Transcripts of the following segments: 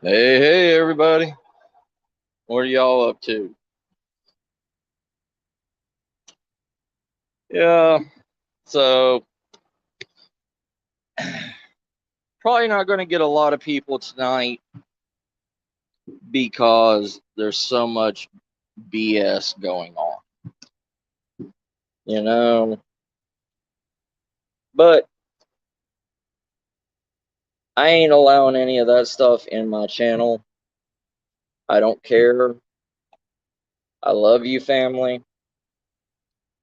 Hey, everybody. What are y'all up to? Yeah, so probably not going to get a lot of people tonight because there's so much BS going on, you know. But I ain't allowing any of that stuff in my channel. I don't care. I love you, family,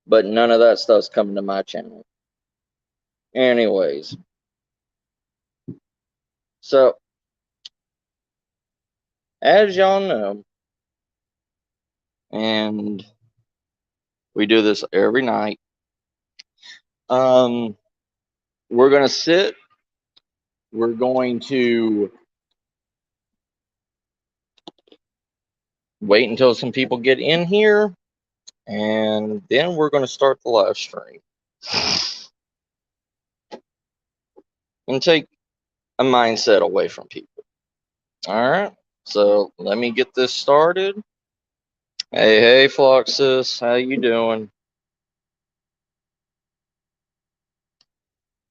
but none of that stuff's coming to my channel. Anyways, so as y'all know, and we do this every night, we're going to sit. We're going to wait until some people get in here, and then we're going to start the live stream and take a mindset away from people. All right, so let me get this started. Hey, Floxus, how you doing?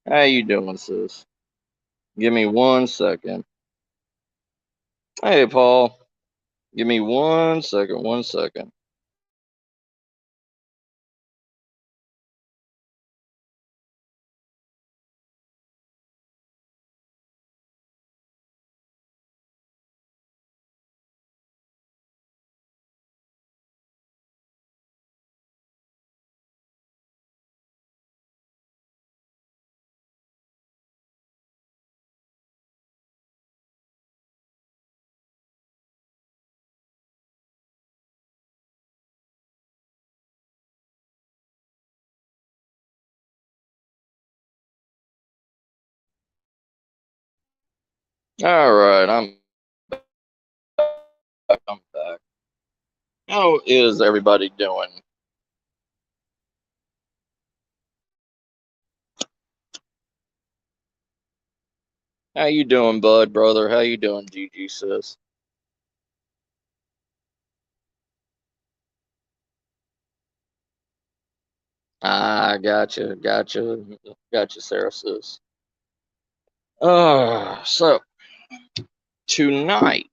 How you doing, sis? Give me 1 second. Hey, Paul, give me 1 second. 1 second. All right, I'm back. I'm back. How is everybody doing? How you doing, bud, brother? How you doing, GG, sis? Ah, gotcha, Sarah, sis. So tonight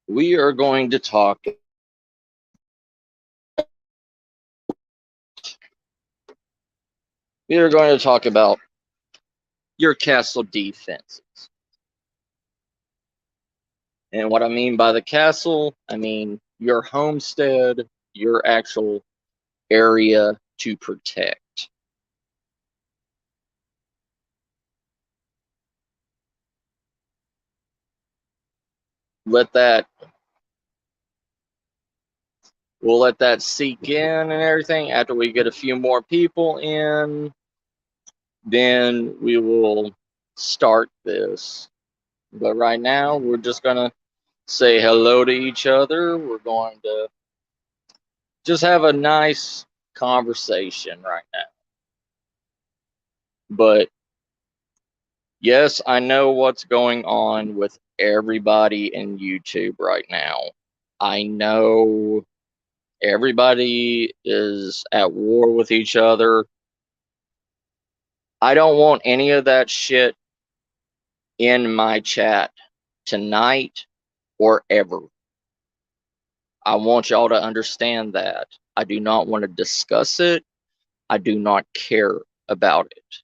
we are going to talk. We are going to talk about your castle defenses. And what I mean by the castle, I mean your homestead, your actual area to protect. Let that We'll let that sink in and everything. After we get a few more people in, then we will start this. But right now, we're just gonna say hello to each other. We're going to just have a nice conversation right now. But yes, I know what's going on with everybody in YouTube right now. I know everybody is at war with each other. I don't want any of that shit in my chat tonight or ever. I want y'all to understand that. I do not want to discuss it. I do not care about it.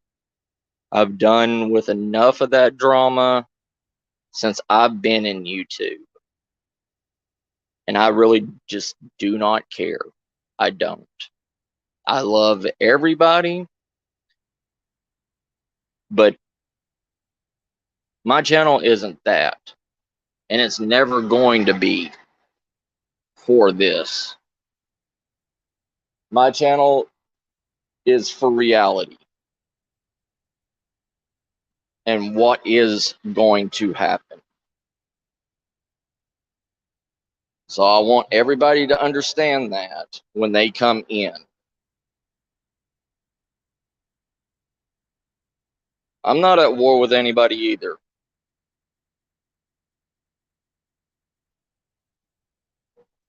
I've done with enough of that drama since I've been in YouTube. And I really just do not care. I don't. I love everybody, but my channel isn't that. And it's never going to be for this. My channel is for reality and what is going to happen. So I want everybody to understand that when they come in. I'm not at war with anybody either.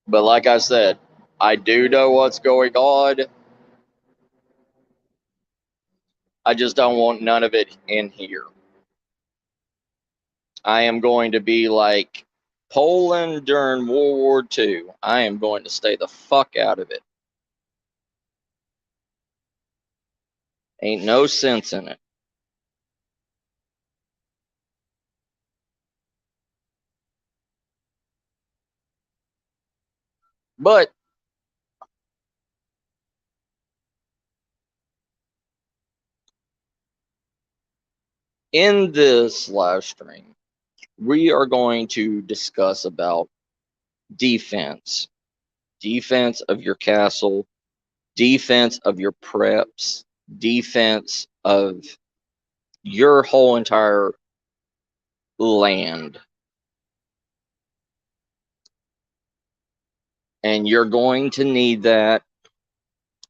But like I said, I do know what's going on. I just don't want none of it in here. I am going to be like Poland during World War II. I am going to stay the fuck out of it. Ain't no sense in it. But in this live stream, we are going to discuss about defense. Defense of your castle, defense of your preps, defense of your whole entire land. And you're going to need that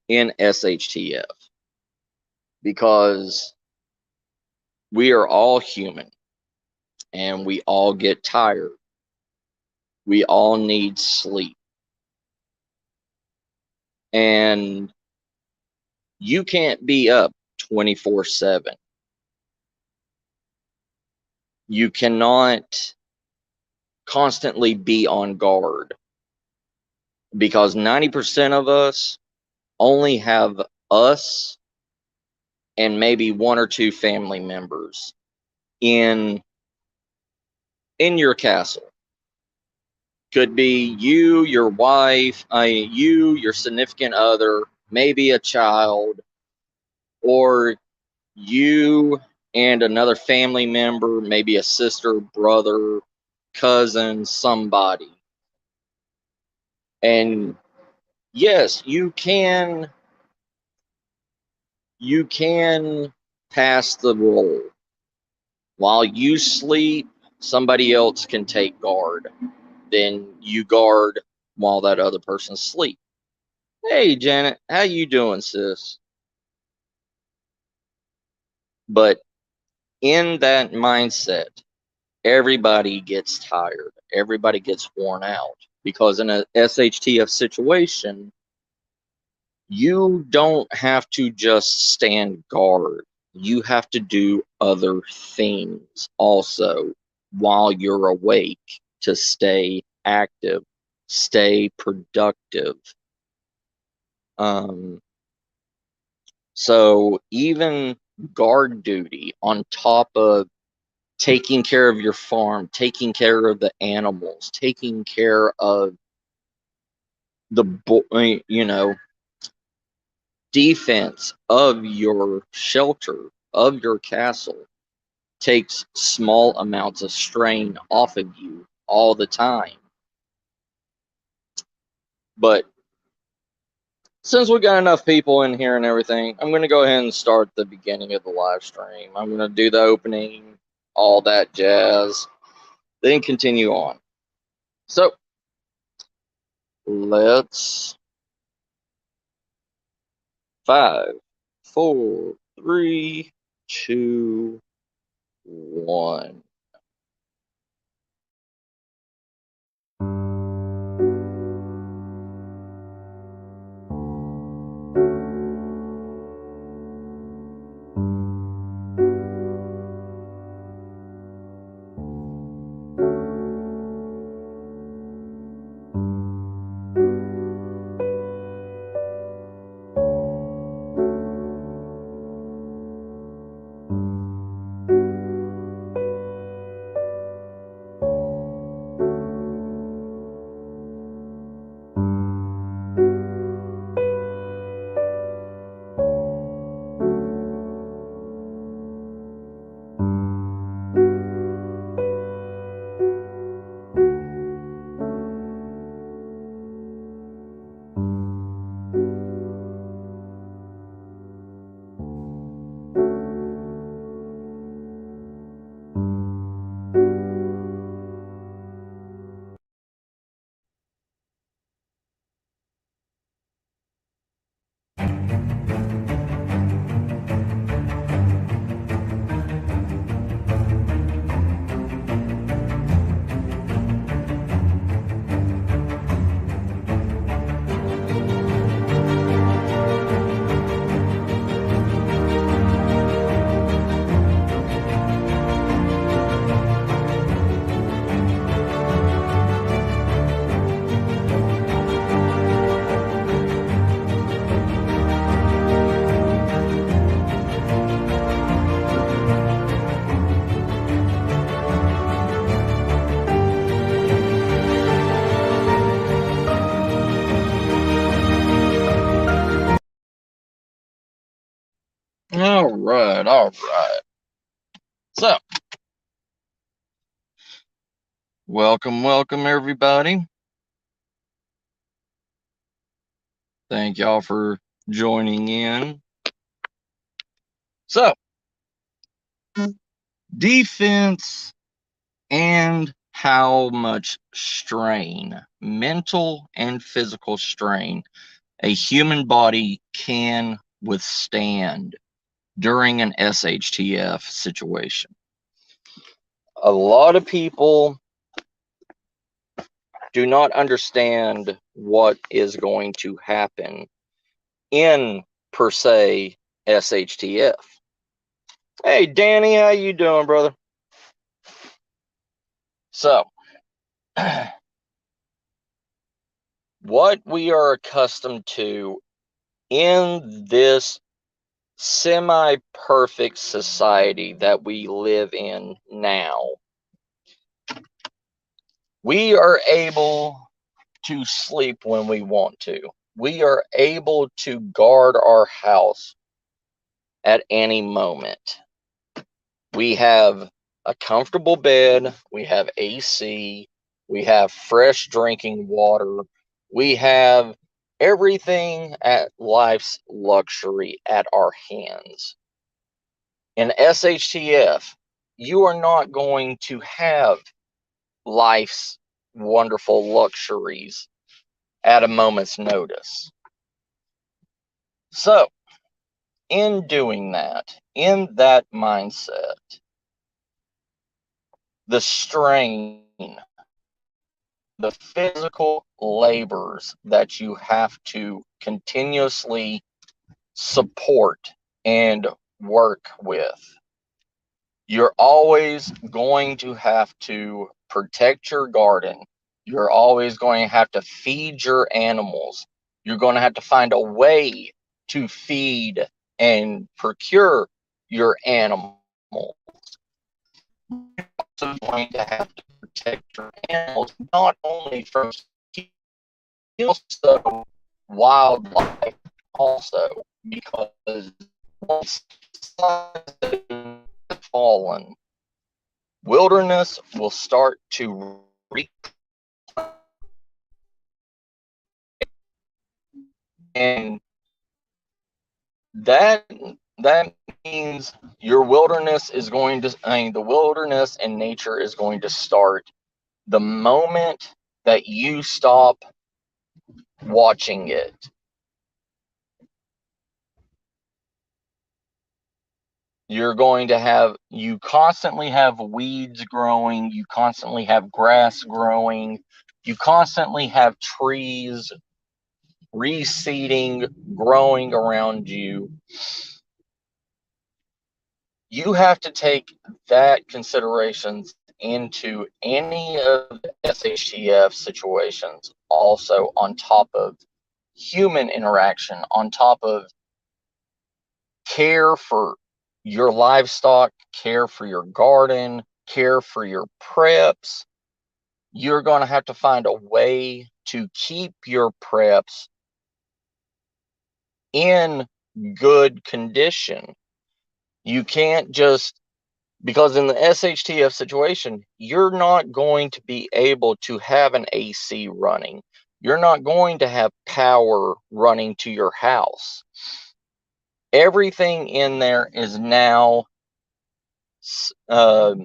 in SHTF because we are all human and we all get tired. We all need sleep. And you can't be up 24/7. You cannot constantly be on guard because 90% of us only have us and maybe one or two family members in your castle. Could be you, your wife, you, your significant other, maybe a child, or you and another family member, maybe a sister, brother, cousin, somebody. And yes, you can pass the role. While you sleep, somebody else can take guard. Then you guard while that other person's asleep. Hey Janet, how you doing, sis? But in that mindset, everybody gets tired. Everybody gets worn out because in a SHTF situation, you don't have to just stand guard. You have to do other things also while you're awake to stay active, stay productive. So even guard duty on top of taking care of your farm, taking care of the animals, taking care of the defense of your shelter, of your castle, takes small amounts of strain off of you all the time. But since we got enough people in here and everything, I'm going to go ahead and start the beginning of the live stream. I'm going to do the opening, all that jazz, then continue on. So let's 5, 4, 3, 2, 1. right, all right. So, welcome everybody. Thank y'all for joining in. So, defense and how much strain, mental and physical strain, a human body can withstand during an SHTF situation. A lot of people do not understand what is going to happen in, per se, SHTF. Hey, Danny, how you doing, brother? So, what we are accustomed to in this semi-perfect society that we live in now, we are able to sleep when we want to. We are able to guard our house at any moment. We have a comfortable bed, we have AC, we have fresh drinking water, we have everything at life's luxury at our hands. In SHTF, you are not going to have life's wonderful luxuries at a moment's notice. So, in doing that, in that mindset, the strain, the physical labors that you have to continuously support and work with, you're always going to have to protect your garden. You're always going to have to feed your animals. You're going to have to find a way to feed and procure your animals. You're also going to have to protect your animals not only from also wildlife also, because once civilization has fallen, wilderness will start to and that means your wilderness is going to, the wilderness and nature is going to start the moment that you stop watching it. You're going to have, you constantly have weeds growing, you constantly have grass growing, you constantly have trees reseeding, growing around you. You have to take that considerations into any of the SHTF situations, also on top of human interaction, on top of care for your livestock, care for your garden, care for your preps. You're going to have to find a way to keep your preps in good condition. You can't just, because in the SHTF situation, you're not going to be able to have an AC running. You're not going to have power running to your house. Everything in there is now a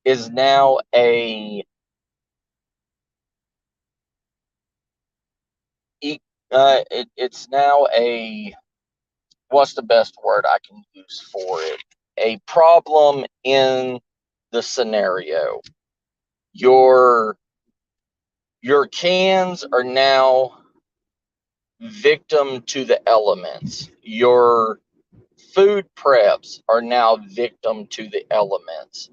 it's now a what's the best word I can use for it? A problem in the scenario. Your cans are now victim to the elements. Your food preps are now victim to the elements.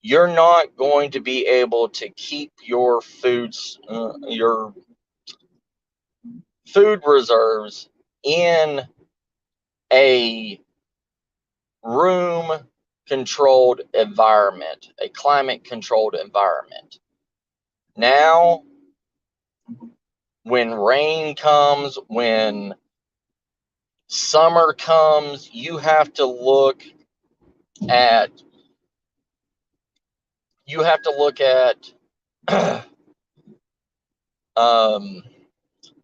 You're not going to be able to keep your your food reserves in a room controlled environment, a climate controlled environment. Now, when rain comes, when summer comes, you have to look at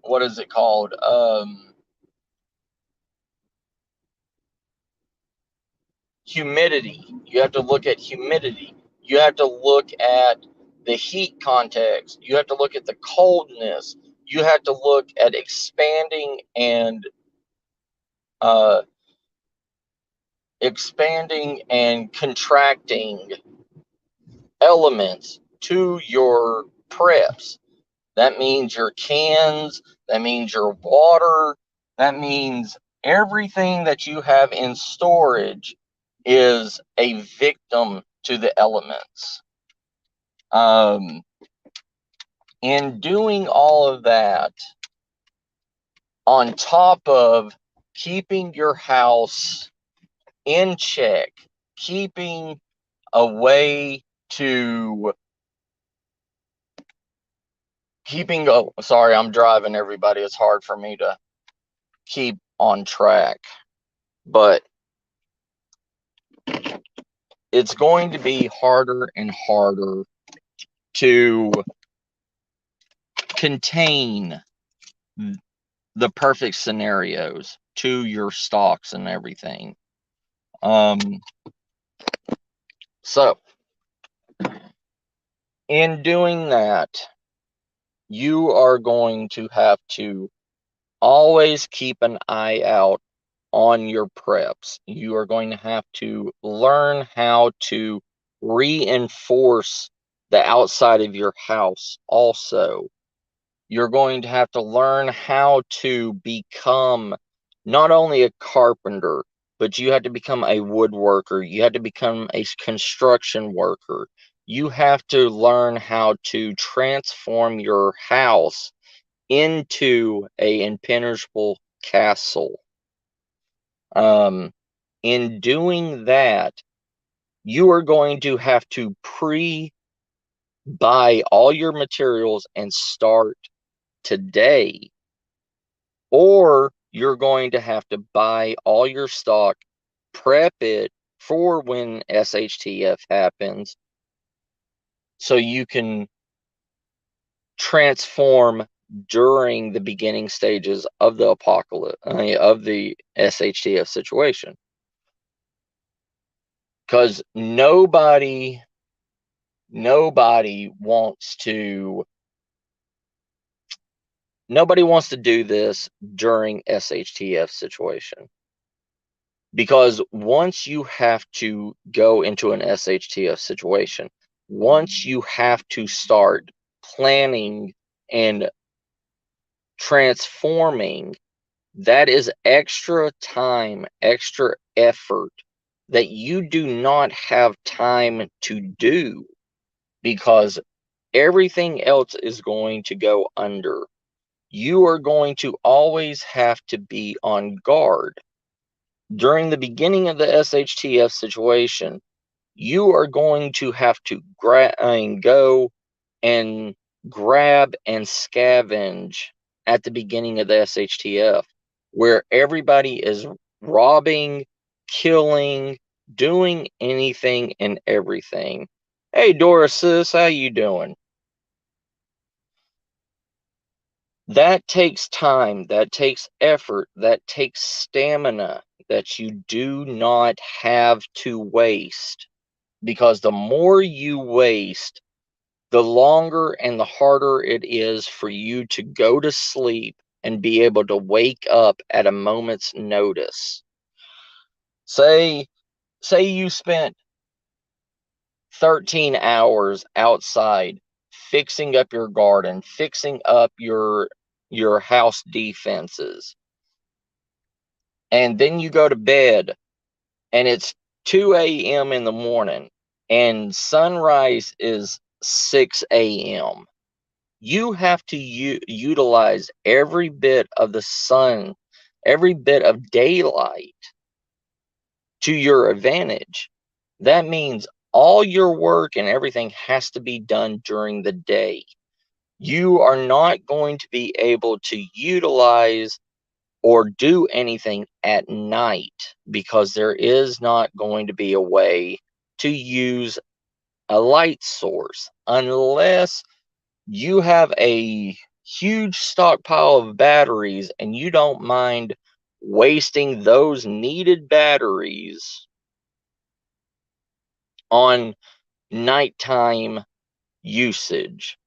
what is it called? Humidity. You have to look at humidity. You have to look at the heat context. You have to look at the coldness. You have to look at expanding and contracting elements to your preps. That means your cans, that means your water, that means everything that you have in storage is a victim to the elements. In doing all of that, on top of keeping your house in check, keeping a way to sorry, I'm driving, everybody. It's hard for me to keep on track, but it's going to be harder and harder to contain the perfect scenarios to your stocks and everything. So in doing that, you are going to have to always keep an eye out on your preps. You are going to have to learn how to reinforce the outside of your house also. You're going to have to learn how to become not only a carpenter, but you have to become a woodworker. You have to become a construction worker. You have to learn how to transform your house into an impenetrable castle. In doing that, you are going to have to pre-buy all your materials and start today, or you're going to have to buy all your stock, prep it for when SHTF happens, so you can transform during the beginning stages of the apocalypse, of the SHTF situation. Because nobody wants to do this during SHTF situation. Because once you have to go into an SHTF situation, once you have to start planning and transforming, that is extra time, extra effort that you do not have time to do, because everything else is going to go under. You are going to always have to be on guard. During the beginning of the SHTF situation, you are going to have to go and grab and scavenge at the beginning of the SHTF, where everybody is robbing, killing, doing anything and everything. Hey, Doris, sis, how you doing? That takes time, that takes effort, that takes stamina that you do not have to waste. Because the more you waste, the longer and the harder it is for you to go to sleep and be able to wake up at a moment's notice. Say you spent 13 hours outside fixing up your garden, fixing up your house defenses, and then you go to bed and it's 2 a.m. in the morning and sunrise is 6 a.m. You have to utilize every bit of the sun, every bit of daylight to your advantage. That means all your work and everything has to be done during the day. You are not going to be able to utilize or do anything at night, because there is not going to be a way to use a light source unless you have a huge stockpile of batteries and you don't mind wasting those needed batteries on nighttime usage.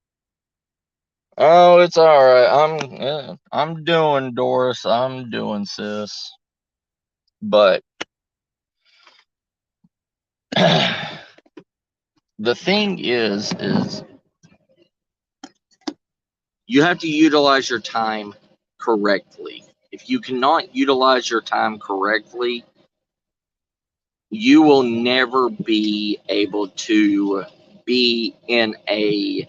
Oh, it's all right. I'm doing, Doris. I'm doing, sis. But the thing is you have to utilize your time correctly. If you cannot utilize your time correctly, you will never be able to be in a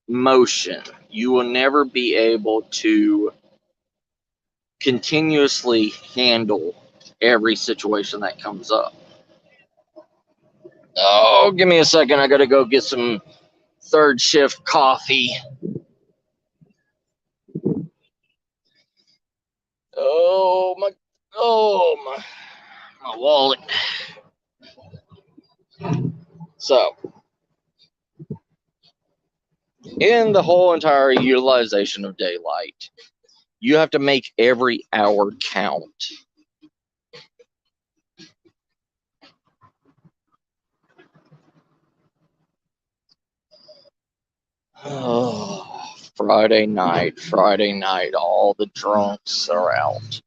motion. You will never be able to continuously handle every situation that comes up. Oh, give me a second. I got to go get some third shift coffee. My wallet. So, in the whole entire utilization of daylight, you have to make every hour count. Oh, Friday night, all the drunks are out.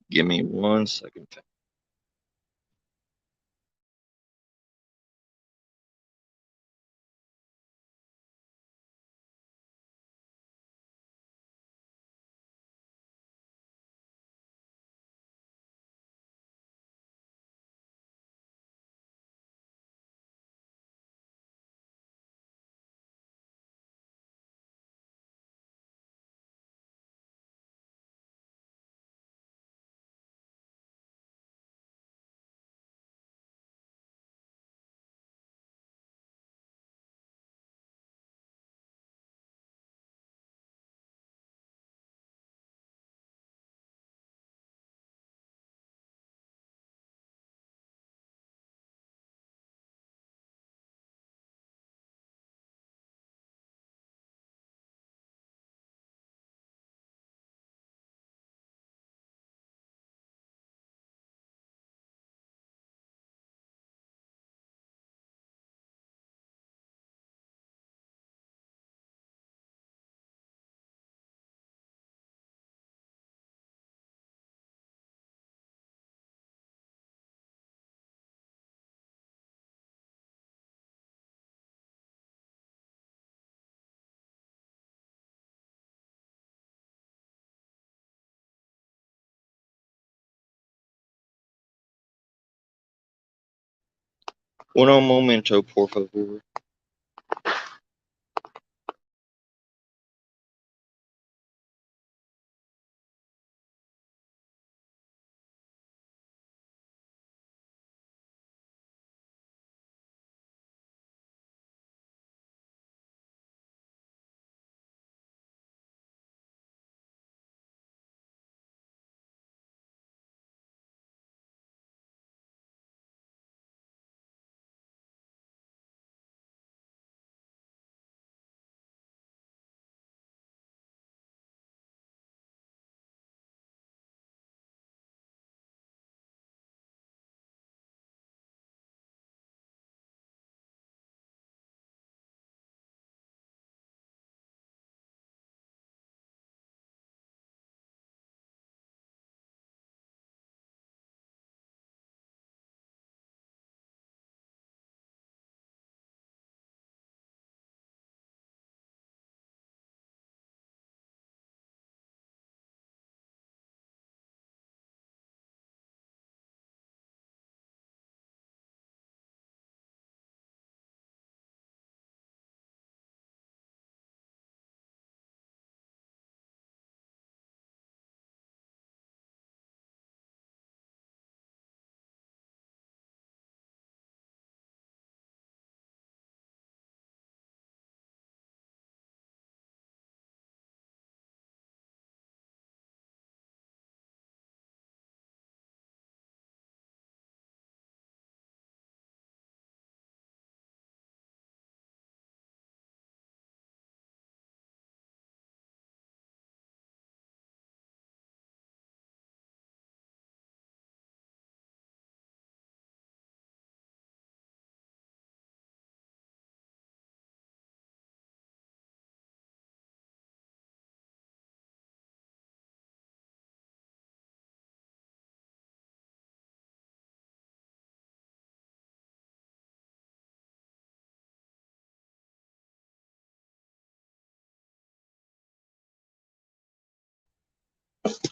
Give me 1 second. Un momento, por favor.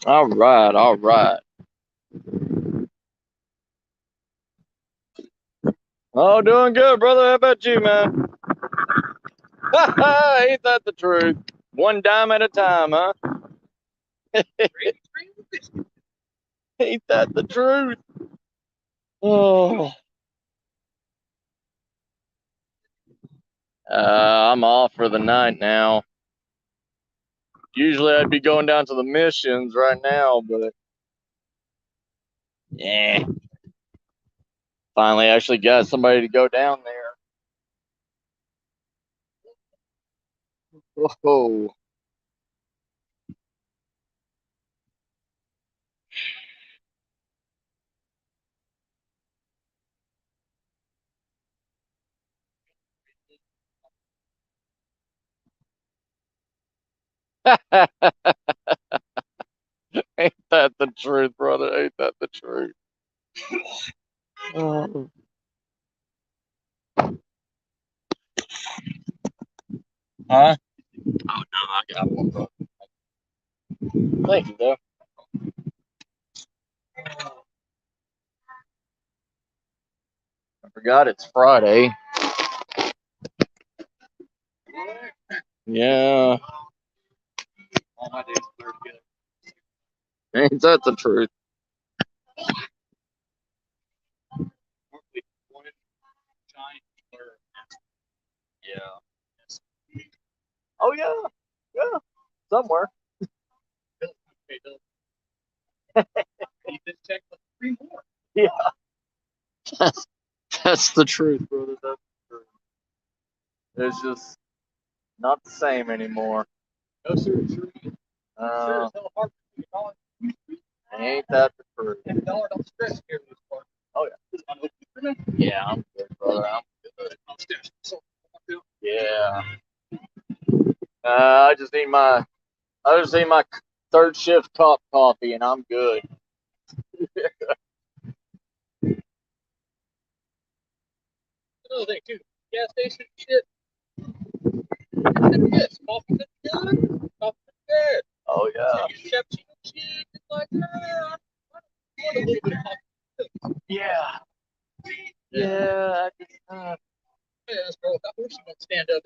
All right, all right. Oh, doing good, brother. How about you, man? Ain't that the truth? One dime at a time, huh? Ain't that the truth? Oh. I'm off for the night now. Usually I'd be going down to the missions right now, but yeah. Finally actually got somebody to go down there. Whoa. Ain't that the truth, brother? Ain't that the truth? Oh. Huh? Oh, no, I got one, bro. Thank you, though. I forgot it's Friday. Yeah. All my days are good. Ain't that the truth? Yeah. Oh, yeah. Yeah. Somewhere. Yeah. That's, that's the truth, brother. That's the truth. It's just not the same anymore. No, sir. Ain't that the truth? Oh, yeah. Yeah, I'm good, brother. I'm good. Yeah. I just need my third shift cup coffee, and I'm good. Another thing too, gas station shit. Yes, coffee good. Coffee good. Oh yeah. Yeah. Yeah. Yes, bro. That horse won't stand up.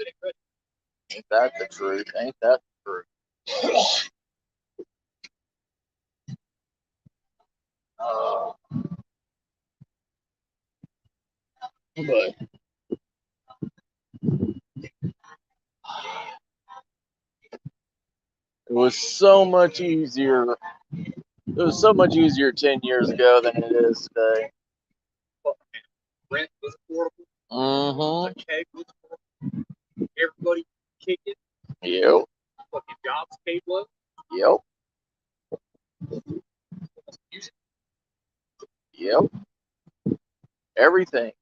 Ain't that the truth? Ain't that the truth? Oh. But it was so much easier. It was so much easier 10 years ago than it is today. Rent was affordable. Mm-hmm. The keg was affordable. Everybody kicking. Yep. Fucking jobs paid well. Yep. Yep. Everything.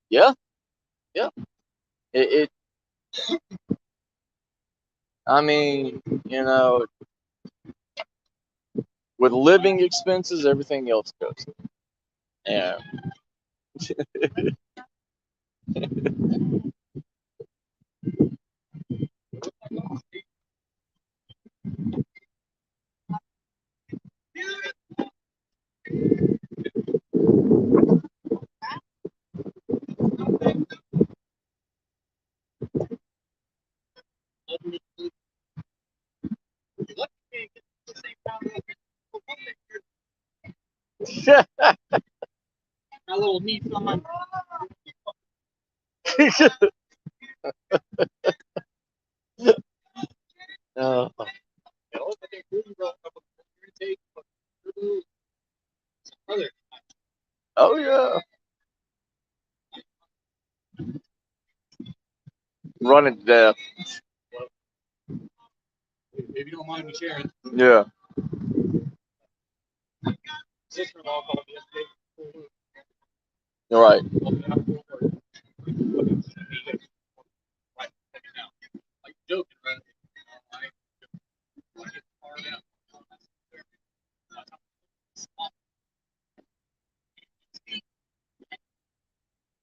Yeah. Yeah. It I mean, you know, with living expenses, everything else goes. Yeah. My little niece on my. Oh yeah. Running to death. If you don't mind me sharing. Yeah. Sister-in-law called yesterday. All right. Like joking, right?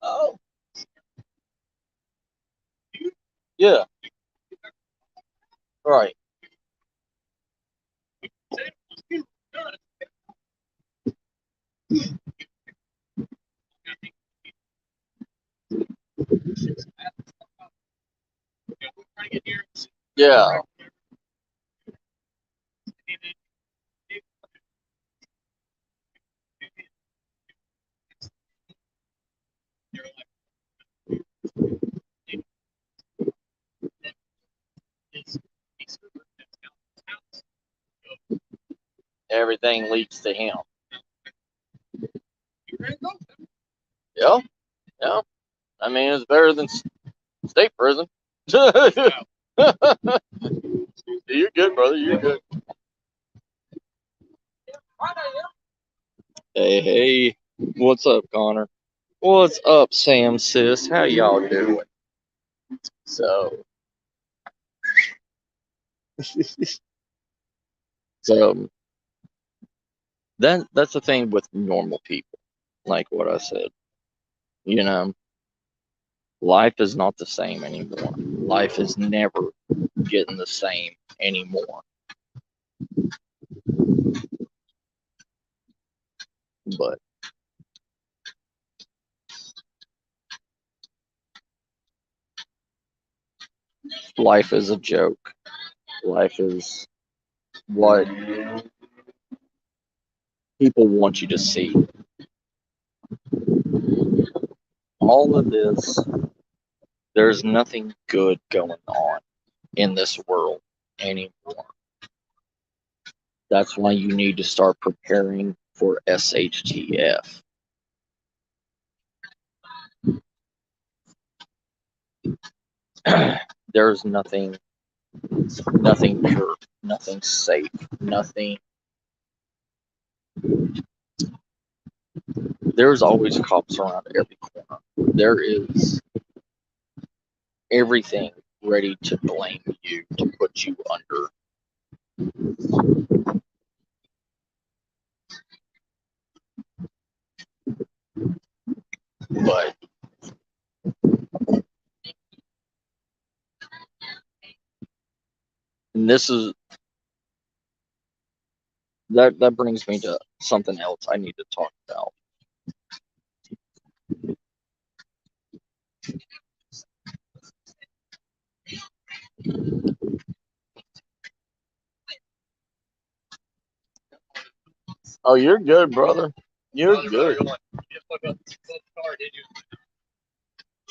Oh. Yeah. Right. Yeah. Everything leads to him. Yeah. Yeah. I mean, it's better than state prison. You're good, brother. You're good. Hey, hey. What's up, Connor? What's up, Sam, sis? How y'all doing? So, so that's the thing with normal people, like what I said. You know, life is not the same anymore. Life is never getting the same anymore. But life is a joke. Life is what people want you to see. All of this, there's nothing good going on in this world anymore. That's why you need to start preparing for SHTF. There's nothing pure, nothing safe, nothing. There's always cops around every corner. There is everything ready to blame you, to put you under. But and this is that brings me to something else I need to talk about. Oh, you're good, brother. You're good.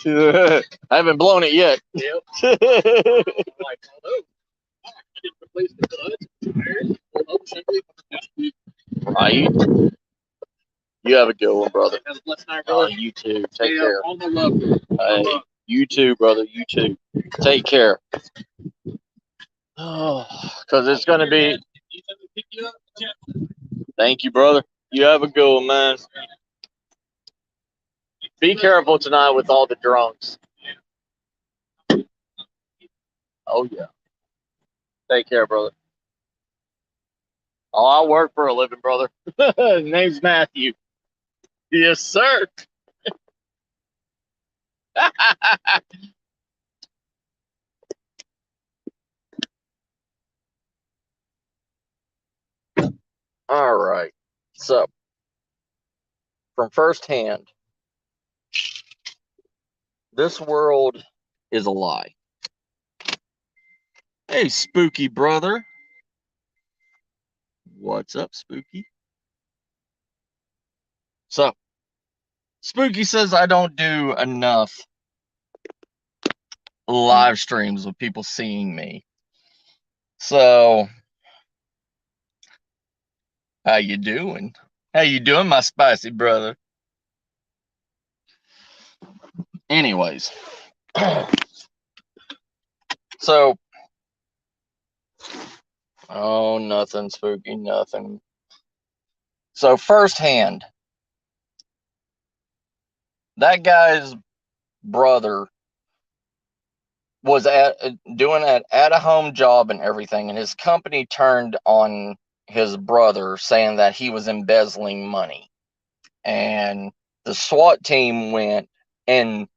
I haven't blown it yet. Right. You have a good one, brother. You too. Take care. You too, brother. You too. Take care. Because it's going to be. Thank you, brother. You have a good one, man. Be careful tonight with all the drunks. Oh, yeah. Take care, brother. Oh, I work for a living, brother. His name's Matthew. Yes, sir. All right. So, from firsthand, this world is a lie. Hey, spooky brother. What's up, spooky? So, spooky says I don't do enough live streams with people seeing me. So, how you doing? How you doing, my spicy brother? Anyways, so, oh, nothing spooky, nothing. So, firsthand, that guy's brother was doing an at-home job and everything, and his company turned on his brother, saying that he was embezzling money. And the SWAT team went and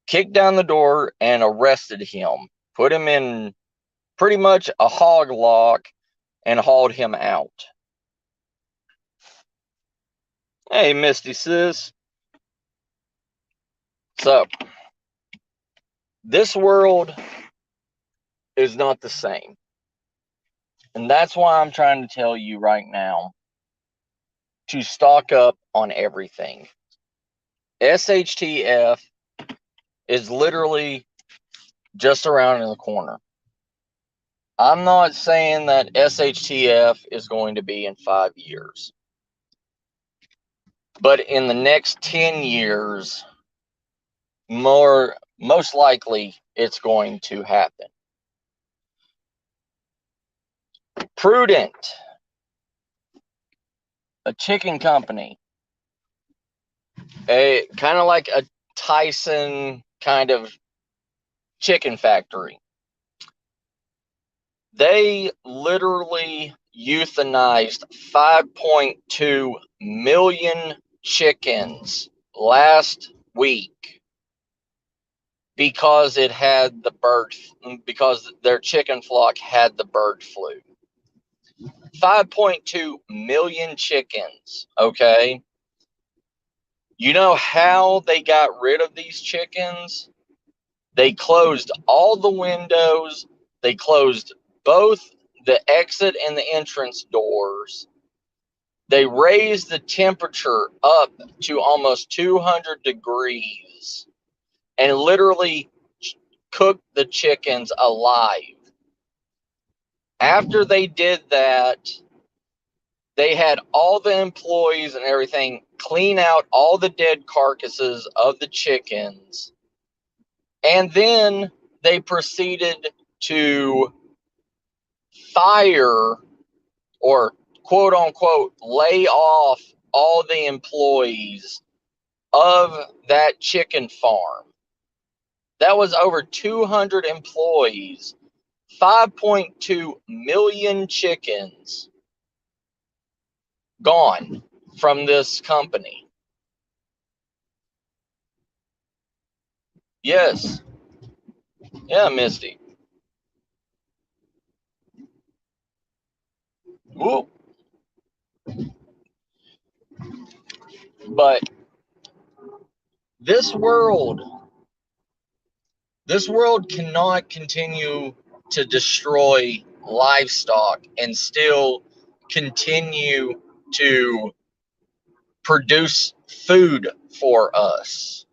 kicked down the door and arrested him, put him in pretty much a hog lock, and hauled him out. Hey, Misty sis. So, this world is not the same. And that's why I'm trying to tell you right now to stock up on everything. SHTF is literally just around in the corner. I'm not saying that SHTF is going to be in 5 years. But in the next 10 years, most likely it's going to happen. Prudent, a chicken company, a kind of like a Tyson kind of chicken factory. They literally euthanized 5.2 million chickens last week because because their chicken flock had the bird flu. 5.2 million chickens, okay? You know how they got rid of these chickens? They closed all the windows. They closed both the exit and the entrance doors. They raised the temperature up to almost 200 degrees and literally cooked the chickens alive. After they did that, they had all the employees and everything clean out all the dead carcasses of the chickens. And then they proceeded to fire or quote unquote lay off all the employees of that chicken farm. That was over 200 employees, 5.2 million chickens gone from this company. Yes. Yeah, Misty. Whoop. But this world cannot continue to destroy livestock and still continue to produce food for us.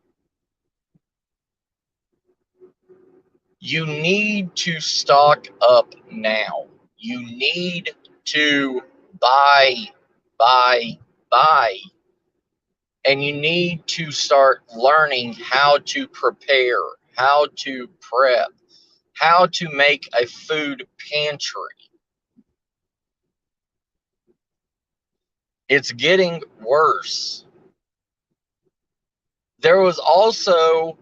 You need to stock up now. You need to buy, buy, buy. And you need to start learning how to prepare, how to prep, how to make a food pantry. It's getting worse. There was also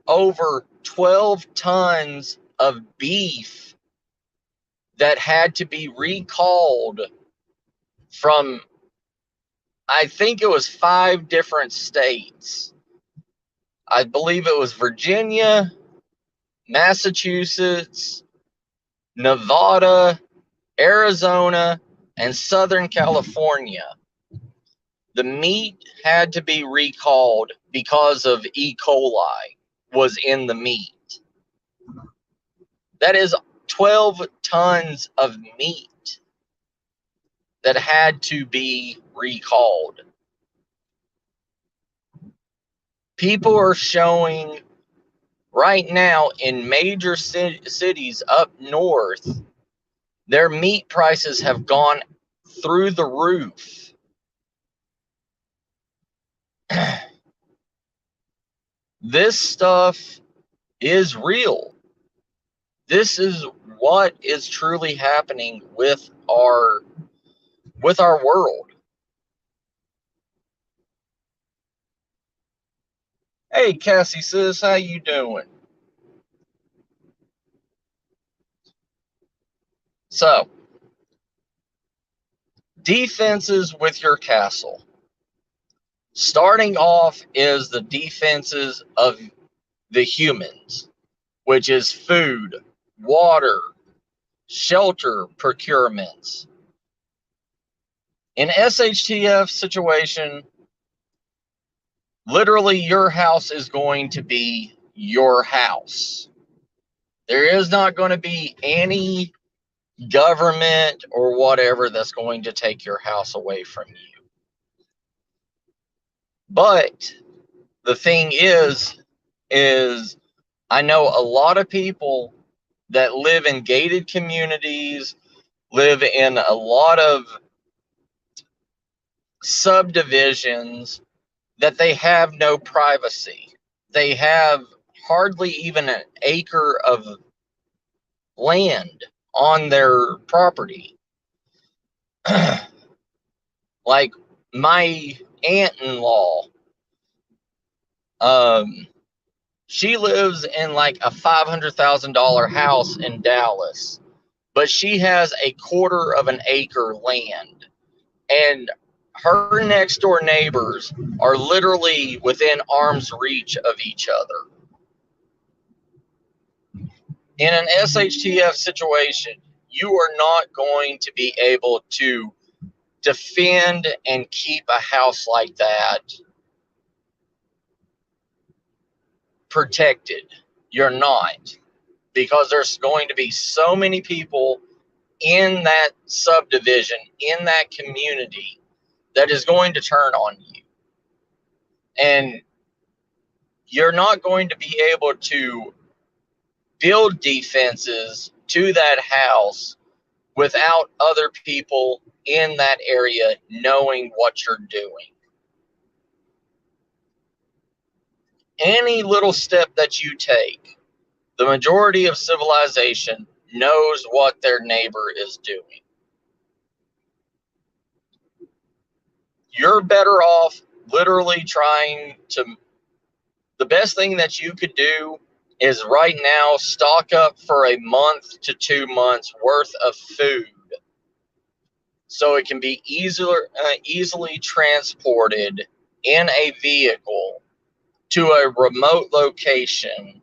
over 12 tons of beef that had to be recalled from, I think it was 5 different states. I believe it was Virginia, Massachusetts, Nevada, Arizona, and Southern California. The meat had to be recalled because of E. coli was in the meat. That is 12 tons of meat that had to be recalled. People are showing right now in major cities up north, their meat prices have gone through the roof. This stuff is real. This is what is truly happening with our world. Hey, Cassie sis, how you doing? So, defenses with your castle. Starting off is the defenses of the humans, which is food, water, shelter procurements. In SHTF situation, Literally, your house is going to be your house. There is not going to be any government or whatever that's going to take your house away from you. But the thing is I know a lot of people that live in gated communities, live in a lot of subdivisions, that they have no privacy. They have hardly even an acre of land on their property. Like my aunt-in-law, she lives in like a $500,000 house in Dallas, but she has a quarter of an acre land, and her next door neighbors are literally within arm's reach of each other. In an SHTF situation, you are not going to be able to defend and keep a house like that protected. You're not, because there's going to be so many people in that subdivision, in that community, that is going to turn on you. And you're not going to be able to build defenses to that house without other people in that area knowing what you're doing. Any little step that you take, the majority of civilization knows what their neighbor is doing. You're better off literally trying to, the best thing that you could do is right now stock up for a month to 2 months worth of food, so it can be easily transported in a vehicle to a remote location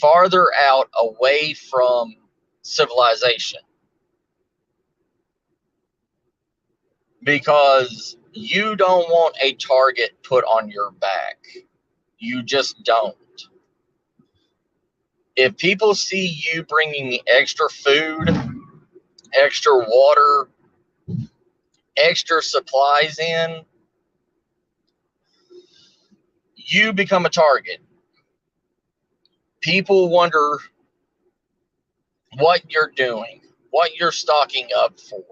farther out away from civilization. Because you don't want a target put on your back. You just don't. If people see you bringing extra food, extra water, extra supplies in, you become a target. People wonder what you're doing, what you're stocking up for.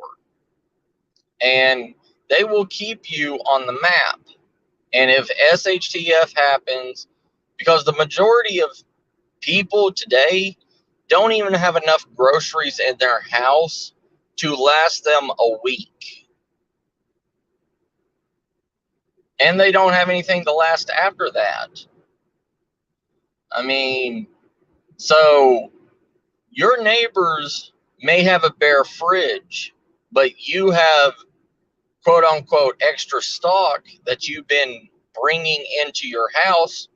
And they will keep you on the map. And if SHTF happens, because the majority of people today don't even have enough groceries in their house to last them a week. And they don't have anything to last after that. I mean, so your neighbors may have a bare fridge, but you have quote unquote extra stock that you've been bringing into your house,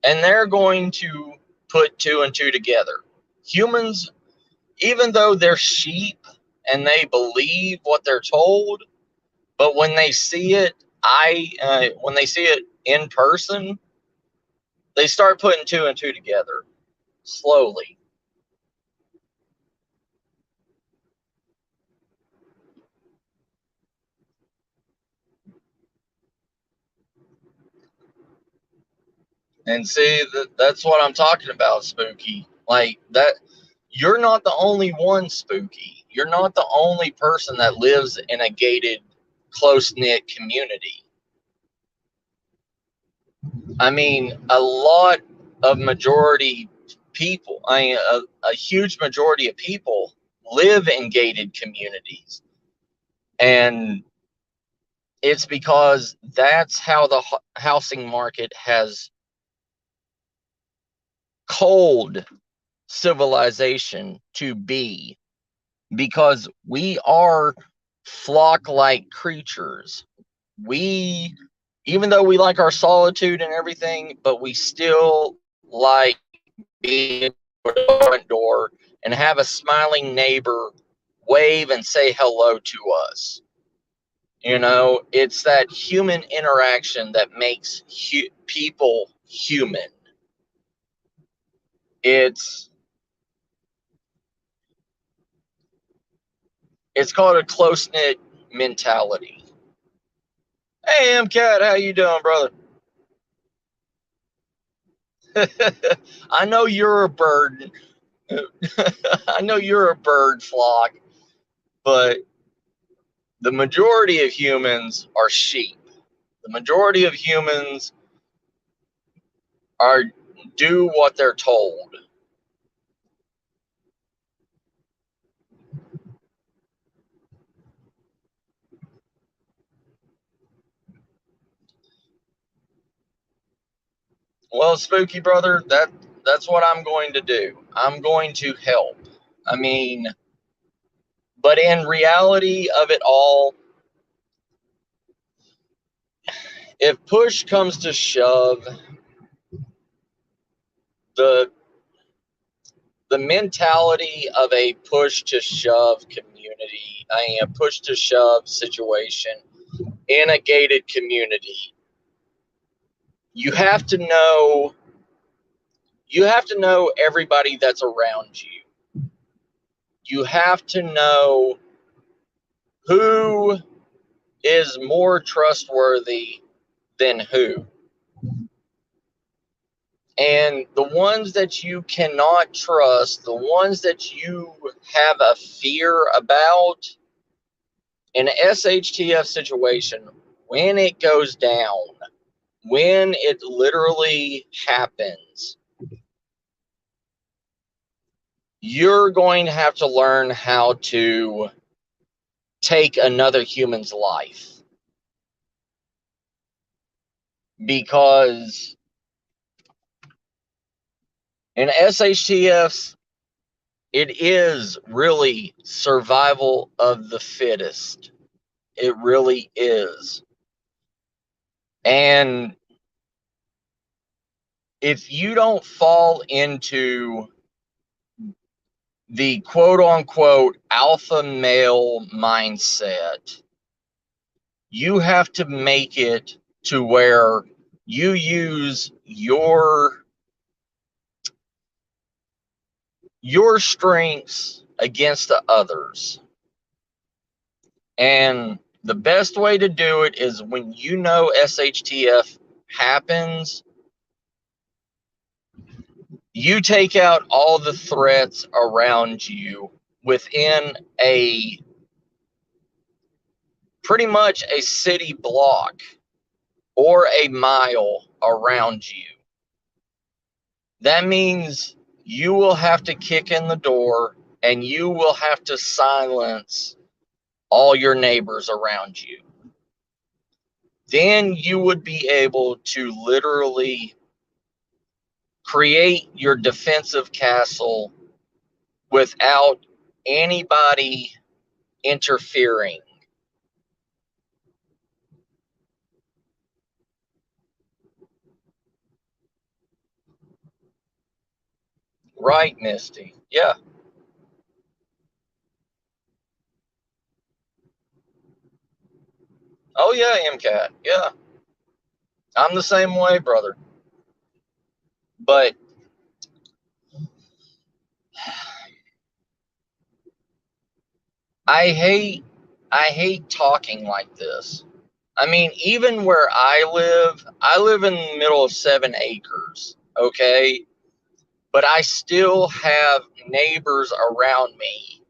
and they're going to put 2 and 2 together. Humans, even though they're sheep and they believe what they're told, but when they see it, when they see it in person, they start putting 2 and 2 together slowly. And see, that's what I'm talking about, Spooky. Like that, you're not the only one, Spooky. You're not the only person that lives in a gated, close-knit community. I mean, a lot of majority people, a huge majority of people live in gated communities. And it's because that's how the housing market has culled civilization to be, because we are flock-like creatures. We, even though we like our solitude and everything, but we still like being at the front door and have a smiling neighbor wave and say hello to us. You know, it's that human interaction that makes people human. It's called a close-knit mentality. Hey, MCAT, how you doing, brother? I know you're a bird. I know you're a bird flock, but the majority of humans are sheep. The majority of humans are do what they're told. Well, Spooky brother, that's what I'm going to do. I'm going to help. I mean, but in reality of it all, if push comes to shove, the the mentality of a push to shove community, I mean, a push to shove situation in a gated community, you have to know everybody that's around you. You have to know who is more trustworthy than who. And the ones that you cannot trust, the ones that you have a fear about, in an SHTF situation, when it goes down, when it literally happens, you're going to have to learn how to take another human's life. Because in SHTFs, it is really survival of the fittest. It really is. And if you don't fall into the quote unquote alpha male mindset, you have to make it to where you use your strengths against the others. And the best way to do it is when you know SHTF happens, you take out all the threats around you within a pretty much a city block or a mile around you. That means you will have to kick in the door and you will have to silence all your neighbors around you. Then you would be able to literally create your defensive castle without anybody interfering. Right, Misty? Yeah. Oh, yeah, MCAT. Yeah. I'm the same way, brother. But I hate talking like this. I mean, even where I live in the middle of 7 acres, okay? But I still have neighbors around me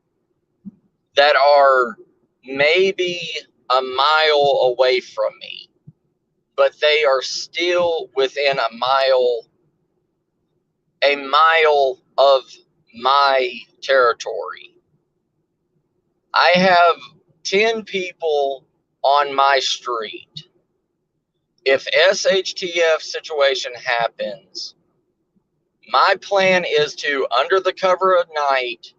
that are maybe a mile away from me, but they are still within a mile of my territory. I have 10 people on my street. If SHTF situation happens, my plan is to, under the cover of night,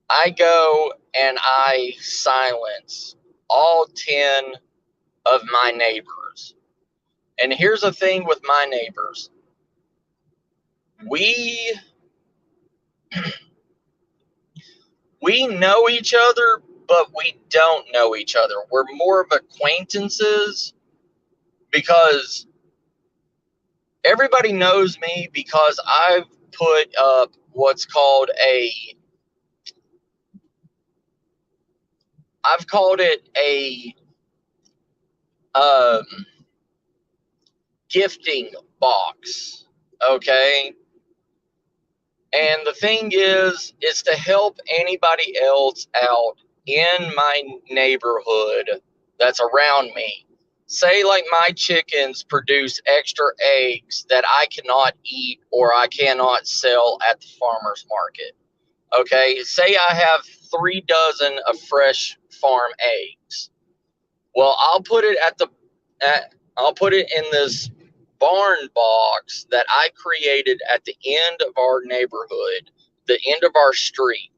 I go and I silence all 10 of my neighbors. And here's the thing with my neighbors. We know each other, but we don't know each other. We're more of acquaintances because everybody knows me because I've put up what's called I've called it a um, gifting box. Okay. And the thing is, to help anybody else out in my neighborhood that's around me. Say, like, my chickens produce extra eggs that I cannot eat or I cannot sell at the farmer's market. Okay, say I have 3 dozen of fresh farm eggs. Well, I'll put it in this barn box that I created at the end of our neighborhood, the end of our street.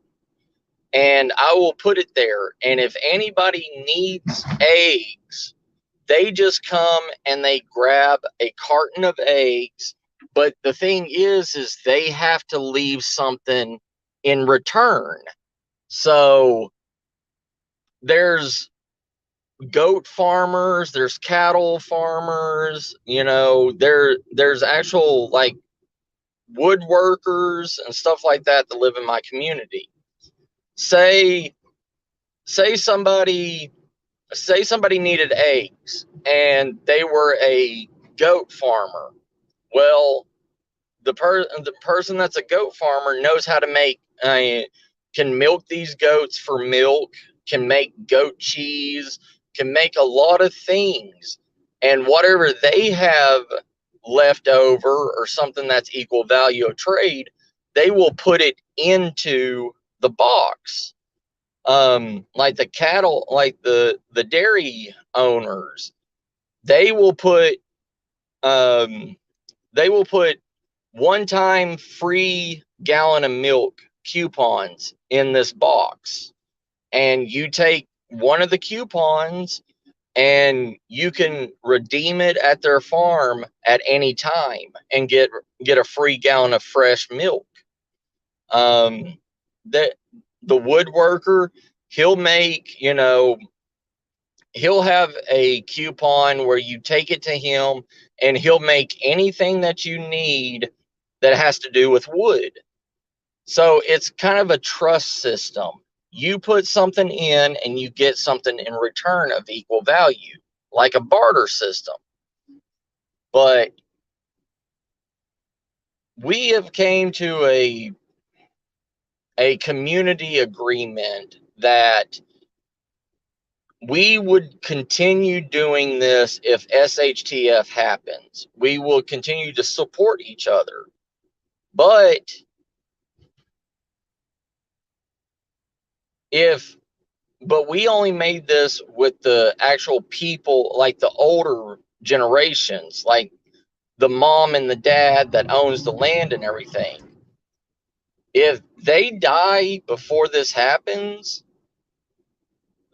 And I will put it there. And if anybody needs eggs, they just come and they grab a carton of eggs. But the thing is they have to leave something in return. So there's goat farmers, there's cattle farmers, there's actual, like, woodworkers and stuff like that that live in my community. Say somebody needed eggs and they were a goat farmer. Well, the person that's a goat farmer knows how to make can milk these goats for milk, can make goat cheese, can make a lot of things. And whatever they have left over or something that's equal value of trade, they will put it into the box. Like the cattle, like the dairy owners, they will put one-time free gallon of milk coupons in this box, and you take one of the coupons and you can redeem it at their farm at any time and get a free gallon of fresh milk. The woodworker, he'll have a coupon where you take it to him and he'll make anything that you need that has to do with wood. So it's kind of a trust system. You put something in and you get something in return of equal value, like a barter system. But we have came to a community agreement that we would continue doing this if SHTF happens. We will continue to support each other. But we only made this with the actual people, like the older generations, like the mom and the dad that owns the land and everything. If they die before this happens,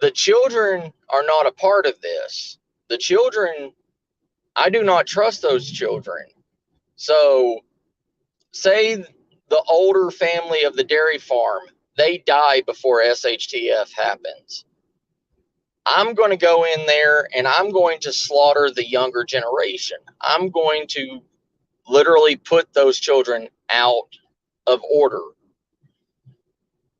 the children are not a part of this. The children, I do not trust those children. So, say the older family of the dairy farm, they die before SHTF happens. I'm going to go in there and I'm going to slaughter the younger generation. I'm going to literally put those children out of order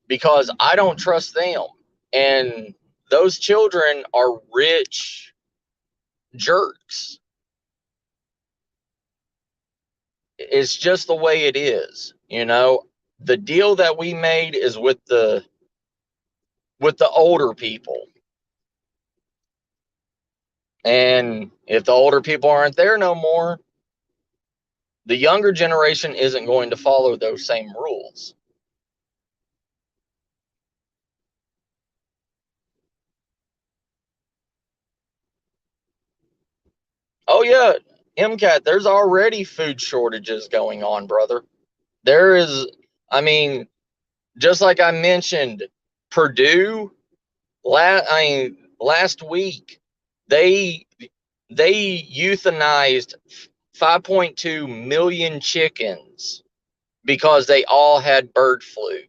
because I don't trust them. And those children are rich jerks. It's just the way it is. The deal that we made is with the older people. And if the older people aren't there no more, the younger generation isn't going to follow those same rules. Oh yeah, MCAT, there's already food shortages going on, brother. There is, just like I mentioned, Purdue, last week, they euthanized 5.2 million chickens because they all had bird flu.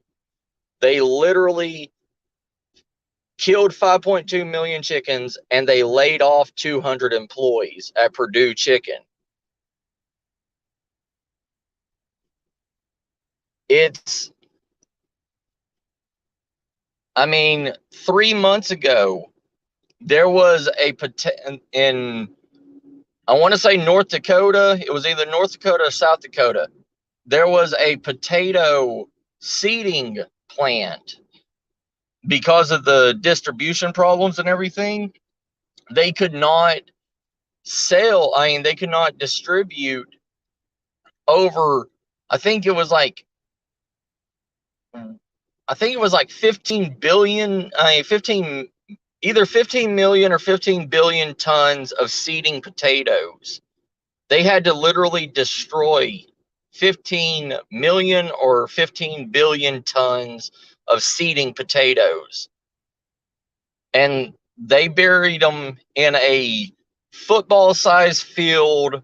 They literally killed 5.2 million chickens, and they laid off 200 employees at Purdue Chicken. I mean, 3 months ago, there was in, I want to say North Dakota. It was either North Dakota or South Dakota. There was a potato seeding plant. Because of the distribution problems and everything, they could not sell. I mean, they could not distribute over, I think it was like 15 billion, either 15 million or 15 billion tons of seeding potatoes. They had to literally destroy 15 million or 15 billion tons of seeding potatoes. And they buried them in a football-sized field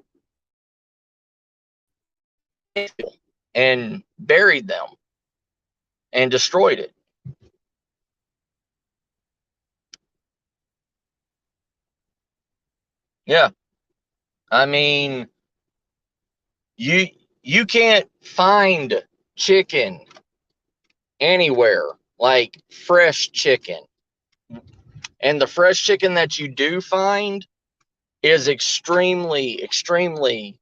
and buried them and destroyed it. Yeah. I mean, you can't find chicken anywhere, like fresh chicken. And the fresh chicken that you do find is extremely, extremely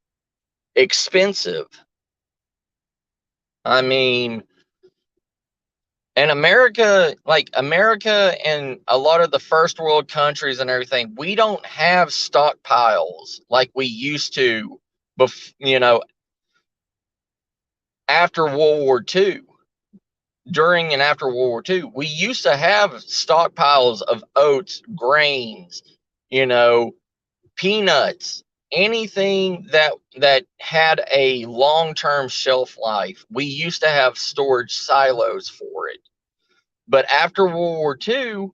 expensive. I mean, and America and a lot of the first world countries and everything, we don't have stockpiles like we used to, after World War II. During and after World War II, we used to have stockpiles of oats, grains, peanuts, anything that had a long-term shelf life. We used to have storage silos for it. But after World War II,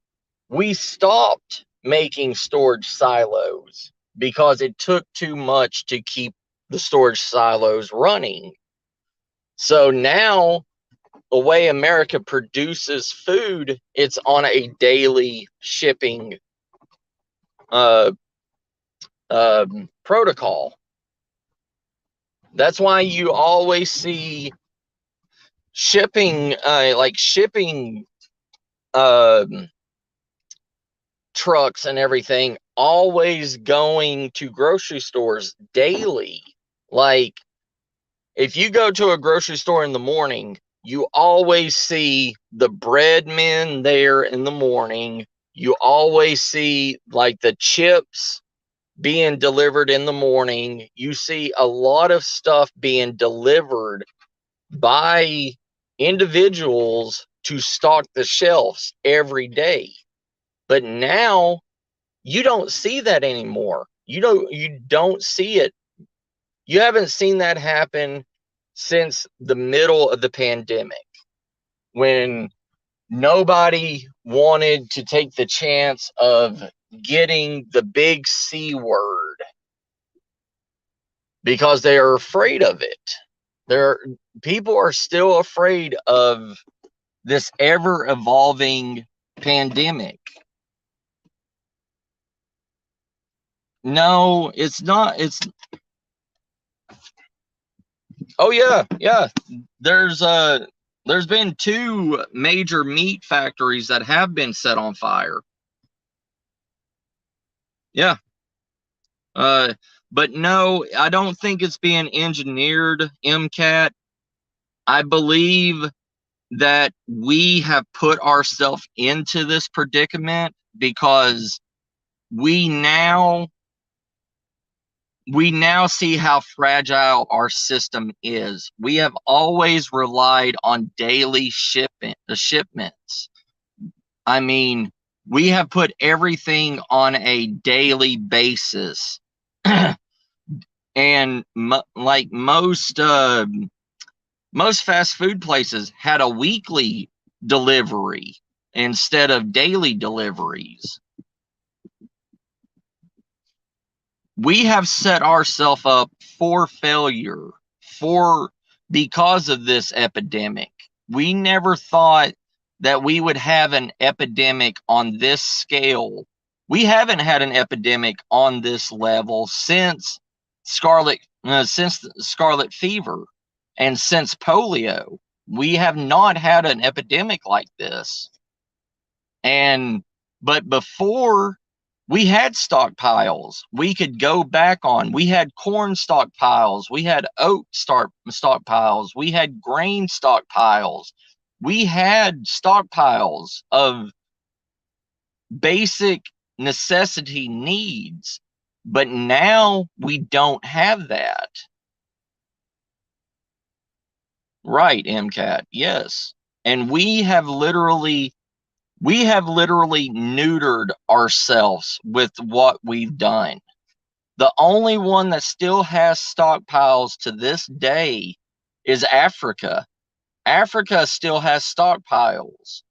we stopped making storage silos because it took too much to keep the storage silos running. So now, the way America produces food, it's on a daily shipping protocol. That's why you always see shipping trucks and everything always going to grocery stores daily. Like, if you go to a grocery store in the morning, you always see the bread men there in the morning. You always see like the chips being delivered in the morning. You see a lot of stuff being delivered by individuals to stock the shelves every day. But now you don't see that anymore. You don't see it. You haven't seen that happen since the middle of the pandemic, when nobody wanted to take the chance of getting the big C word because they are afraid of it. People are still afraid of this ever-evolving pandemic. No, it's not. Oh yeah. There's been 2 major meat factories that have been set on fire. Yeah. But no, I don't think it's being engineered, MCAT. I believe that we have put ourselves into this predicament because we now see how fragile our system is. We have always relied on daily shipments. I mean, we have put everything on a daily basis. And like most fast food places had a weekly delivery instead of daily deliveries. We have set ourselves up for failure because of this epidemic. We never thought that we would have an epidemic on this scale. We haven't had an epidemic on this level since scarlet fever and since polio. We have not had an epidemic like this. But before, we had stockpiles we could go back on. We had corn stockpiles, we had oat stockpiles, we had grain stockpiles, we had stockpiles of basic necessity needs. But now we don't have that. Right, MCAT, yes. And we have literally neutered ourselves with what we've done. The only one that still has stockpiles to this day is Africa. Africa still has stockpiles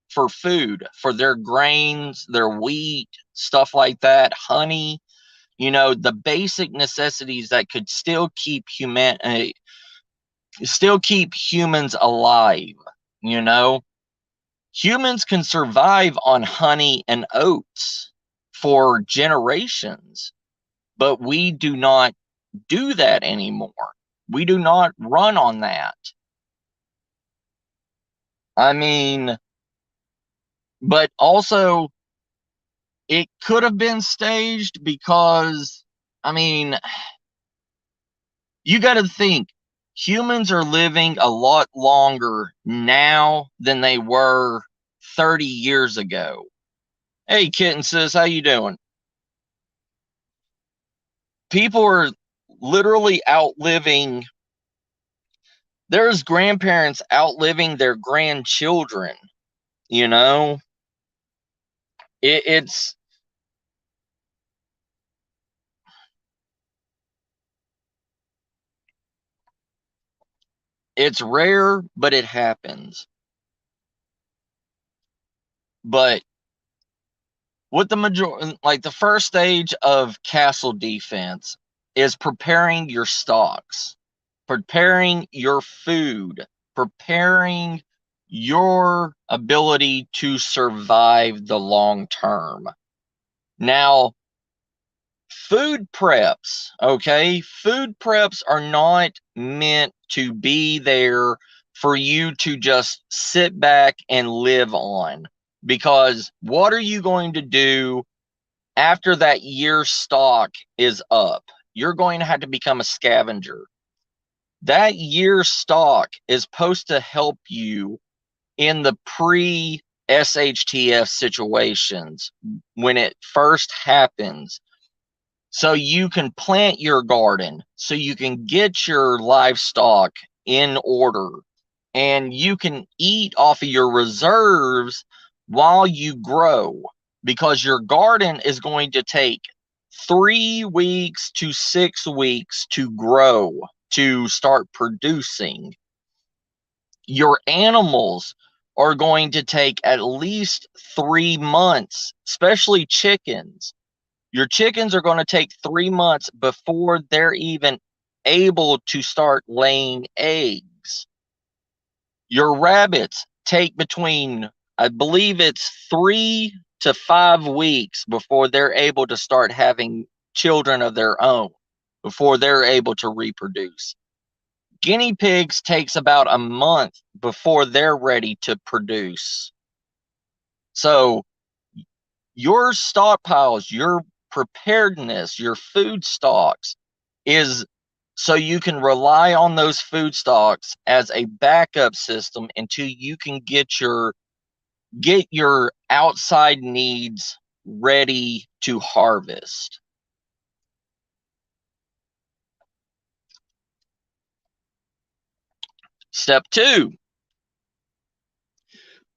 for food, for their grains, their wheat, stuff like that, honey, the basic necessities that could still keep humans alive. Humans can survive on honey and oats for generations, but we do not do that anymore. We do not run on that. I mean, but also it could have been staged because, you got to think, humans are living a lot longer now than they were 30 years ago. Hey, Kitten Sis, how you doing? People are literally outliving, there's grandparents outliving their grandchildren, it's rare, but it happens. But with the first stage of castle defense is preparing your stocks, preparing your food, preparing your ability to survive the long term. Now, food preps, okay? Food preps are not meant to be there for you to just sit back and live on. Because what are you going to do after that year's stock is up? You're going to have to become a scavenger. That year's stock is supposed to help you in the pre-SHTF situations when it first happens. So you can plant your garden, so you can get your livestock in order, and you can eat off of your reserves while you grow, because your garden is going to take 3 weeks to 6 weeks to grow, to start producing. Your animals are going to take at least 3 months, especially chickens. Your chickens are going to take 3 months before they're even able to start laying eggs. Your rabbits take between, I believe it's 3 to 5 weeks before they're able to start having children of their own, before they're able to reproduce. Guinea pigs takes about a month before they're ready to produce. So your stockpiles, your preparedness, your food stocks is so you can rely on those food stocks as a backup system until you can get your outside needs ready to harvest. Step 2,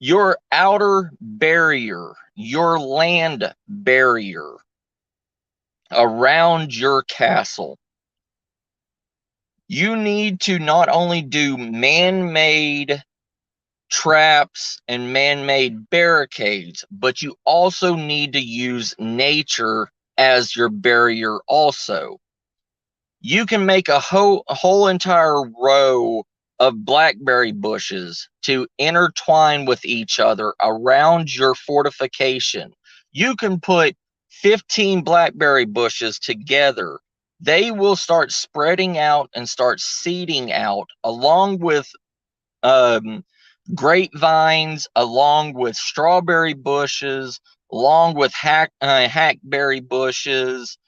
your outer barrier, your land barrier around your castle. You need to not only do man-made traps and man-made barricades, but you also need to use nature as your barrier also. You can make a whole entire row of blackberry bushes to intertwine with each other around your fortification. You can put 15 blackberry bushes together. They will start spreading out and start seeding out along with grapevines, along with strawberry bushes, along with hackberry bushes.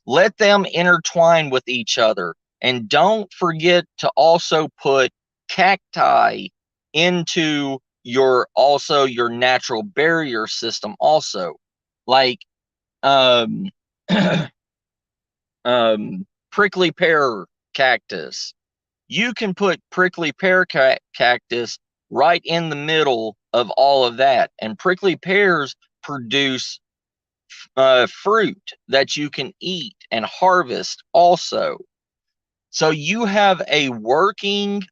Let them intertwine with each other. And don't forget to also put cacti into your natural barrier system also. Like um, prickly pear cactus. You can put prickly pear cactus right in the middle of all of that. And prickly pears produce fruit that you can eat and harvest also. So you have a working,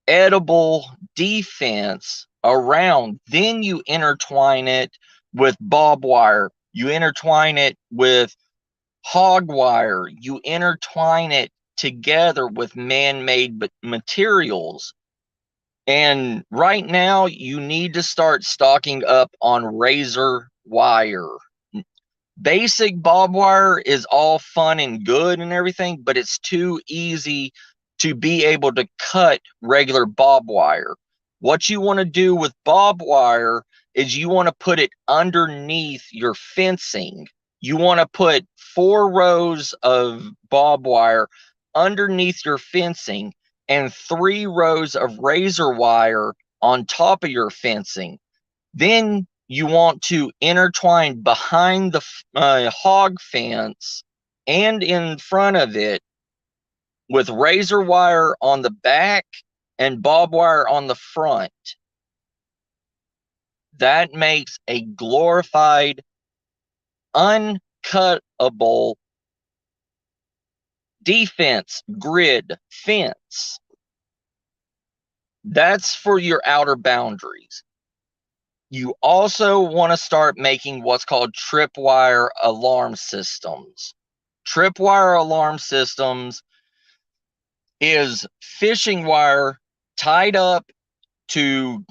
edible defense around. Then you intertwine it with barbed wire. You intertwine it with hog wire. You intertwine it together with man-made materials. And right now, you need to start stocking up on razor wire. Basic barbed wire is all fun and good and everything, but it's too easy to be able to cut regular barbed wire. What you want to do with barbed wire is you want to put it underneath your fencing. You want to put 4 rows of barbed wire underneath your fencing and 3 rows of razor wire on top of your fencing. Then you want to intertwine behind the hog fence and in front of it with razor wire on the back and barbed wire on the front. That makes a glorified, uncuttable defense grid fence. That's for your outer boundaries. You also want to start making what's called tripwire alarm systems. Tripwire alarm systems is fishing wire tied up to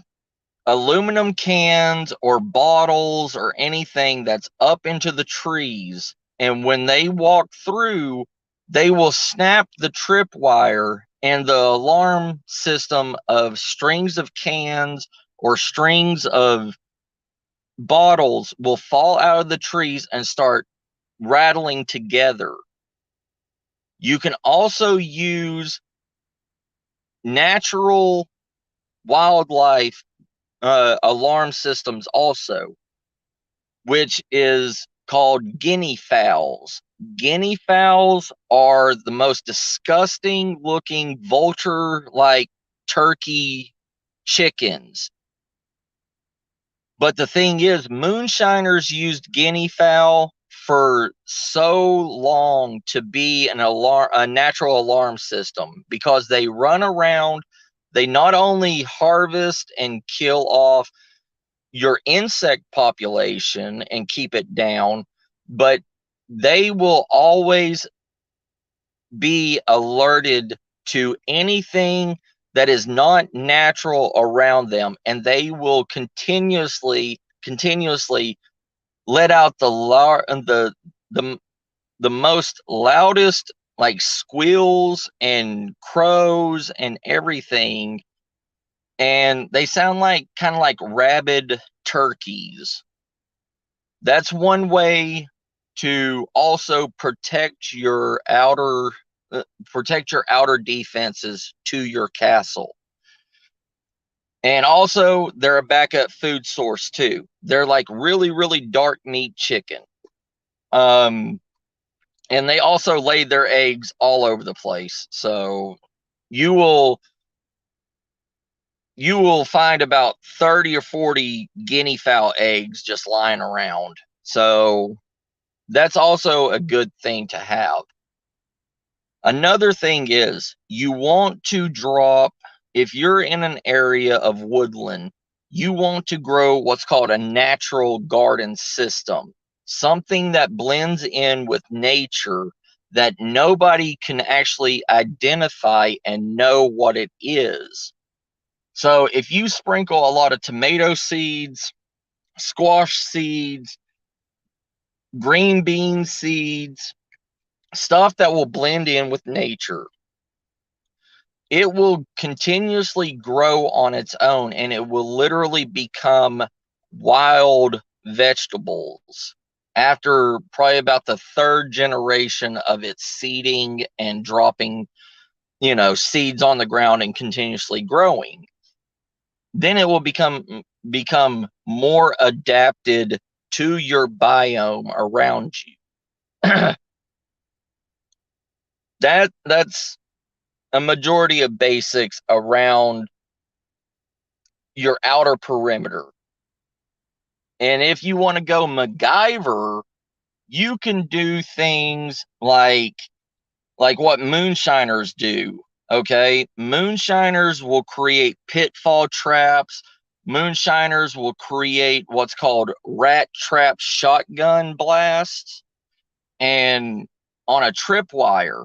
aluminum cans or bottles or anything that's up into the trees. And when they walk through, they will snap the tripwire, and the alarm system of strings of cans or strings of bottles will fall out of the trees and start rattling together. You can also use natural wildlife alarm systems also, which is called guinea fowls. Guinea fowls are the most disgusting looking vulture-like turkey chickens. But the thing is, moonshiners used guinea fowl for so long to be a natural alarm system because they run around. They not only harvest and kill off your insect population and keep it down, but they will always be alerted to anything that is not natural around them, and they will continuously let out the most loudest like squeals and crows and everything, and they sound like kind of like rabid turkeys. That's one way to also protect your outer defenses to your castle. And also, they're a backup food source too. They're like really dark meat chicken. And they also lay their eggs all over the place. So you will find about 30 or 40 guinea fowl eggs just lying around. So that's also a good thing to have. Another thing is you want to drop, if you're in an area of woodland, you want to grow what's called a natural garden system, something that blends in with nature that nobody can actually identify and know what it is. So if you sprinkle a lot of tomato seeds, squash seeds, green bean seeds, stuff that will blend in with nature, it will continuously grow on its own, and it will literally become wild vegetables after probably about the third generation of its seeding and dropping, seeds on the ground and continuously growing. Then it will become more adapted to your biome around you. That's a majority of basics around your outer perimeter. And if you want to go MacGyver, you can do things like what moonshiners do. Okay, moonshiners will create pitfall traps. Moonshiners will create what's called rat trap shotgun blasts and on a tripwire.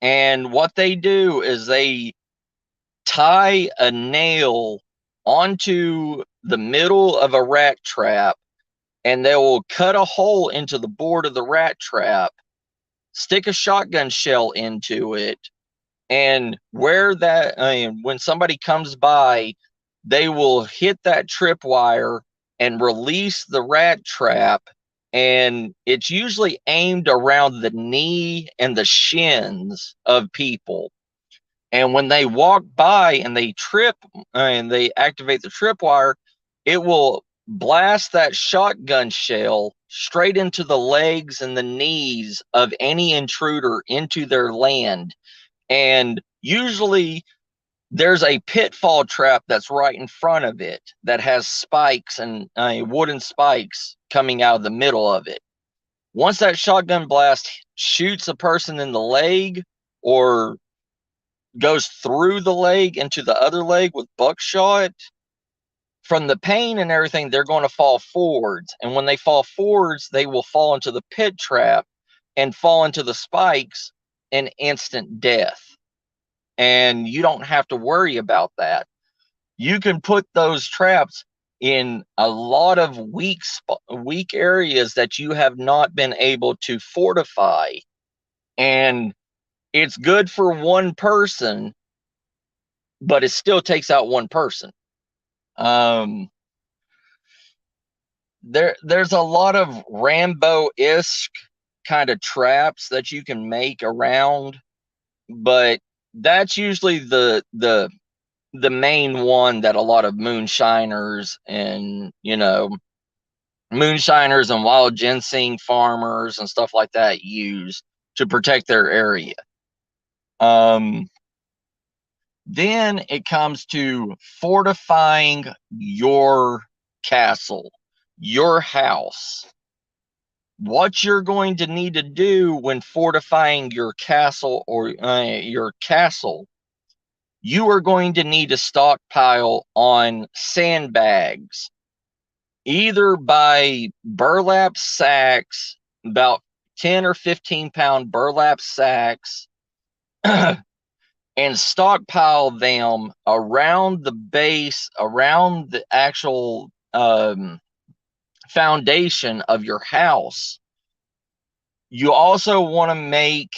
And what they do is they tie a nail onto the middle of a rat trap, and they will cut a hole into the board of the rat trap, stick a shotgun shell into it, and when somebody comes by, they will hit that tripwire and release the rat trap, and it's usually aimed around the knee and the shins of people. And when they walk by and they trip and they activate the tripwire, it will blast that shotgun shell straight into the legs and the knees of any intruder into their land. And usually there's a pitfall trap that's right in front of it that has spikes and wooden spikes coming out of the middle of it. Once that shotgun blast shoots a person in the leg or goes through the leg into the other leg with buckshot, from the pain and everything, they're going to fall forwards. And when they fall forwards, they will fall into the pit trap and fall into the spikes and instant death. And you don't have to worry about that. You can put those traps in a lot of weak areas that you have not been able to fortify. And it's good for one person, but it still takes out one person. There's a lot of Rambo-esque kind of traps that you can make around, but that's usually the main one that a lot of moonshiners and wild ginseng farmers and stuff like that use to protect their area. Then it comes to fortifying your castle, your house. What you're going to need to do when fortifying your castle you are going to need to stockpile on sandbags, either by burlap sacks, about 10 or 15 pound burlap sacks, and stockpile them around the base, around the actual foundation of your house. You also want to make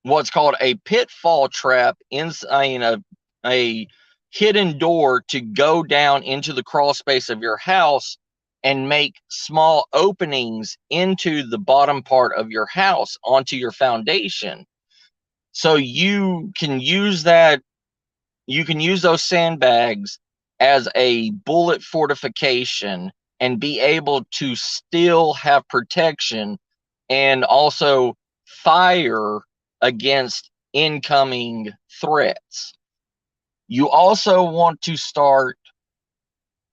what's called a pitfall trap inside a hidden door to go down into the crawl space of your house and make small openings into the bottom part of your house onto your foundation. So you can use those sandbags as a bullet fortification and be able to still have protection and also fire against incoming threats. You also want to start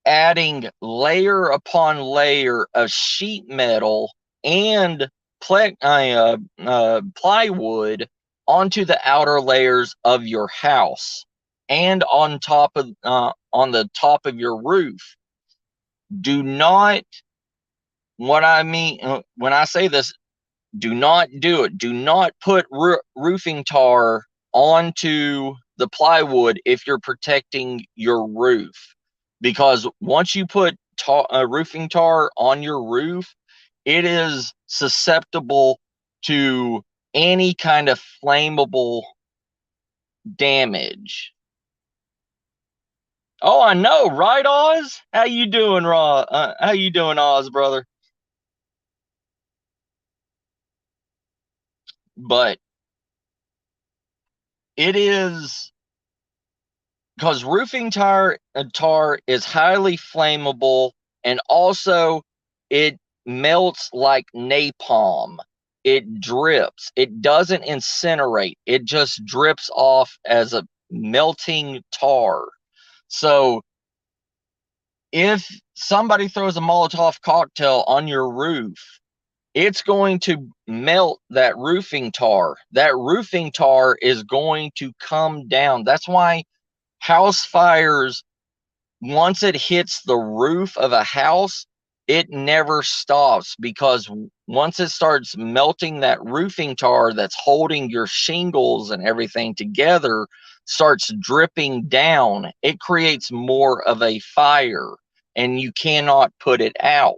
adding layer upon layer of sheet metal and plywood onto the outer layers of your house and on the top of your roof. Do not, what I mean when I say this, Do not do it. Do not put roofing tar onto the plywood if you're protecting your roof, because once you put roofing tar on your roof, it is susceptible to any kind of flammable damage. Oh, I know, right, Oz? How you doing, how you doing, Oz, brother? But it is because roofing tar is highly flammable, and also it melts like napalm. It drips. It doesn't incinerate. It just drips off as a melting tar. So if somebody throws a Molotov cocktail on your roof, it's going to melt that roofing tar. That roofing tar is going to come down. That's why house fires, once it hits the roof of a house, it never stops, because once it starts melting, that roofing tar that's holding your shingles and everything together starts dripping down. It creates more of a fire, and you cannot put it out.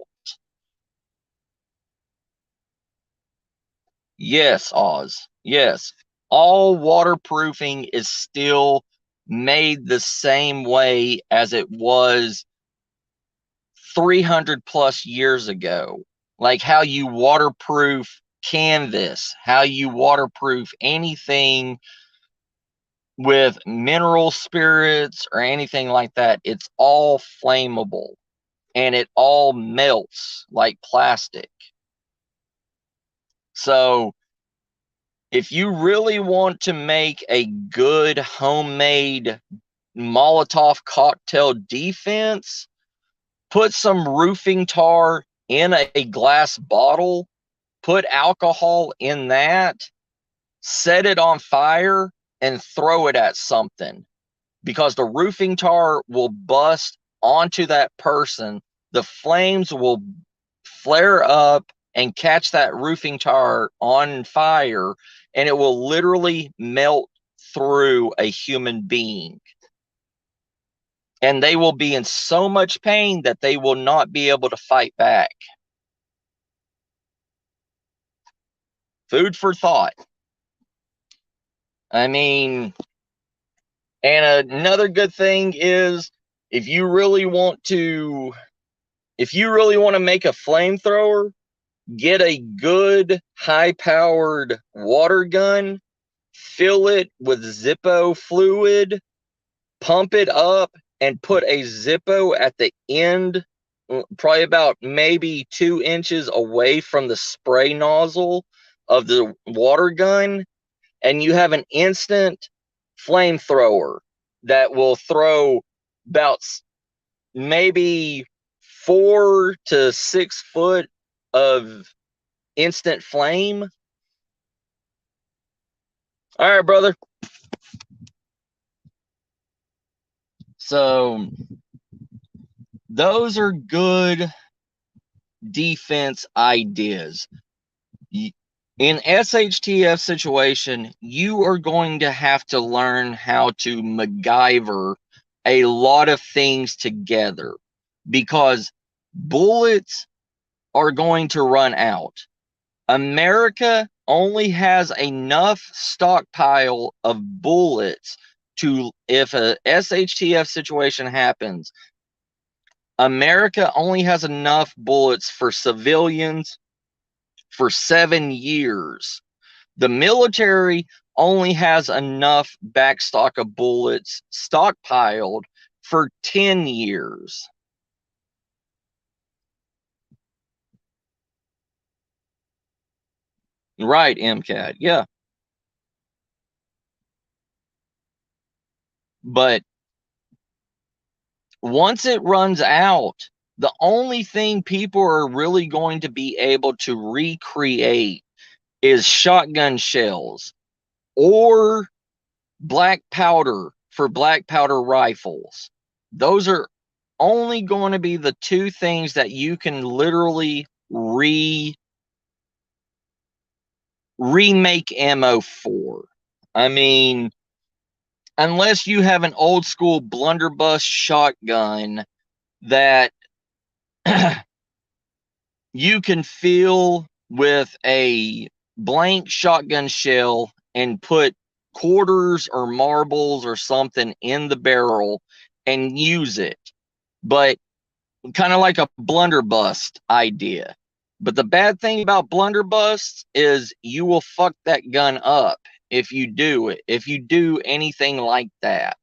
Yes, Oz. Yes. All waterproofing is still made the same way as it was 300 plus years ago. Like how you waterproof canvas, how you waterproof anything with mineral spirits or anything like that. It's all flammable, and it all melts like plastic. So if you really want to make a good homemade Molotov cocktail defense, put some roofing tar in a glass bottle, put alcohol in that, set it on fire, and throw it at something, because the roofing tar will bust onto that person. The flames will flare up and catch that roofing tar on fire, and it will literally melt through a human being. And they will be in so much pain that they will not be able to fight back. Food for thought. I mean, and another good thing is, if you really want to make a flamethrower, get a good high-powered water gun, fill it with Zippo fluid, pump it up, and put a Zippo at the end, probably about maybe 2 inches away from the spray nozzle of the water gun, and you have an instant flamethrower that will throw about maybe 4 to 6 foot of instant flame. All right, brother. So those are good defense ideas. In SHTF situation, you are going to have to learn how to MacGyver a lot of things together, because bullets are going to run out. America only has enough stockpile of bullets to, if a SHTF situation happens, America only has enough bullets for civilians for 7 years. The military only has enough backstock of bullets stockpiled for 10 years. Right, MCAT. Yeah. But once it runs out, the only thing people are really going to be able to recreate is shotgun shells or black powder for black powder rifles. Those are only going to be the two things that you can literally remake ammo for. I mean, unless you have an old school blunderbuss shotgun that you can fill with a blank shotgun shell and put quarters or marbles or something in the barrel and use it. But kind of like a blunderbuss idea. But the bad thing about blunderbuss is you will fuck that gun up if you do it. If you do anything like that,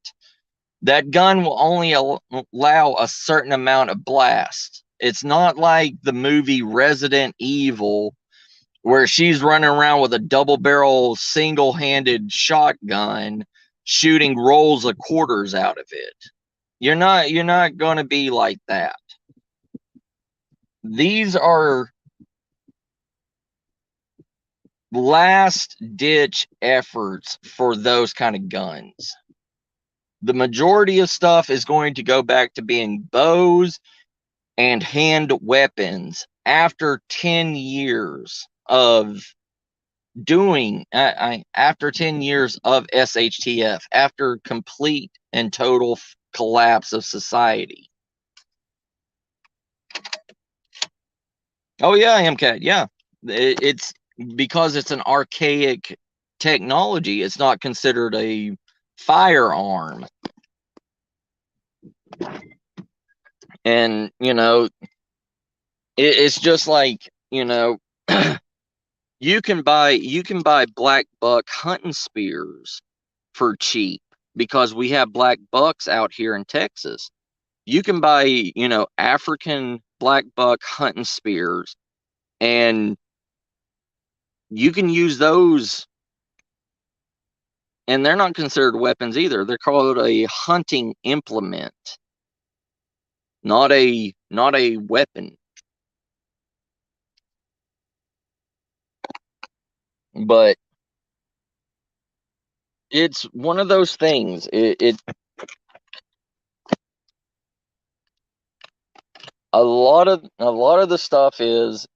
that gun will only allow a certain amount of blast. It's not like the movie Resident Evil where she's running around with a double barrel single-handed shotgun shooting rolls of quarters out of it. You're not going to be like that. These are last ditch efforts for those kind of guns. The majority of stuff is going to go back to being bows and hand weapons after 10 years of doing, after 10 years of SHTF, after complete and total collapse of society. Oh yeah, MCAT, yeah. It's because it's an archaic technology, it's not considered a firearm. And, you know, it's just like, you know, you can buy black buck hunting spears for cheap because we have black bucks out here in Texas. You can buy, you know, African black buck hunting spears, and you can use those, and they're not considered weapons either. They're called a hunting implement, not a weapon. But it's one of those things. A lot of the stuff is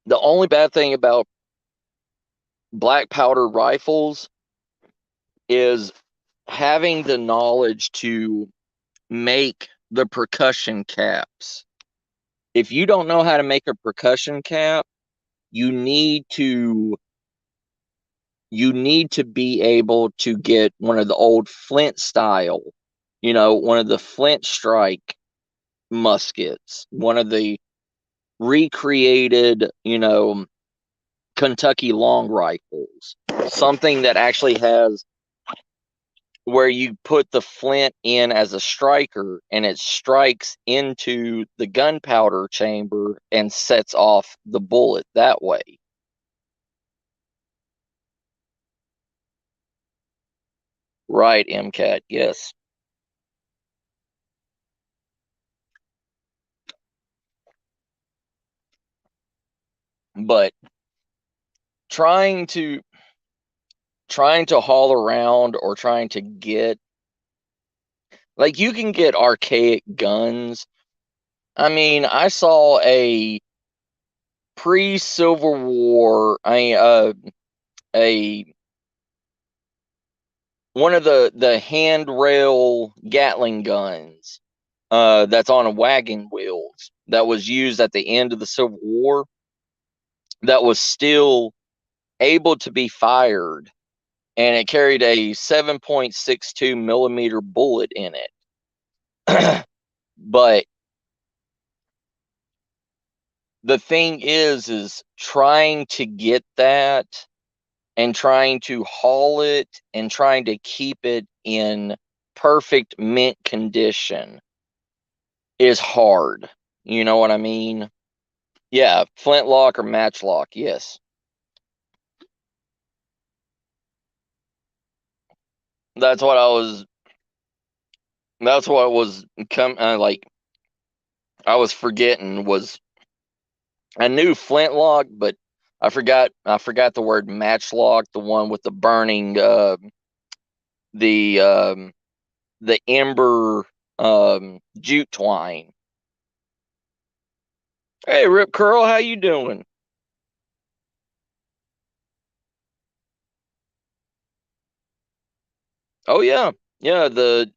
the only bad thing about black powder rifles is having the knowledge to make the percussion caps. If you don't know how to make a percussion cap, you need to be able to get one of the old flint style, you know, one of the flint strike muskets, one of the recreated, you know, Kentucky long rifles, something that actually has where you put the flint in as a striker and it strikes into the gunpowder chamber and sets off the bullet that way. Right, MCAT, yes. But trying to haul around or trying to get, like, you can get archaic guns. I mean, I saw a pre-Civil War, a one of the handrail Gatling guns that's on a wagon wheels that was used at the end of the Civil War that was still able to be fired, and it carried a 7.62 millimeter bullet in it. But the thing is trying to get that and trying to haul it and trying to keep it in perfect mint condition is hard. You know what I mean? Yeah, flintlock or matchlock, yes. That's what I was like I was forgetting was I knew flintlock, but I forgot the word matchlock, the one with the burning the ember jute twine. Hey, Rip Curl, how you doing? Oh yeah, yeah. The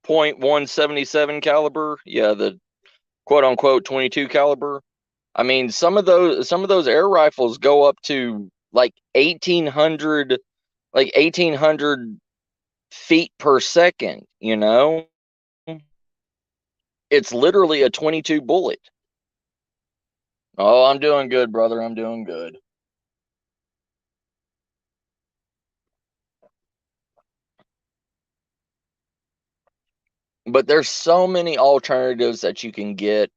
.177 caliber. Yeah, the quote unquote 22 caliber. I mean, some of those air rifles go up to like 1800, like 1800 feet per second. It's literally a 22 bullet. Oh, I'm doing good, brother. I'm doing good. But there's so many alternatives that you can get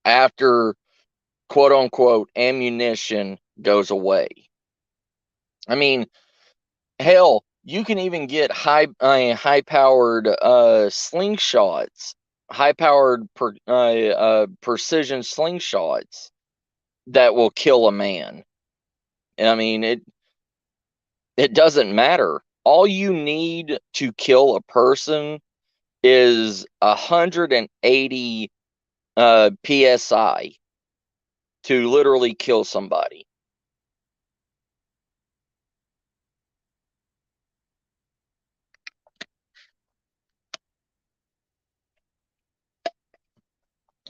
after quote unquote ammunition goes away. I mean, hell, you can even get high powered slingshots, high powered precision slingshots that will kill a man. I mean, it doesn't matter. All you need to kill a person is 180 psi to literally kill somebody.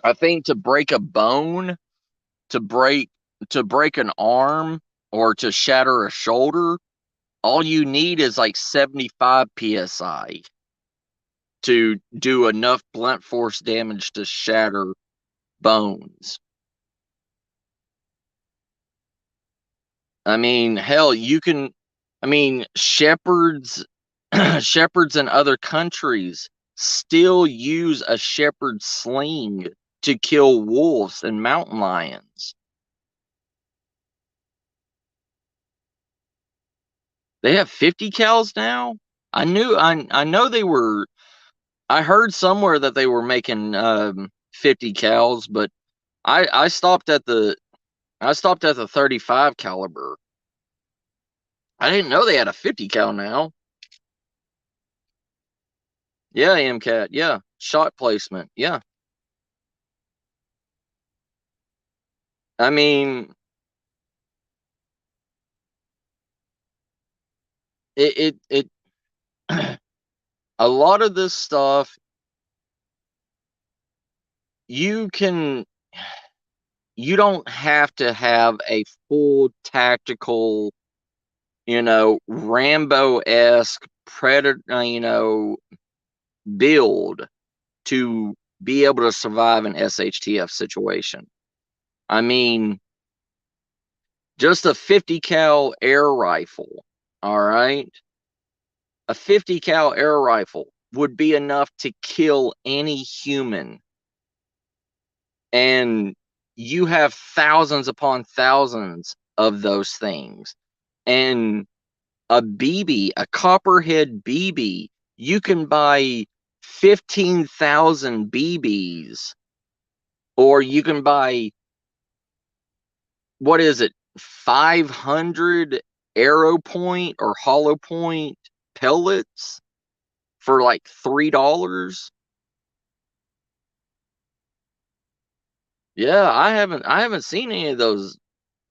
I think to break a bone, to break to break an arm, or to shatter a shoulder, all you need is like 75 psi to do enough blunt force damage to shatter bones. I mean, hell, shepherds shepherds in other countries still use a shepherd sling to kill wolves and mountain lions. They have 50 cals now? I know they were. I heard somewhere that they were making 50 cals, but I stopped at the 35 caliber. I didn't know they had a 50 cal now. Yeah, MCAT. Yeah, shot placement. Yeah. I mean, it a lot of this stuff you can you don't have to have a full tactical, Rambo-esque predator, build to be able to survive an SHTF situation. I mean, just a 50 cal air rifle, all right? A 50 cal air rifle would be enough to kill any human. And you have thousands upon thousands of those things. And a BB, a copperhead BB, you can buy 15,000 BBs, or you can buy, what is it, 500 arrow point or hollow point pellets for like $3. Yeah, I haven't seen any of those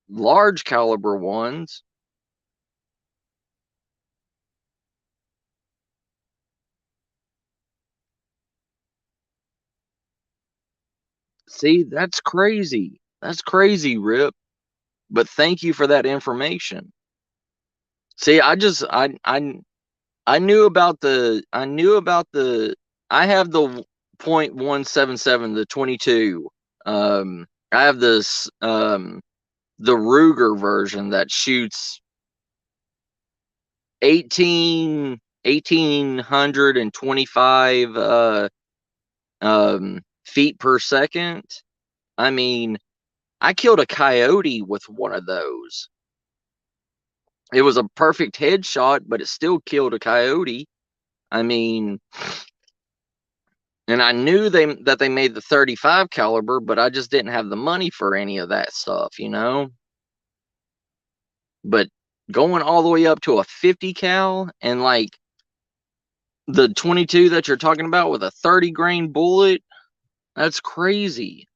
large caliber ones. See, that's crazy. That's crazy, Rip. But thank you for that information. See, I knew about the I have the .177, the 22. I have this the Ruger version that shoots 1825 feet per second. I mean, I killed a coyote with one of those. It was a perfect headshot, but it still killed a coyote. I mean, and I knew that they made the 35 caliber, but I just didn't have the money for any of that stuff. But going all the way up to a 50 cal, and like the 22 that you're talking about with a 30 grain bullet, that's crazy.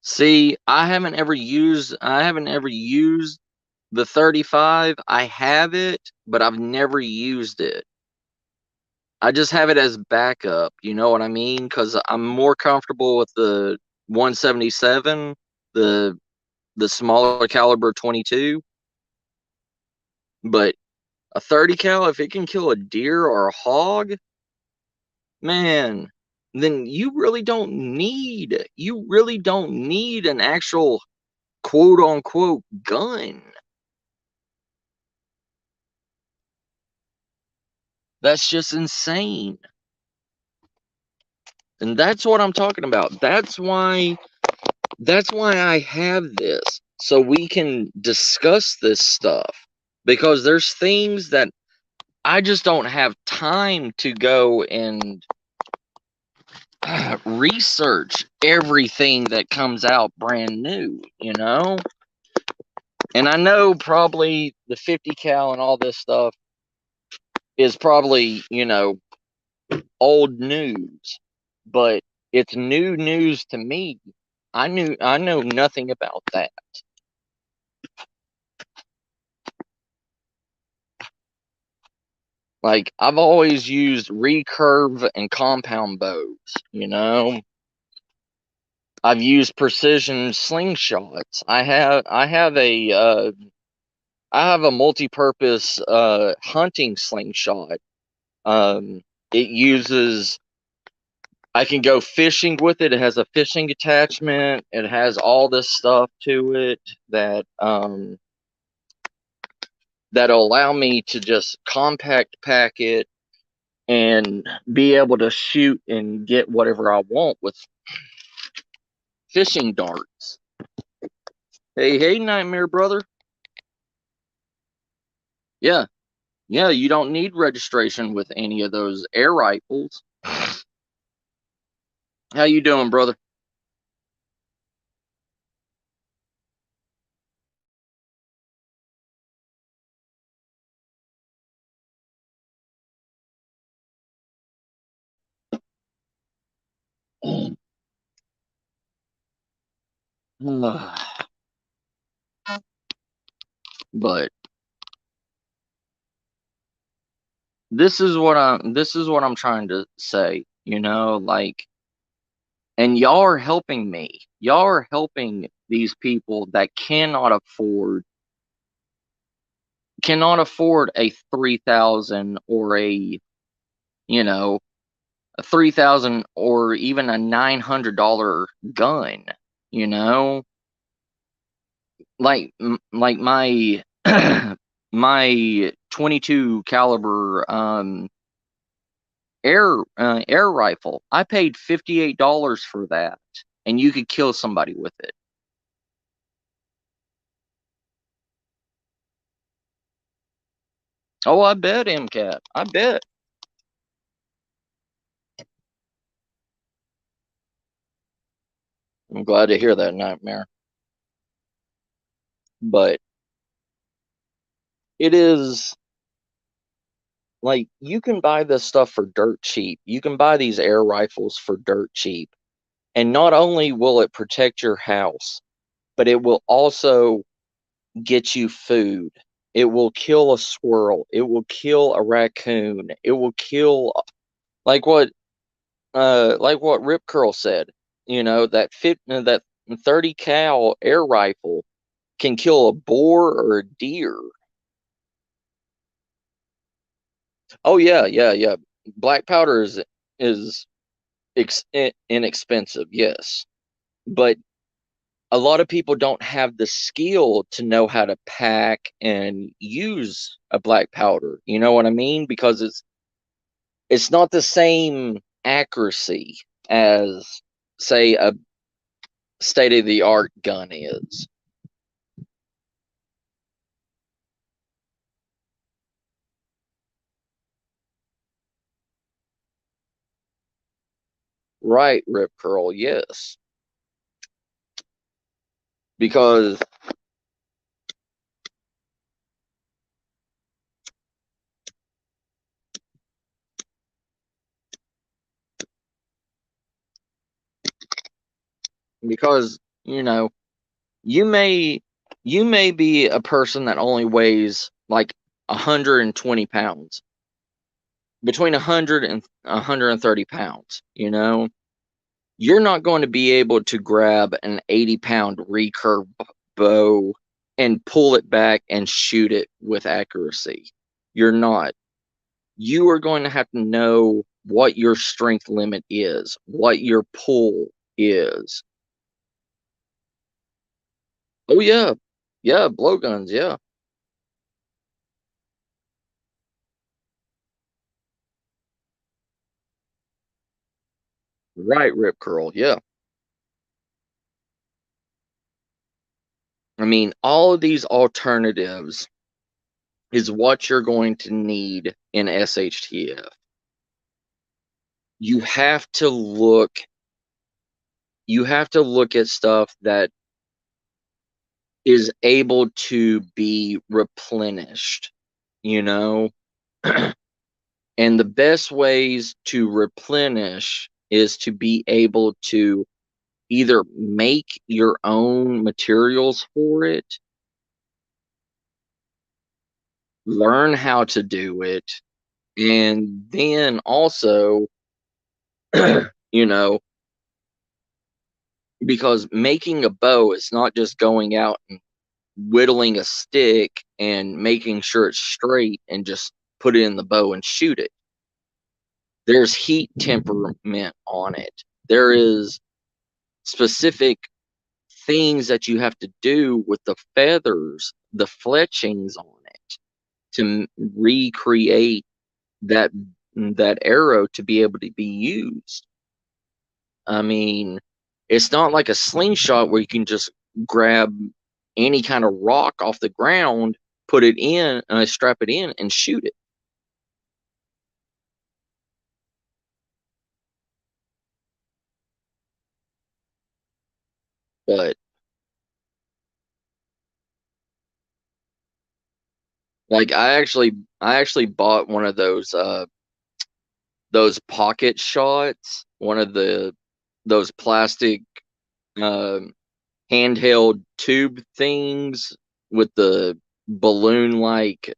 See, I haven't ever used the 35. I have it, but I've never used it. I just have it as backup, you know what I mean? Because I'm more comfortable with the 177, the smaller caliber 22. But a 30 cal, if it can kill a deer or a hog, man, then you really don't need an actual quote unquote gun. That's just insane. And that's what I'm talking about. That's why I have this, so we can discuss this stuff, because there's things that I just don't have time to go and research everything that comes out brand new, you know? And I know probably the 50 cal and all this stuff is probably, old news, but it's new news to me. I know nothing about that. Like, I've always used recurve and compound bows, you know. I've used precision slingshots. I have a multi-purpose hunting slingshot. Um, it uses I can go fishing with it. It has a fishing attachment. It has all this stuff to it that'll allow me to just compact pack it and be able to shoot and get whatever I want with fishing darts. Hey, hey, Nightmare brother. Yeah, yeah, you don't need registration with any of those air rifles. How you doing, brother? But this is what I'm trying to say, like, and y'all are helping me. Y'all are helping these people that cannot afford a 3,000 or you know, a 3,000 or even a $900 gun, you know? Like my my 22 caliber air rifle. I paid $58 for that, and you could kill somebody with it. Oh, I bet, MCAT. I bet. I'm glad to hear that, Nightmare. But it is like, you can buy this stuff for dirt cheap. You can buy these air rifles for dirt cheap. And not only will it protect your house, but it will also get you food. It will kill a squirrel. It will kill a raccoon. It will kill, like what Rip Curl said. That 30 cal air rifle can kill a boar or a deer. Oh yeah, yeah, yeah. Black powder is inexpensive, yes, but a lot of people don't have the skill to know how to pack and use a black powder. You know what I mean? Because it's not the same accuracy as, say, a state of the art gun is. Right, Rip Curl, yes. Because because you know, you may you may be a person that only weighs like 120 pounds, between 100 and 130 pounds, you're not going to be able to grab an 80-pound recurve bow and pull it back and shoot it with accuracy. You're not. You are going to have to know what your strength limit is, what your pull is. Oh yeah. Yeah, blowguns, yeah. Right, rip curl, yeah. I mean, all of these alternatives is what you're going to need in SHTF. You have to look you have to look at stuff that is able to be replenished, you know? And the best ways to replenish is to be able to either make your own materials for it, learn how to do it, and then also, you know, because making a bow is not just going out and whittling a stick and making sure it's straight and just put it in the bow and shoot it. There's heat temperament on it. There is specific things that you have to do with the feathers, the fletchings on it to recreate that arrow to be able to be used. I mean, it's not like a slingshot where you can just grab any kind of rock off the ground, put it in, strap it in, and shoot it. But like, I actually bought one of those pocket shots, one of those plastic um handheld tube things with the balloon like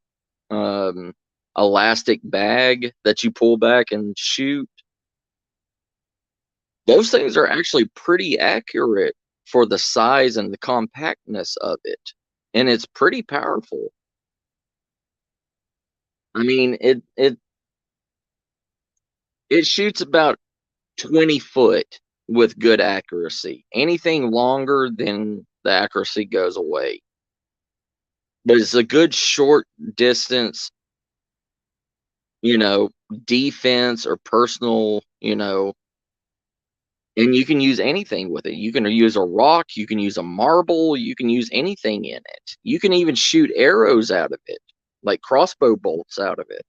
um, elastic bag that you pull back and shoot. Those things are actually pretty accurate for the size and the compactness of it, and it's pretty powerful. I mean, it shoots about 20 foot with good accuracy. Anything longer, then the accuracy goes away. But it's a good short distance, you know, defense or personal, and you can use anything with it. You can use a rock, you can use a marble, you can use anything in it. You can even shoot arrows out of it, like crossbow bolts out of it.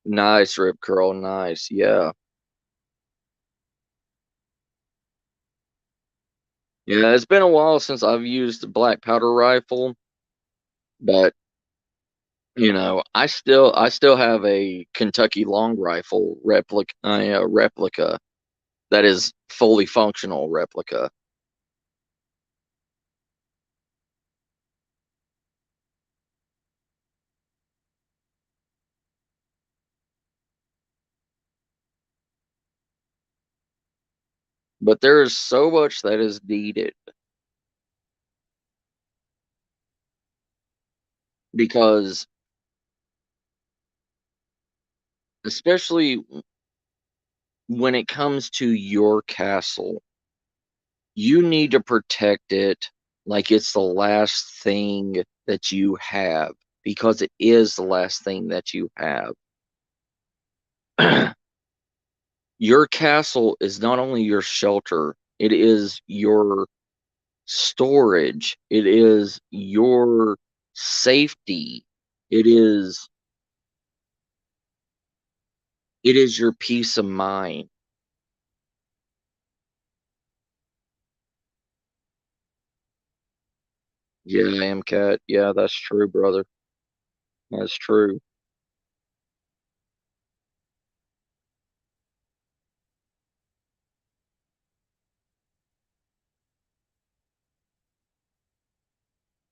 Nice, Rip Curl, nice. Yeah. Yeah, it's been a while since I've used the black powder rifle, but I still have a Kentucky long rifle replica that is fully functional replica. But there is so much that is needed because, especially when it comes to your castle, you need to protect it like it's the last thing that you have, because it is the last thing that you have. Your castle is not only your shelter, it is your storage, it is your safety, it is it is your peace of mind. Yeah, MCAT. Yeah, that's true, brother. That's true.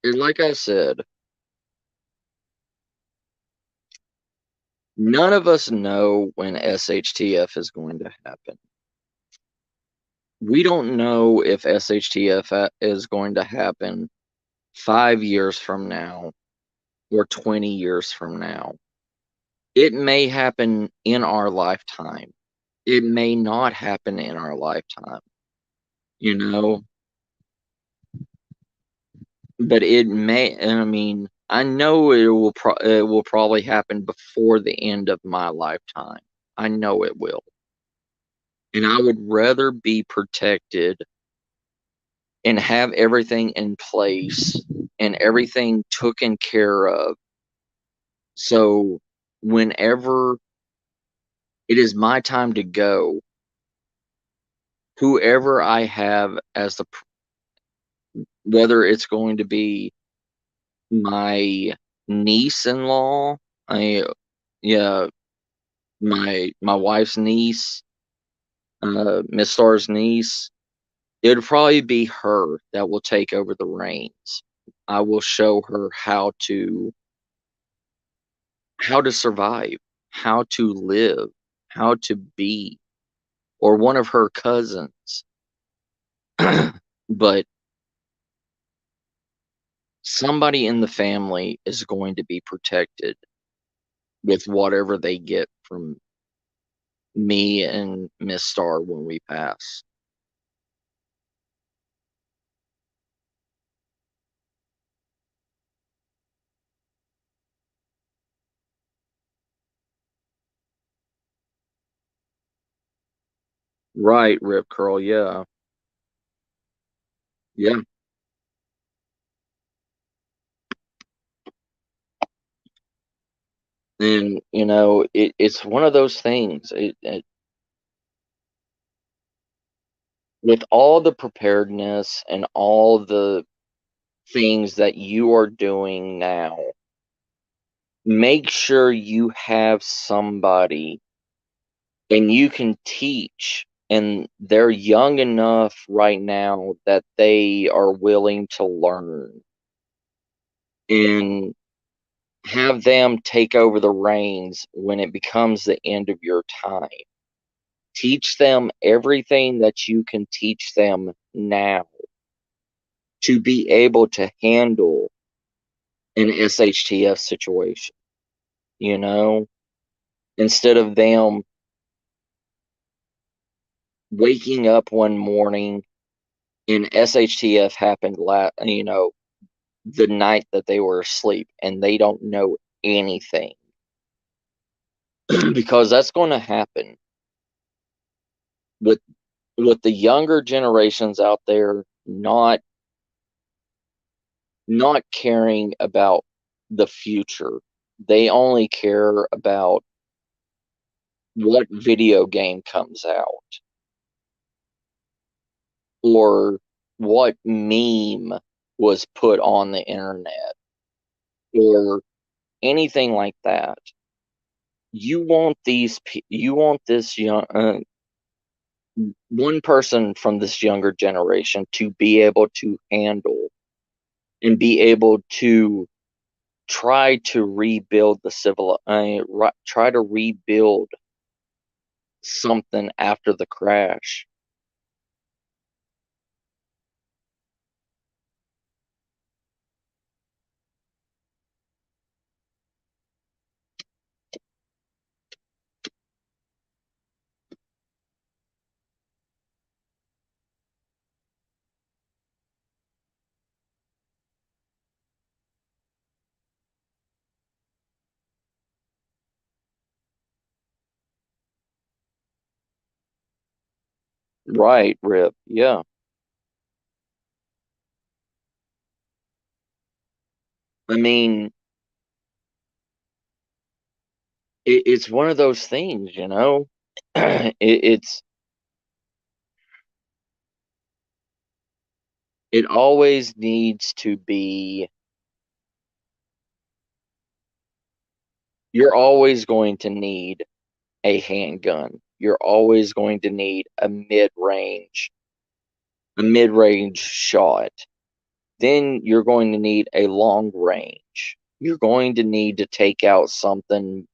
And like I said, none of us know when SHTF is going to happen. We don't know if SHTF is going to happen 5 years from now or 20 years from now. It may happen in our lifetime. It may not happen in our lifetime, you know, but it may, I mean, I know it will probably happen before the end of my lifetime. I know it will. And I would rather be protected and have everything in place and everything taken care of. So whenever it is my time to go, whoever I have as whether it's going to be my niece-in-law, I, yeah, my wife's niece, Miss Starr's niece, it would probably be her that will take over the reins. I will show her how to survive, how to live, how to be, or one of her cousins. But somebody in the family is going to be protected with whatever they get from me and Miss Star when we pass. Right, Rip Curl, yeah. Yeah. And it's one of those things. With all the preparedness and all the things that you are doing now, make sure you have somebody and you can teach, and they're young enough right now that they are willing to learn, and have them take over the reins when it becomes the end of your time. Teach them everything that you can teach them now to be able to handle an SHTF situation, you know, instead of them waking up one morning and SHTF happened the night that they were asleep and they don't know anything. Because that's going to happen with the younger generations out there not caring about the future. They only care about what video game comes out or what meme was put on the internet or anything like that. You want this young one person from this younger generation to be able to handle and be able to try to rebuild try to rebuild something after the crash. Right, Rip. Yeah. I mean, it's one of those things, it's It always needs to be, you're always going to need a handgun. You're always going to need a mid-range shot. Then you're going to need a long range. You're going to need to take out something.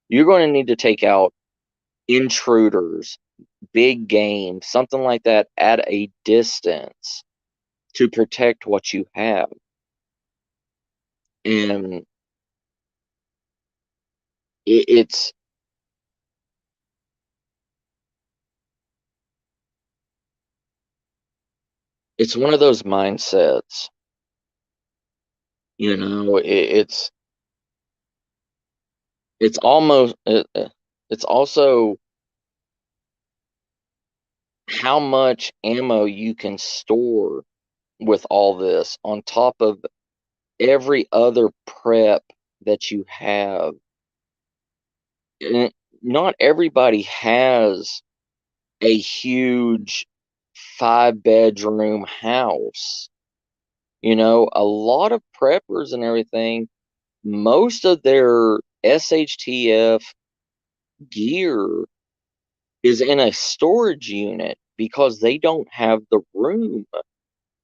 You're going to need to take out intruders, big game, something like that at a distance to protect what you have. And it's one of those mindsets. It's almost it's also how much ammo you can store with all this on top of every other prep that you have. And not everybody has a huge 5-bedroom house. A lot of preppers and everything, most of their SHTF gear is in a storage unit because they don't have the room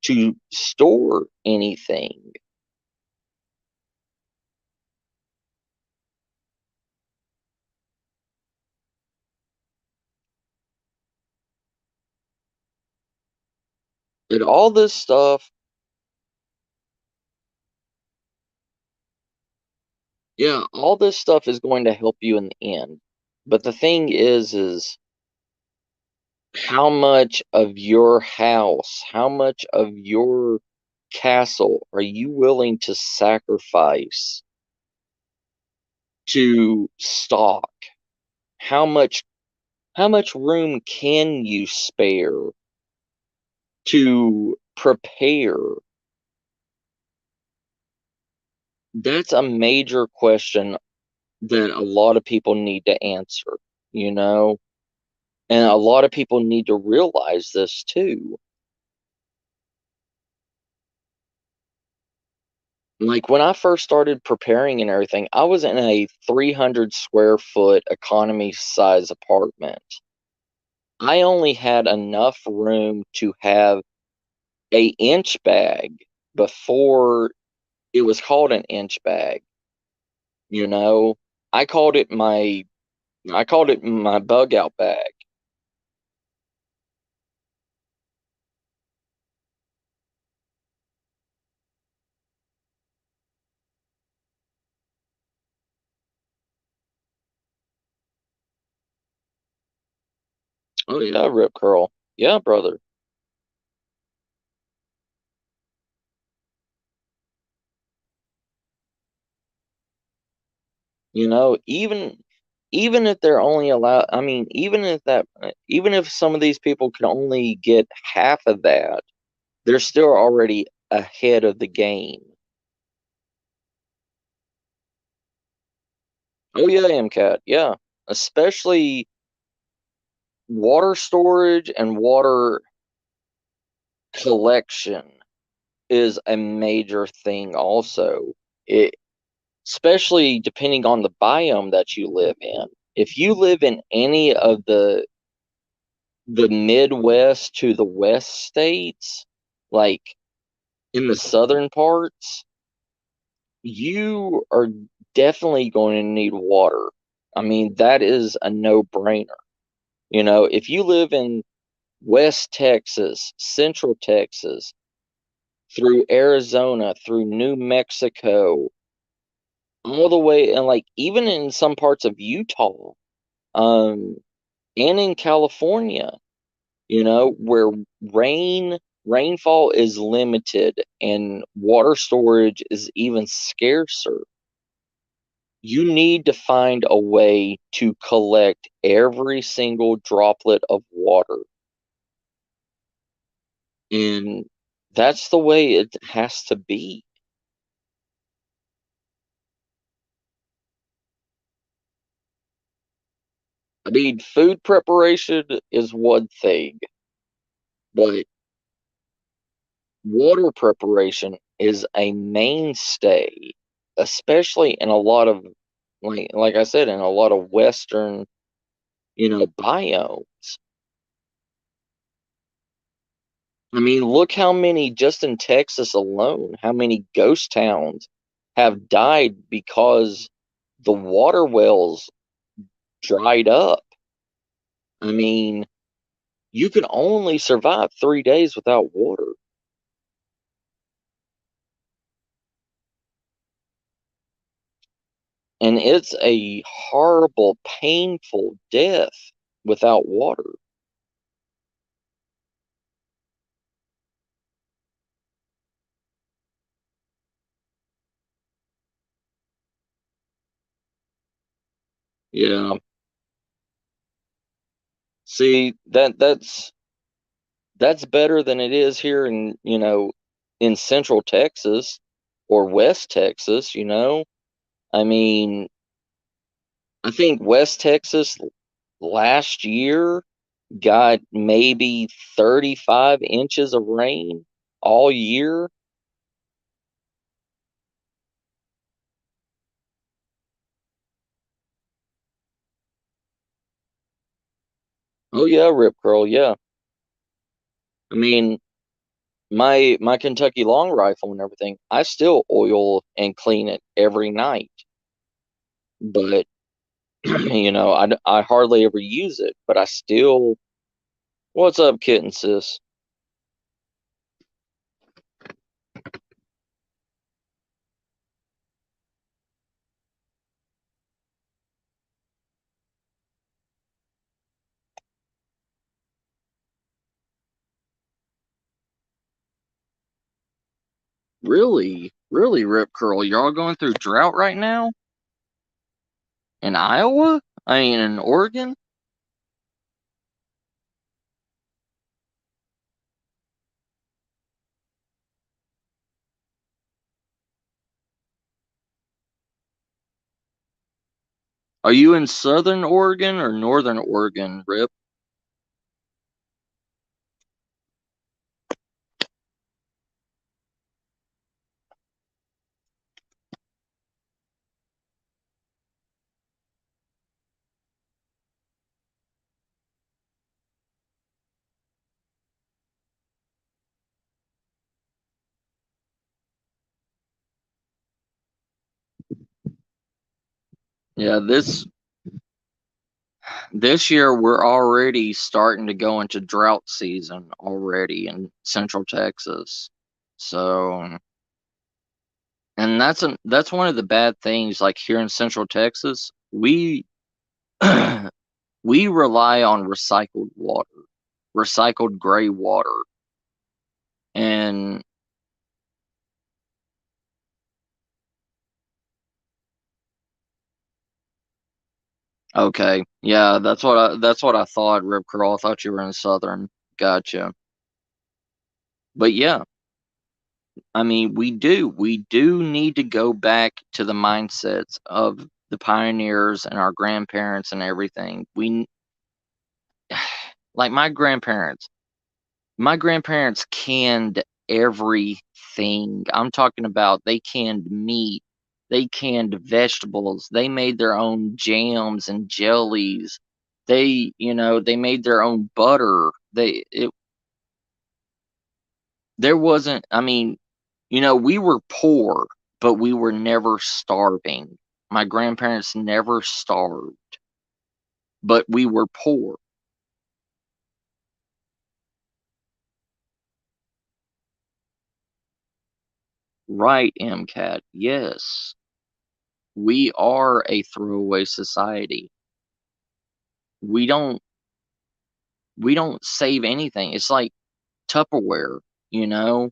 to store anything. And all this stuff, yeah, all this stuff is going to help you in the end. But the thing is how much of your house, how much of your castle are you willing to sacrifice to stock? How much room can you spare to prepare? That's a major question that a lot of people need to answer, you know? And a lot of people need to realize this too. Like when I first started preparing and everything, I was in a 300 square foot economy size apartment. I only had enough room to have a inch bag before it was called an inch bag, you know? I called it my bug out bag. Oh yeah, Rip Curl. Yeah, brother. Even if they're only allowed, I mean, even if some of these people can only get half of that, they're still already ahead of the game. Oh yeah, MCAT, yeah. Especially water storage and water collection is a major thing also. It especially depending on the biome that you live in. If you live in any of the Midwest to the West states, like in the southern parts, you are definitely going to need water. I mean, that is a no-brainer. If you live in West Texas, Central Texas, through Arizona, through New Mexico, all the way, and like even in some parts of Utah, um, and in California, where rainfall is limited and water storage is even scarcer, you need to find a way to collect every single droplet of water. And that's the way it has to be. I mean, food preparation is one thing, but water preparation is a mainstay, especially in a lot of, like I said, in a lot of Western, biomes. I mean, look how many, just in Texas alone, how many ghost towns have died because the water wells dried up. I mean, you can only survive 3 days without water. And it's a horrible, painful death without water. Yeah. See, that's better than it is here in, in Central Texas or West Texas. I mean, I think West Texas last year got maybe 35 inches of rain all year. Oh yeah, Rip Curl, yeah. I mean, my Kentucky long rifle and everything, I still oil and clean it every night. But I hardly ever use it, but I still. What's up, kitten sis? Really, really, Rip Curl, y'all going through drought right now in Iowa? I mean, in Oregon? Are you in Southern Oregon or Northern Oregon, Rip? Yeah, this year we're already starting to go into drought season already in Central Texas. So, and that's one of the bad things, like here in Central Texas, we rely on recycled water, recycled gray water. And okay, yeah, that's what I thought, Rip Curl. I thought you were in Southern. Gotcha. But yeah, I mean, we do need to go back to the mindsets of the pioneers and our grandparents and everything. Like my grandparents canned everything. I'm talking about they canned meat, they canned vegetables, they made their own jams and jellies. They made their own butter. There wasn't, I mean, we were poor, but we were never starving. My grandparents never starved, but we were poor. Right, MCAT. Yes. We are a throwaway society. We don't we don't save anything. It's like Tupperware, you know?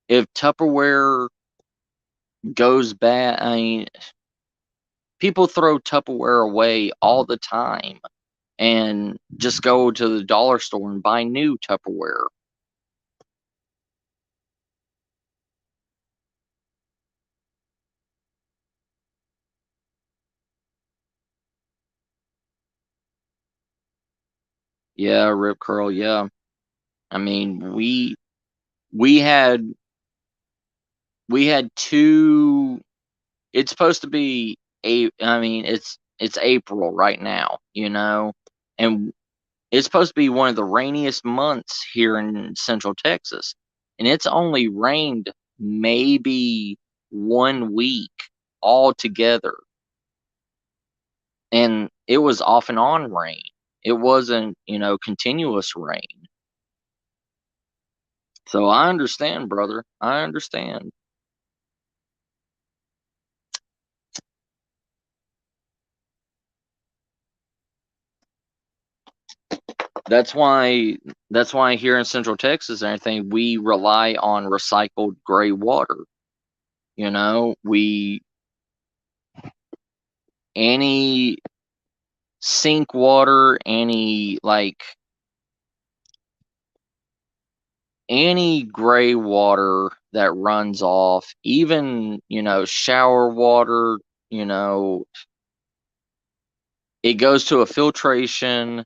If Tupperware goes bad, I mean, people throw Tupperware away all the time and just go to the dollar store and buy new Tupperware. Yeah, Rip Curl, yeah. I mean, we had two. It's supposed to be it's April right now, and it's supposed to be one of the rainiest months here in Central Texas, and it's only rained maybe 1 week altogether, and it was off and on rain. It wasn't, continuous rain. So I understand, brother. I understand. That's why here in Central Texas and everything, we rely on recycled gray water. We any sink water, any gray water that runs off, even, shower water, you know, it goes to a filtration,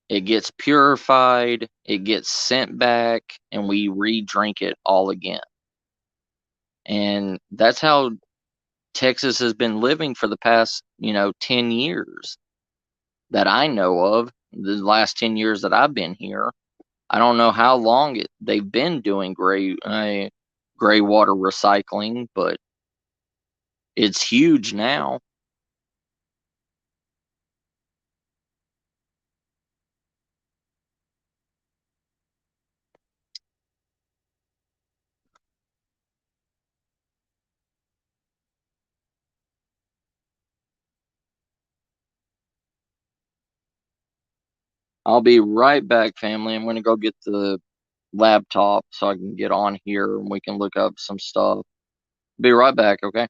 it gets purified, it gets sent back, and we re-drink it all again. And that's how Texas has been living for the past, 10 years that I know of, the last 10 years that I've been here. I don't know how long they've been doing gray water recycling, but it's huge now. I'll be right back, family. I'm going to go get the laptop so I can get on here and we can look up some stuff. Be right back, okay?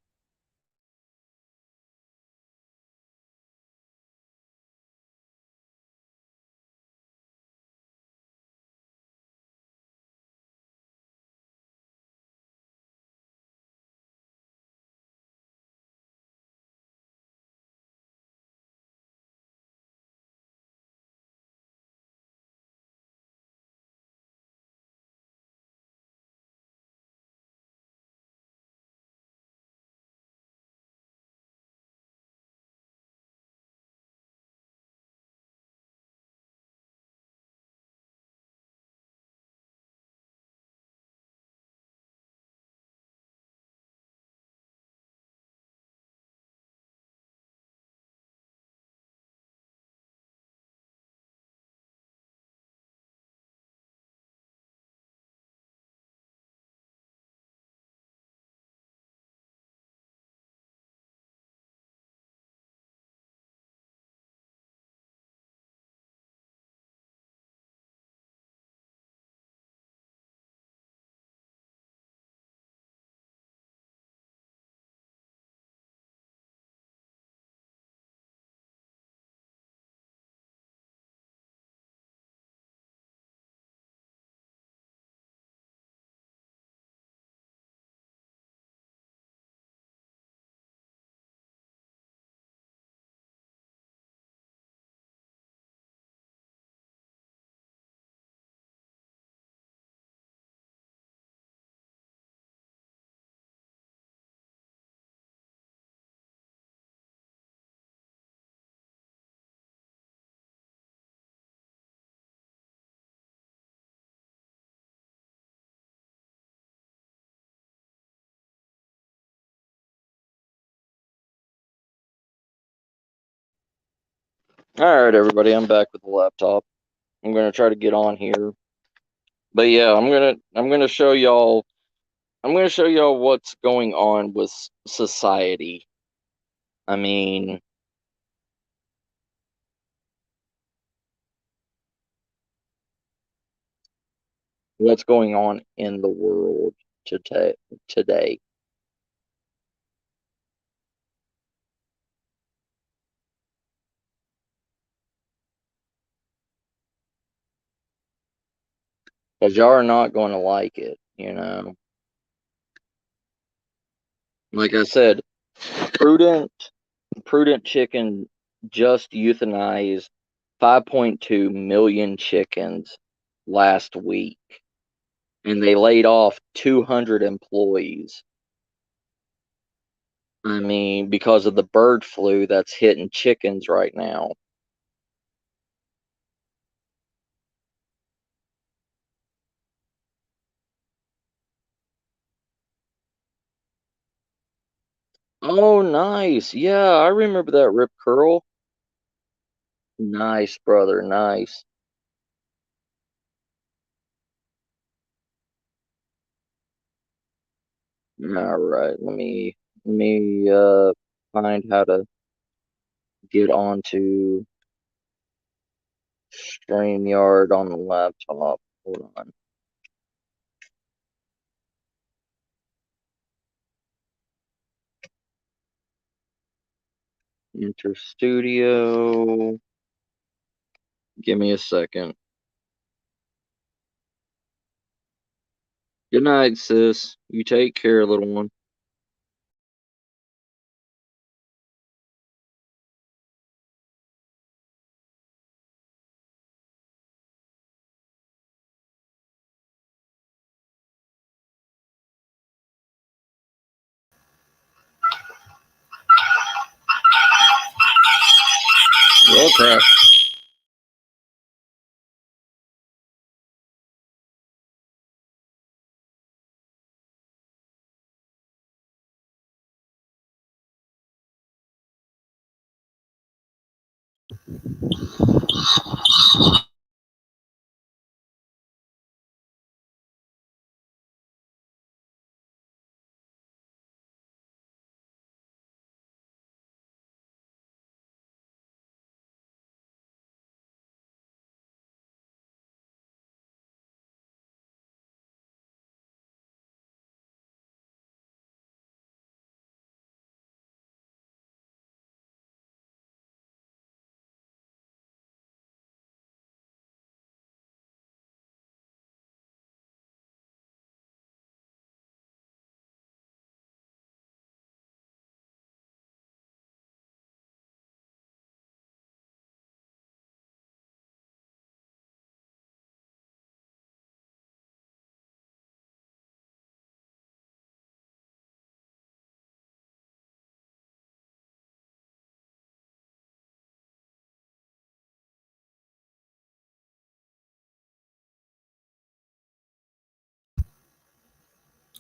All right, everybody, I'm back with the laptop. I'm going to try to get on here. But yeah, I'm going to show y'all what's going on with society. I mean, what's going on in the world today. Because y'all are not going to like it. Like I said, prudent chicken just euthanized 5.2 million chickens last week. and they laid off 200 employees. I mean, because of the bird flu that's hitting chickens right now. Oh, nice. Yeah, I remember that Rip Curl. Nice, brother. Nice. All right. Let me find how to get onto StreamYard on the laptop. Hold on. Enter studio. Give me a second. Good night, sis. You take care, little one. Oh, crap.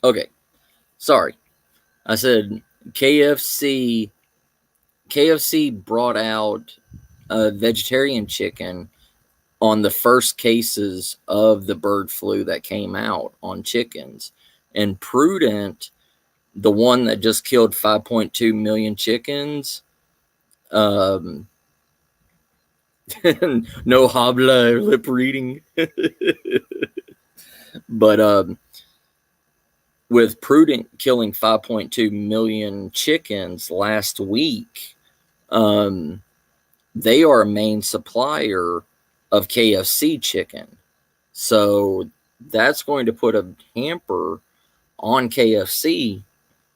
Okay, sorry. I said KFC. KFC brought out a vegetarian chicken on the first cases of the bird flu that came out on chickens. And Prudent, the one that just killed 5.2 million chickens, um, no habla lip reading, but with Prudent killing 5.2 million chickens last week, um, they are a main supplier of KFC chicken. So that's going to put a hamper on KFC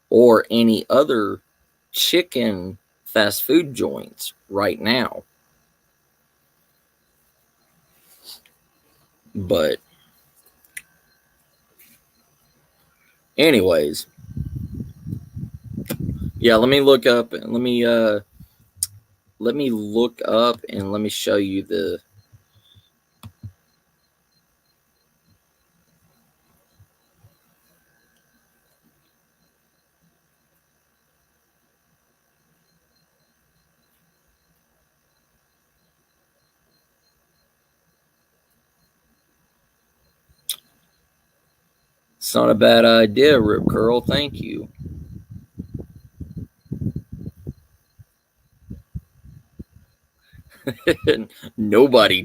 or any other chicken fast food joints right now. But anyways, yeah, let me look up and let me show you the It's not a bad idea, Rip Curl. Thank you. Nobody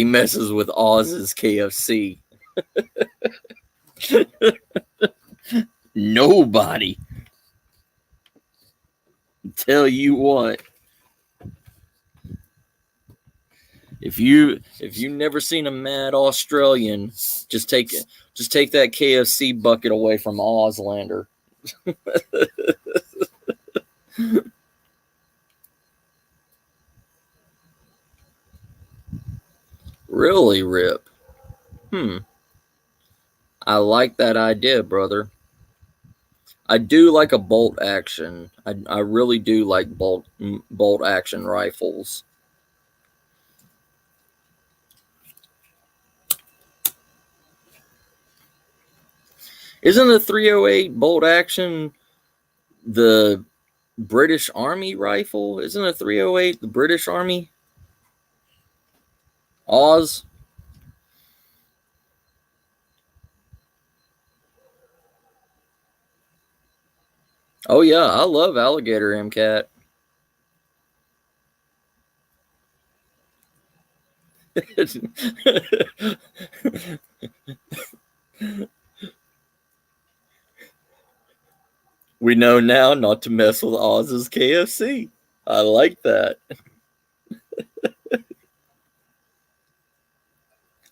messes with Oz's KFC. Nobody. Tell you what, if you never seen a mad Australian, just take that KFC bucket away from Auslander. Really, Rip? Hmm. I like that idea, brother. I do like a bolt action. I really do like bolt action rifles. Isn't the 308 bolt action the British Army rifle? Isn't a 308 the British Army? Oz? Oh yeah, I love alligator MCAT. We know now not to mess with Oz's KFC. I like that.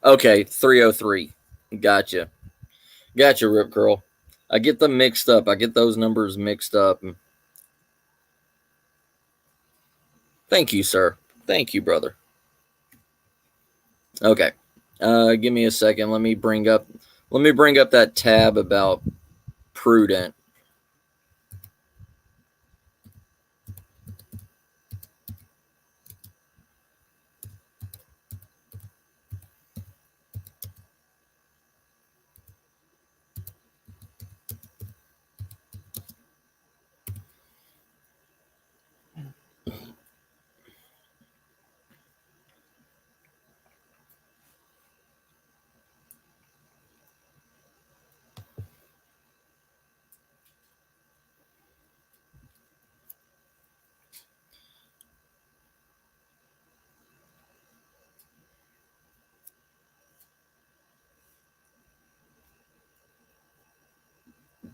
Okay, 303. Gotcha. Gotcha, Rip Curl. I get them mixed up. I get those numbers mixed up. Thank you, sir. Thank you, brother. Okay. Give me a second. Let me bring up that tab about prudent.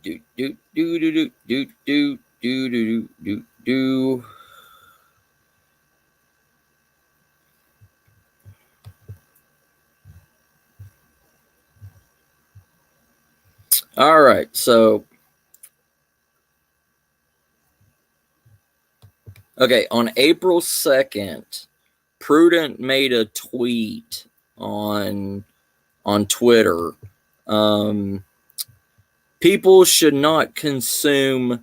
Do do do do do do do do do do. All right, so okay, on April 2nd, Prudent made a tweet on Twitter. Um, people should not consume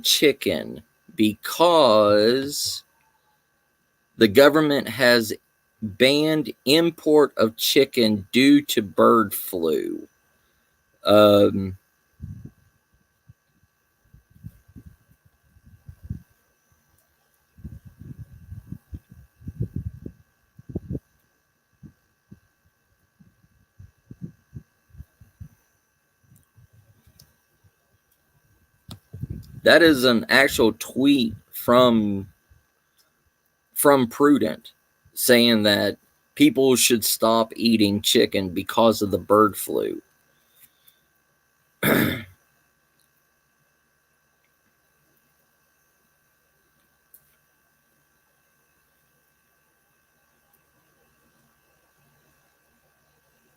chicken because the government has banned import of chicken due to bird flu. That is an actual tweet from Prudent saying that people should stop eating chicken because of the bird flu.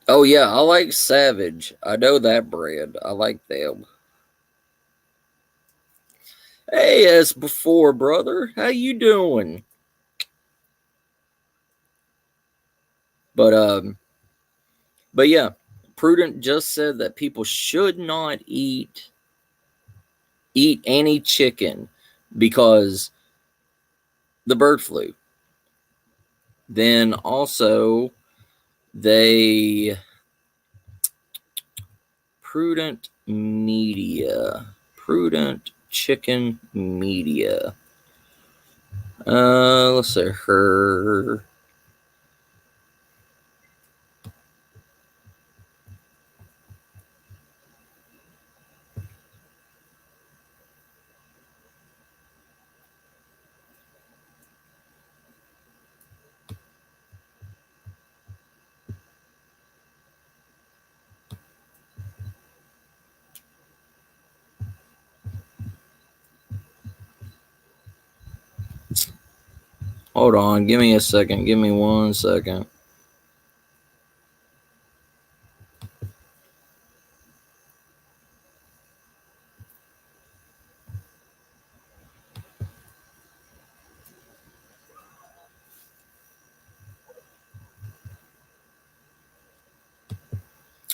Oh yeah, I like Savage. I know that brand. I like them. Hey, as before, brother, how you doing? But yeah, Prudent just said that people should not eat any chicken because the bird flu. Then also they Prudent Chicken Media. Let's say her. Hold on, give me a second. Give me 1 second.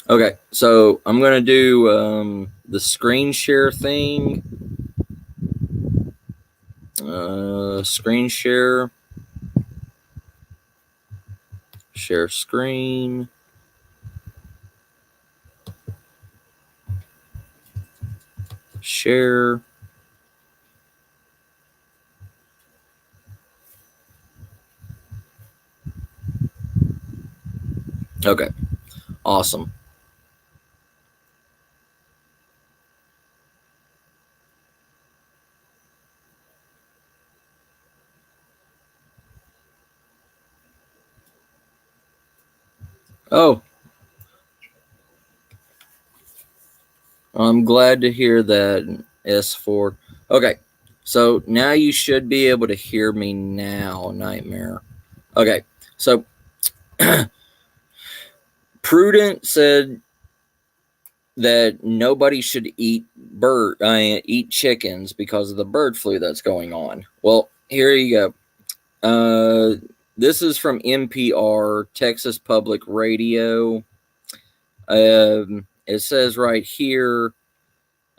Okay, so I'm going to do the screen share thing. Screen share. Share screen. Share. Okay, awesome. Oh, I'm glad to hear that, S4. Okay, so now you should be able to hear me now, Nightmare. Okay, so Prudent said that nobody should eat chickens because of the bird flu that's going on. Well, here you go. This is from NPR, Texas Public Radio. It says right here,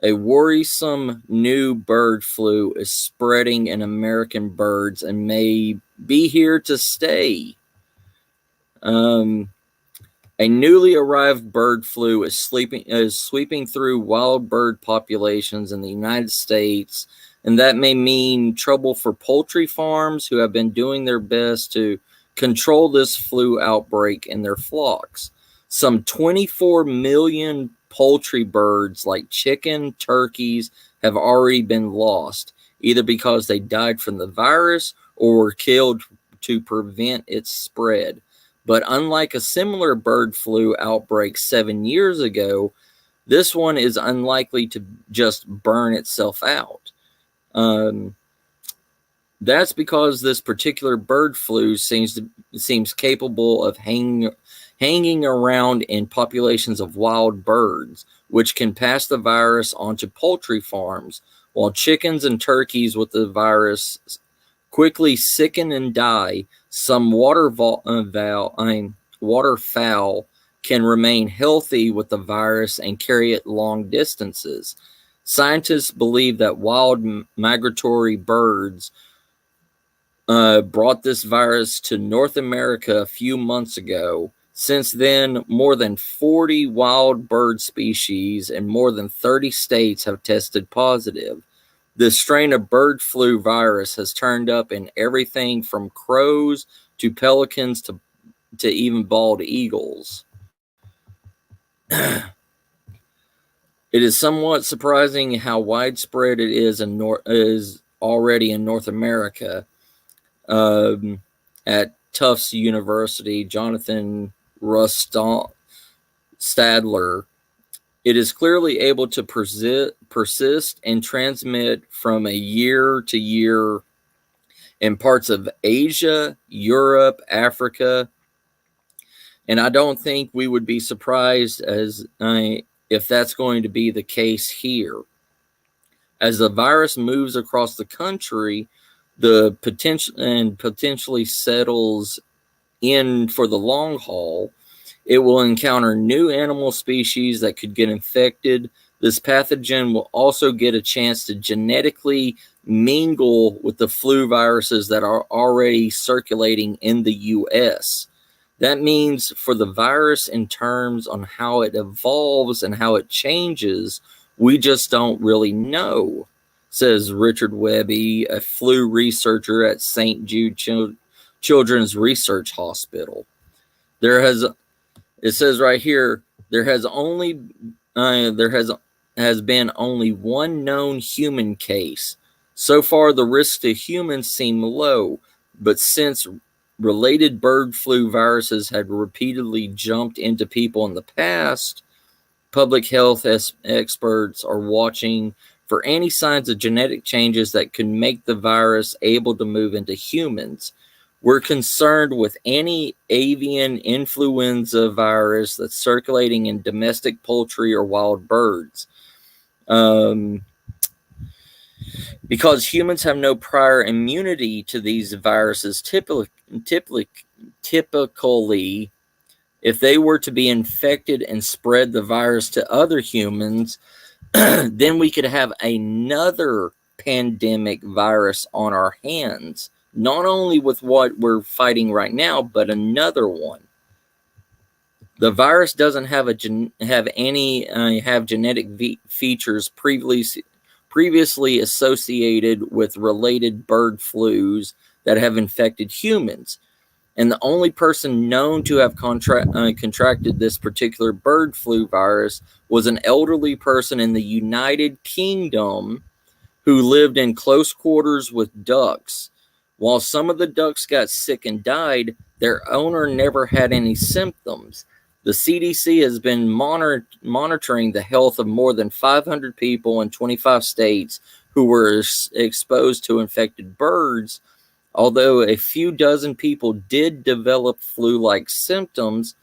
a worrisome new bird flu is spreading in American birds and may be here to stay. A newly arrived bird flu is sweeping through wild bird populations in the United States, and that may mean trouble for poultry farms who have been doing their best to control this flu outbreak in their flocks. Some 24 million poultry birds, like chicken, turkeys, have already been lost, either because they died from the virus or were killed to prevent its spread. But unlike a similar bird flu outbreak 7 years ago, this one is unlikely to just burn itself out. That's because this particular bird flu seems capable of hanging around in populations of wild birds, which can pass the virus onto poultry farms, while chickens and turkeys with the virus quickly sicken and die. Some waterfowl can remain healthy with the virus and carry it long distances. Scientists believe that wild migratory birds brought this virus to North America a few months ago. Since then, more than 40 wild bird species in more than 30 states have tested positive. This strain of bird flu virus has turned up in everything from crows to pelicans to even bald eagles. It is somewhat surprising how widespread it is already in North America. At Tufts University, Jonathan Stadler, it is clearly able to persist and transmit from a year to year in parts of Asia, Europe, Africa, and I don't think we would be surprised if that's going to be the case here. As the virus moves across the country, the potentially settles in for the long haul, it will encounter new animal species that could get infected. This pathogen will also get a chance to genetically mingle with the flu viruses that are already circulating in the US. That means for the virus, in terms on how it evolves and how it changes, we just don't really know, says Richard Webby, a flu researcher at St. Jude Children's Research Hospital. It says right here, there has been only one known human case. So far, the risks to humans seem low, but since related bird flu viruses had repeatedly jumped into people in the past, public health experts are watching for any signs of genetic changes that could make the virus able to move into humans. We're concerned with any avian influenza virus that's circulating in domestic poultry or wild birds. Because humans have no prior immunity to these viruses, typically, If they were to be infected and spread the virus to other humans, then we could have another pandemic virus on our hands, not only with what we're fighting right now, but another one. The virus doesn't have genetic features previously associated with related bird flus that have infected humans. And the only person known to have contracted this particular bird flu virus was an elderly person in the United Kingdom who lived in close quarters with ducks. While some of the ducks got sick and died, their owner never had any symptoms. The CDC has been monitoring the health of more than 500 people in 25 states who were exposed to infected birds. Although a few dozen people did develop flu-like symptoms,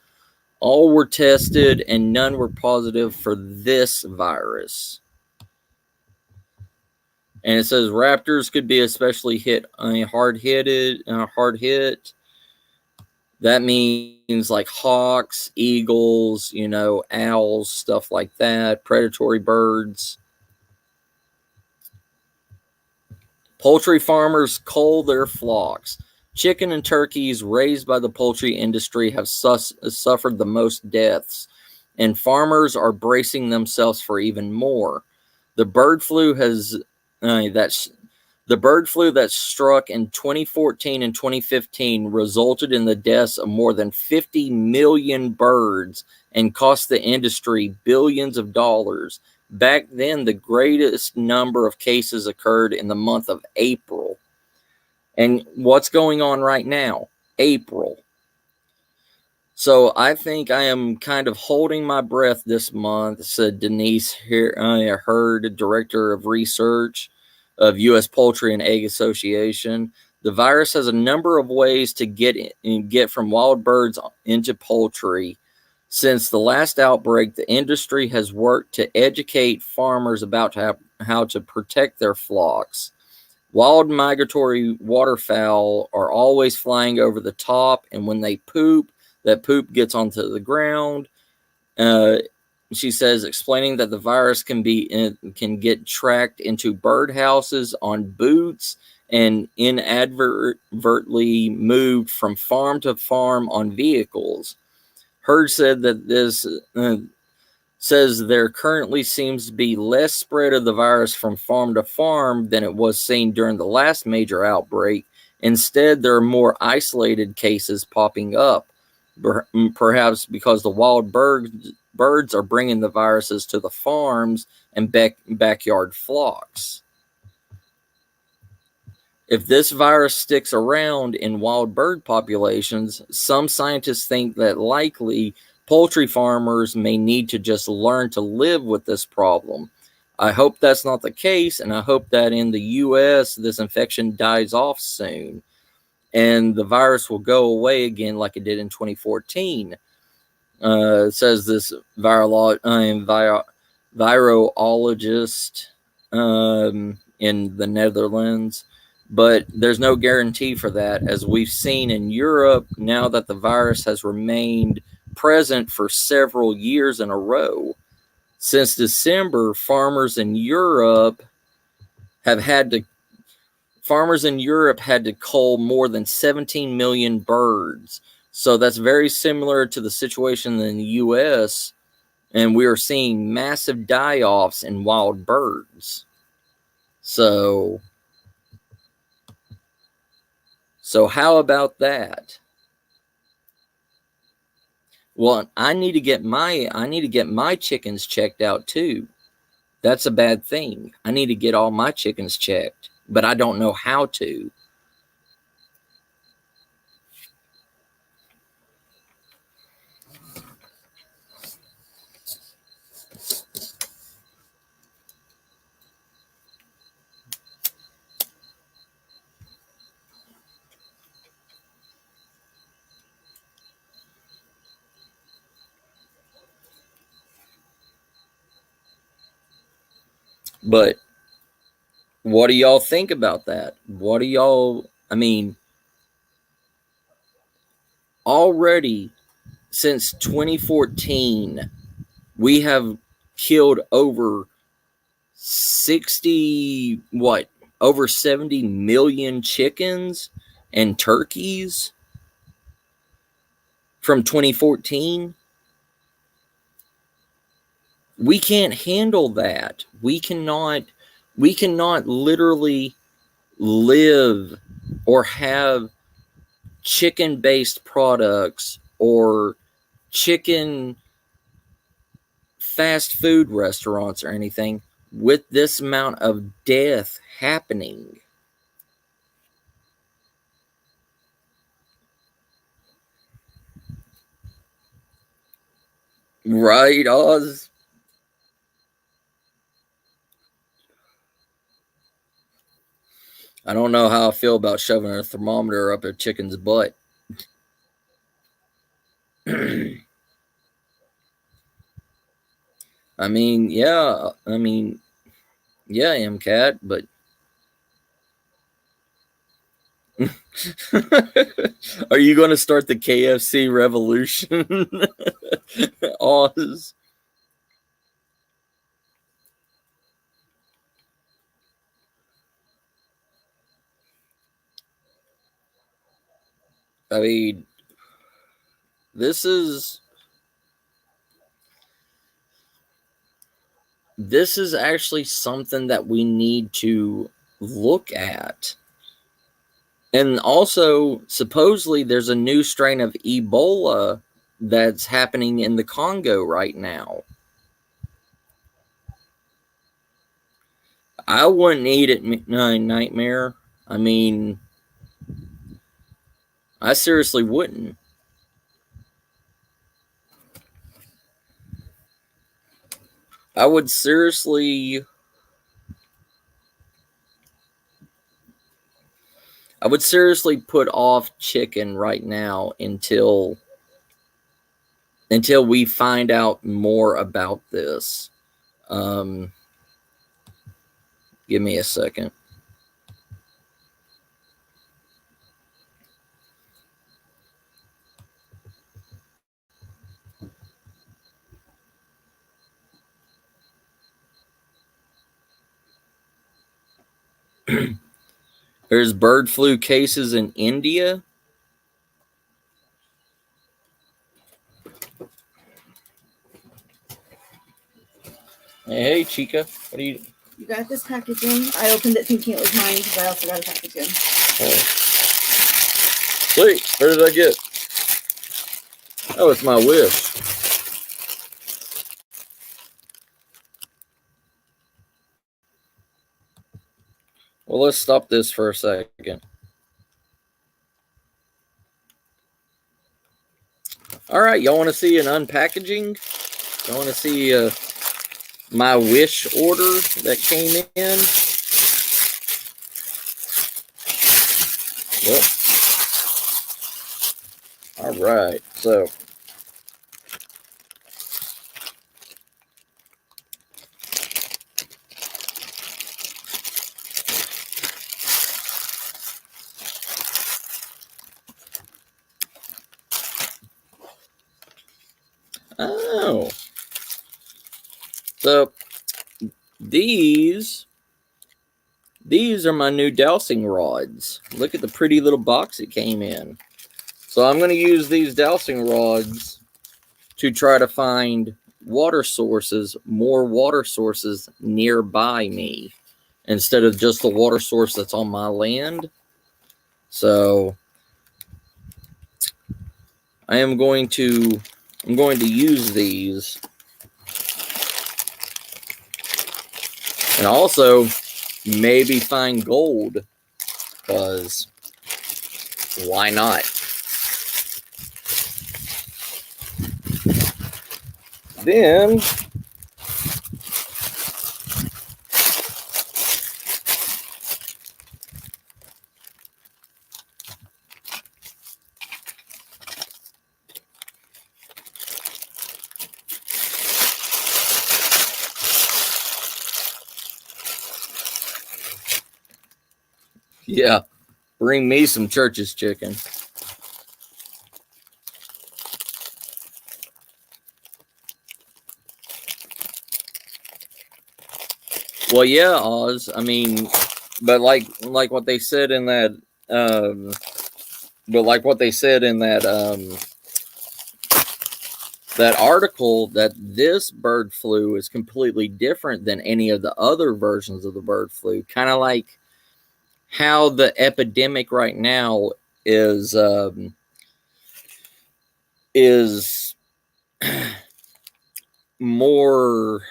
all were tested and none were positive for this virus. And it says raptors could be especially hard hit. That means like hawks, eagles, owls, stuff like that, predatory birds. Poultry farmers cull their flocks. Chicken and turkeys raised by the poultry industry have suffered the most deaths, and farmers are bracing themselves for even more. The bird flu that struck in 2014 and 2015 resulted in the deaths of more than 50 million birds and cost the industry billions of dollars. Back then, the greatest number of cases occurred in the month of April. And what's going on right now? April. So I think I am kind of holding my breath this month, said Denise Hurd, Director of Research of U.S. Poultry and Egg Association. The virus has a number of ways to get from wild birds into poultry. Since the last outbreak, the industry has worked to educate farmers about how to protect their flocks. Wild migratory waterfowl are always flying over the top, and when they poop, that poop gets onto the ground. She says, explaining that the virus can get tracked into birdhouses, on boots, and inadvertently moved from farm to farm on vehicles. Hurd said that this says there currently seems to be less spread of the virus from farm to farm than it was seen during the last major outbreak. Instead, there are more isolated cases popping up, perhaps because the wild birds are bringing the viruses to the farms and backyard flocks. If this virus sticks around in wild bird populations, some scientists think that likely poultry farmers may need to just learn to live with this problem. I hope that's not the case, and I hope that in the U.S. this infection dies off soon, and the virus will go away again like it did in 2014. It says this virologist in the Netherlands. But there's no guarantee for that, as we've seen in Europe now that the virus has remained present for several years in a row. Since December, farmers in Europe had to cull more than 17 million birds. So that's very similar to the situation in the U.S., and we are seeing massive die-offs in wild birds. So how about that? Well, I need to get my chickens checked out too. That's a bad thing. I need to get all my chickens checked, but I don't know how to. But what do y'all think about that? Already since 2014, we have killed over 70 million chickens and turkeys from 2014. We can't handle that. We cannot literally live or have chicken-based products or chicken fast food restaurants or anything with this amount of death happening. Right, Oz? I don't know how I feel about shoving a thermometer up a chicken's butt. I mean, yeah, MCAT, but are you going to start the KFC revolution? Oz? I mean, this is actually something that we need to look at. And also, supposedly, there's a new strain of Ebola that's happening in the Congo right now. I wouldn't eat it, Nightmare. I mean, I seriously wouldn't. I would seriously put off chicken right now until we find out more about this. Give me a second. There's bird flu cases in India. Hey, Chica, what are you? You got this packaging. I opened it thinking it was mine because I also got a package in. Oh. Wait, where did I get? Oh, it's my wish. Well, let's stop this for a second. All right, y'all want to see an unpackaging? Y'all want to see my wish order that came in? Well, all right, so so these are my new dowsing rods. Look at the pretty little box it came in. So I'm going to use these dowsing rods to try to find more water sources nearby me, instead of just the water source that's on my land. So I'm going to use these. And also maybe find gold, because why not? Then yeah, bring me some Church's chicken. Well, yeah, Oz. I mean, but like what they said in that, that article, that this bird flu is completely different than any of the other versions of the bird flu. Kind of like how the epidemic right now is more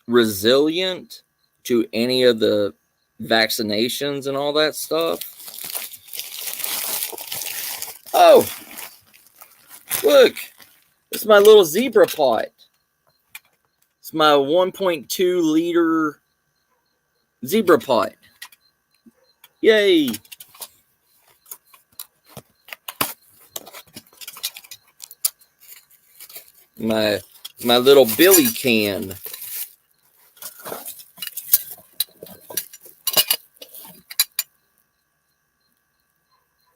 resilient to any of the vaccinations and all that stuff. Oh, look, it's my little zebra pot. It's my 1.2 liter zebra pot. Yay. My little Billy can.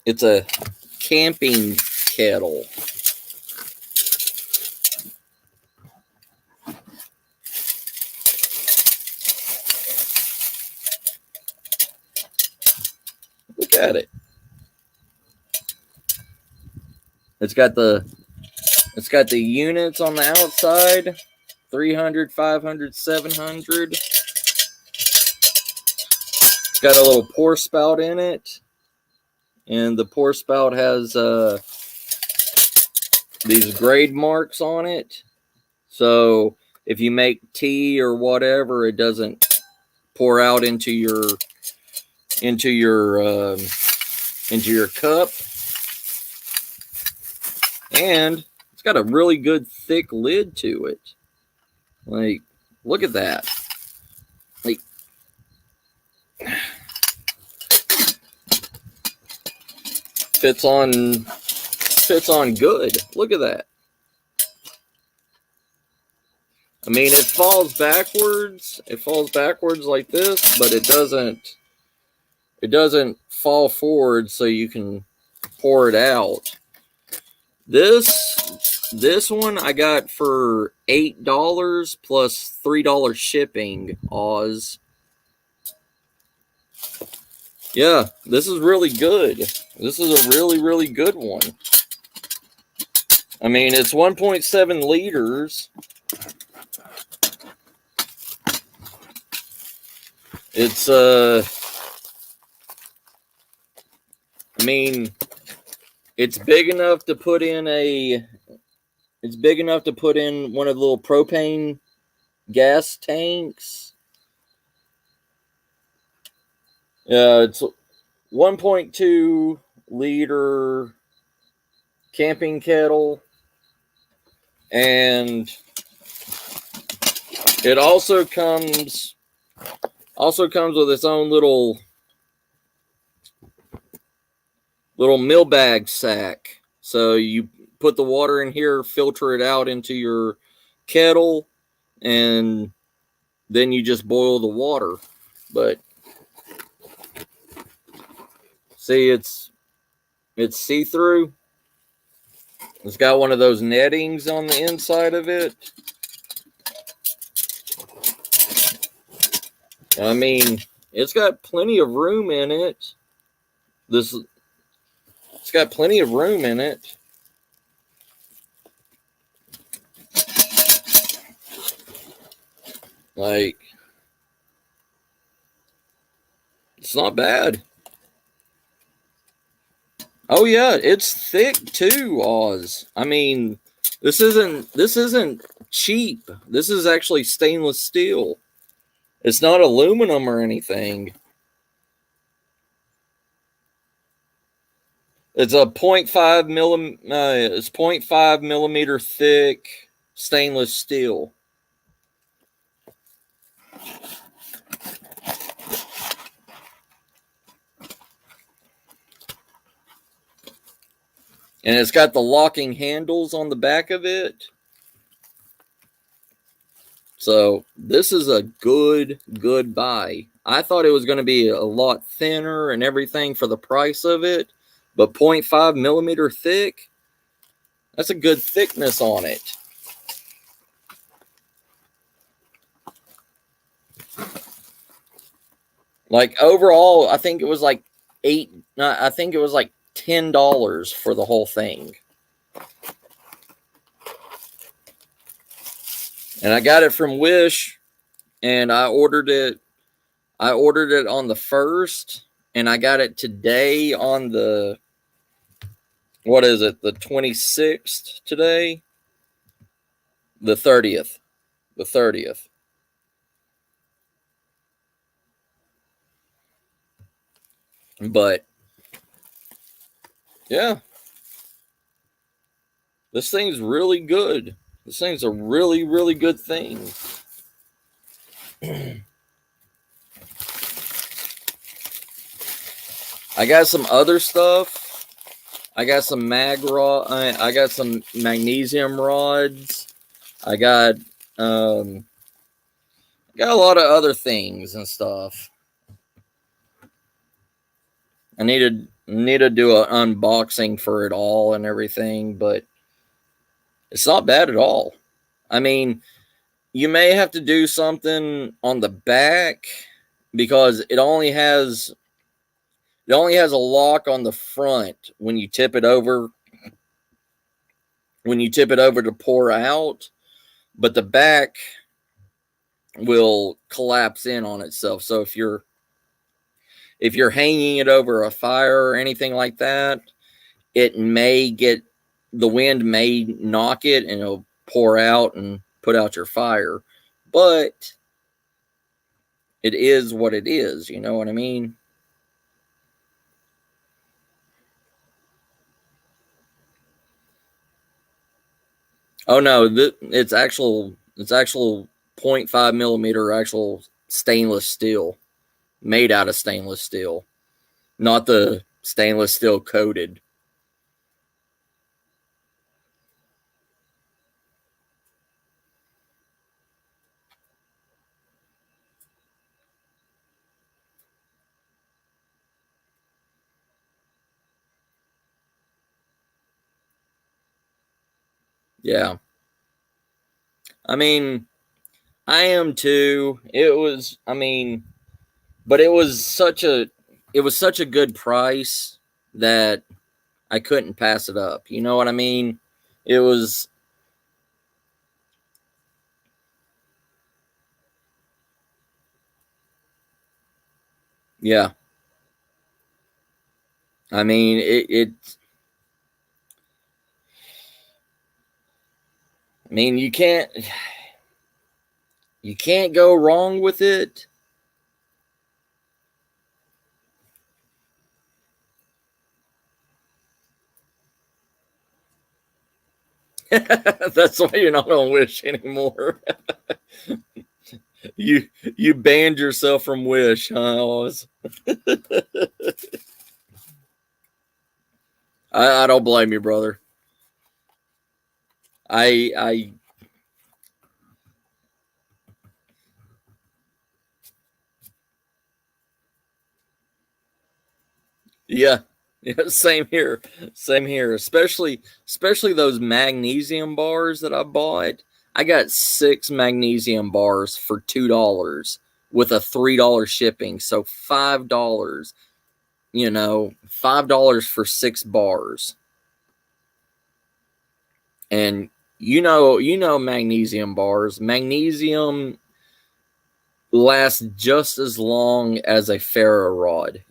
It's a camping kettle. Look at it. It's got the units on the outside. 300, 500, 700. It's got a little pour spout in it. And the pour spout has these grade marks on it. So if you make tea or whatever, it doesn't pour out into your cup. And it's got a really good thick lid to it. Like, look at that. Like, fits on good. Look at that. I mean, it falls backwards. It falls backwards like this, but it doesn't fall forward so you can pour it out. This one I got for $8 plus $3 shipping, Oz. Yeah, this is really good. This is a really, really good one. I mean, it's 1.7 liters. It's, I mean, it's big enough to put in one of the little propane gas tanks. It's 1.2 liter camping kettle. And it also comes with its own little meal bag sack. So you put the water in here, filter it out into your kettle, and then you just boil the water. But see, it's see-through. It's got one of those nettings on the inside of it. I mean, it's got plenty of room in it. It's got plenty of room in it. Like, it's not bad. Oh yeah, it's thick too, Oz. I mean, this isn't cheap. This is actually stainless steel. It's not aluminum or anything. It's a 0.5 millimeter thick stainless steel. And it's got the locking handles on the back of it. So this is a good buy. I thought it was going to be a lot thinner and everything for the price of it. But 0.5 millimeter thick, that's a good thickness on it. Like overall, I think it was like $10 for the whole thing. And I got it from Wish, and I ordered it on the 1st, and I got it today on the, what is it, the 26th today? The 30th. The 30th. But yeah, this thing's really good. This thing's a really, really good thing. I got some other stuff. I got some I got some magnesium rods. I got a lot of other things and stuff. I need to do an unboxing for it all and everything, but it's not bad at all. I mean, you may have to do something on the back because it only has a lock on the front when you tip it over. When you tip it over to pour out, but the back will collapse in on itself. So if you're hanging it over a fire or anything like that, the wind may knock it and it'll pour out and put out your fire. But it is what it is, you know what I mean? Oh no, it's actual 0.5 millimeter actual stainless steel, made out of stainless steel, not the stainless steel coated. Yeah. I mean, I am too. But it was such a good price that I couldn't pass it up. You know what I mean? It was, yeah. I mean, you can't go wrong with it. That's why you're not on Wish anymore. You banned yourself from Wish, huh, Oz? I don't blame you, brother. I yeah, same here. Same here. Especially those magnesium bars that I bought. I got 6 magnesium bars for $2 with a $3 shipping. So $5, $5 for 6 bars. And you know magnesium bars. Magnesium lasts just as long as a ferro rod,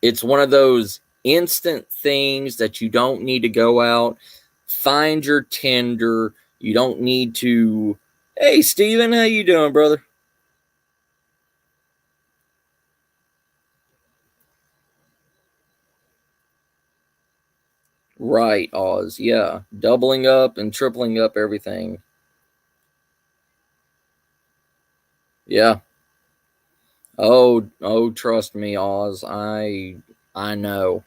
it's one of those instant things that you don't need to go out, find your tinder. You don't need to, hey, Steven, how you doing, brother? Right, Oz. Yeah. Doubling up and tripling up everything. Yeah. Oh, trust me, Oz. I know.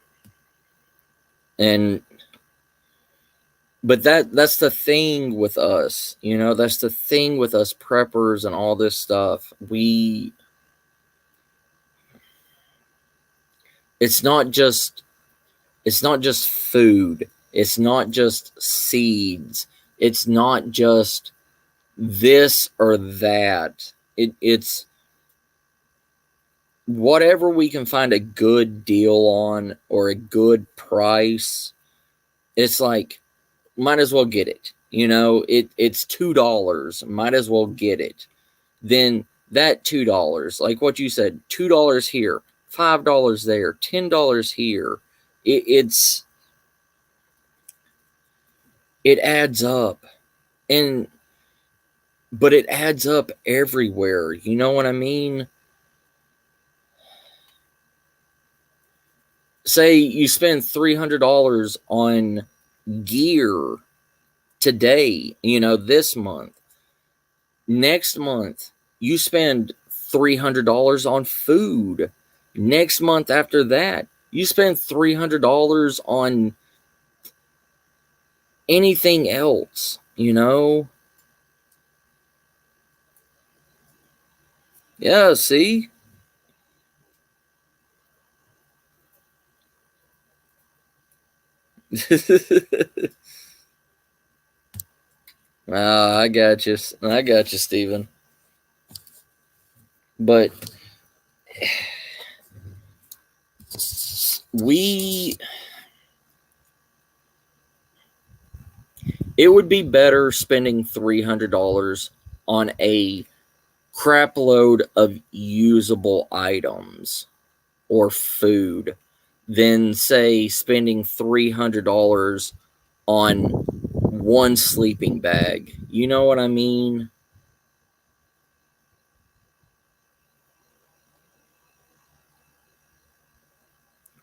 But that's the thing with us, that's the thing with us preppers and all this stuff. It's not just food. It's not just seeds. It's not just this or that. It's whatever we can find a good deal on or a good price. It's like, might as well get it. It's $2. Might as well get it. Then that $2, like what you said, $2 here, $5 there, $10 here. It adds up. But it adds up everywhere. You know what I mean? Say you spend $300 on gear today, this month. Next month, you spend $300 on food. Next month after that, you spend $300 on anything else, Yeah, see? I got you. I got you, Steven. But it would be better spending $300 on a crap load of usable items or food than, say, spending $300 on one sleeping bag. You know what I mean?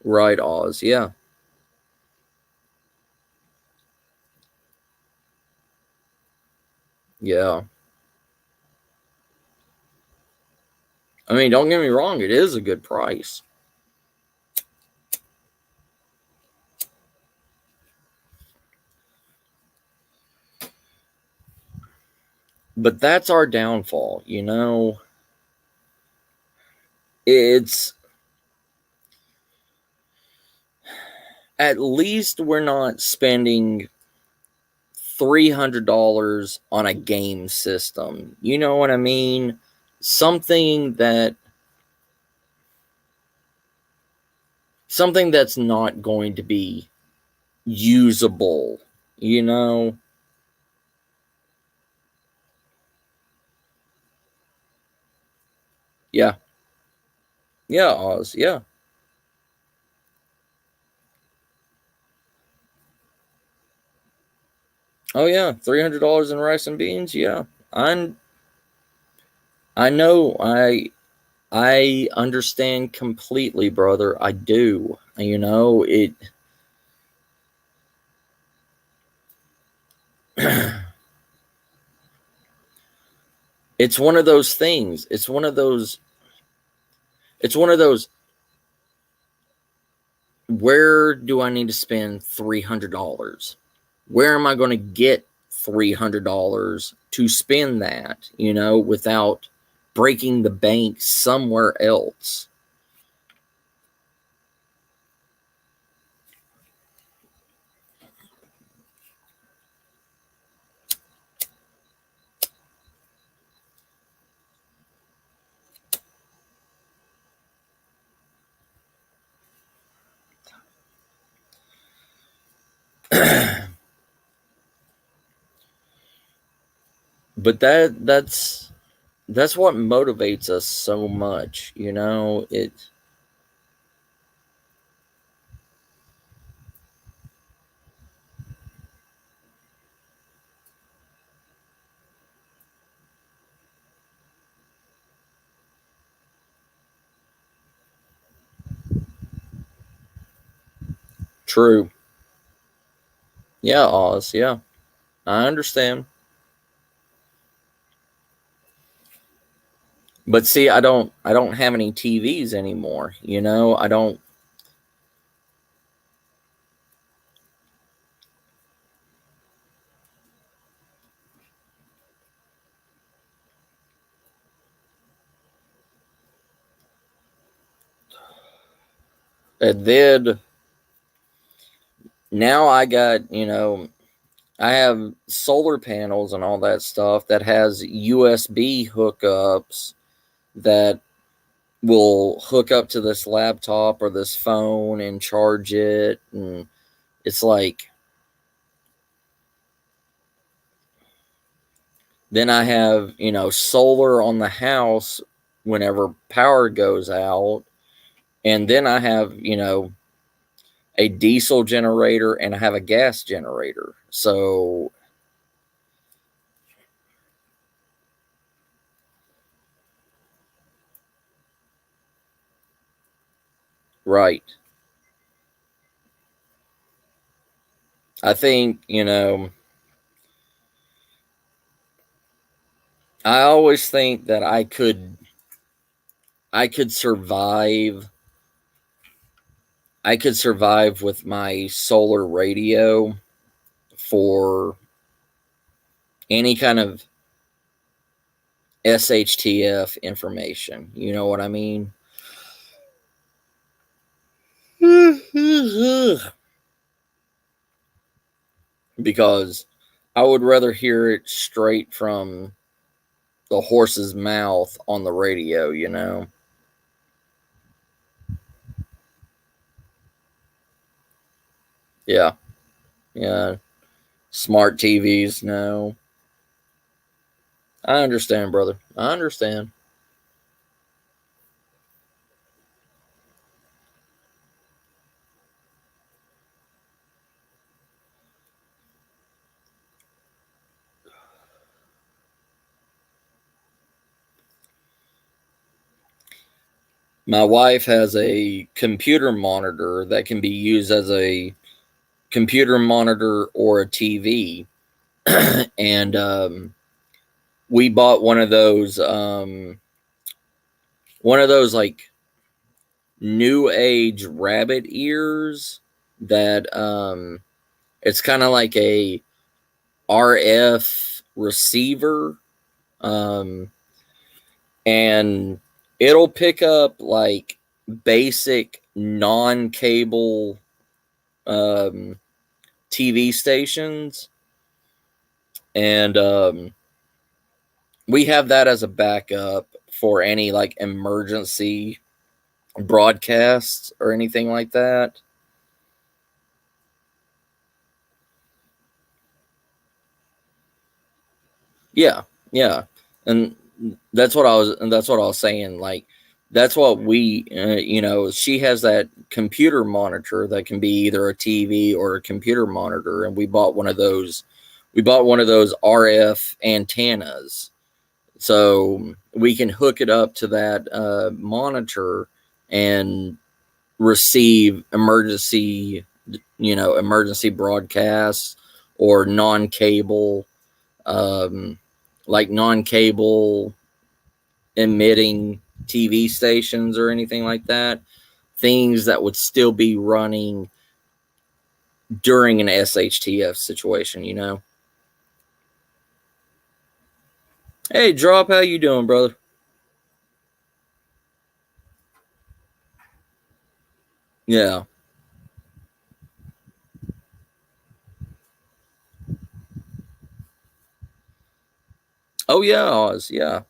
Right, Oz. Yeah. Yeah. I mean, don't get me wrong, it is a good price. But that's our downfall, It's at least we're not spending $300 on a game system. You know what I mean? Something that's not going to be usable, Yeah. Yeah, Oz. Yeah. Oh yeah, $300 in rice and beans. Yeah, I know. I understand completely, brother. I do. It. It's one of those things. It's one of those. Where do I need to spend $300? Where am I going to get $300 to spend that, without breaking the bank somewhere else? But that's what motivates us so much, It. True. Yeah, Oz. Yeah, I understand. But see, I don't have any TVs anymore. I don't. And then now I got I have solar panels and all that stuff that has USB hookups that will hook up to this laptop or this phone and charge it. And it's like, then I have, solar on the house whenever power goes out. And then I have, a diesel generator and I have a gas generator. So, right. I think, I always think that I could survive. I could survive with my solar radio for any kind of SHTF information. You know what I mean? Because I would rather hear it straight from the horse's mouth on the radio, Yeah. Yeah. Smart TVs, no. I understand, brother. I understand. My wife has a computer monitor that can be used as a computer monitor or a TV. And we bought one of those like new age rabbit ears that it's kind of like a RF receiver, and it'll pick up like basic non-cable TV stations, and we have that as a backup for any like emergency broadcasts or anything like that. Yeah, yeah, and that's what I was saying. Like, that's what we, she has that computer monitor that can be either a TV or a computer monitor, and we bought one of those. We bought one of those RF antennas, so we can hook it up to that monitor and receive emergency broadcasts or non-cable, like non-cable emitting TV stations or anything like that. Things that would still be running during an SHTF situation. Hey, Drop, how you doing, brother? Yeah. Oh yeah, Oz. Yeah.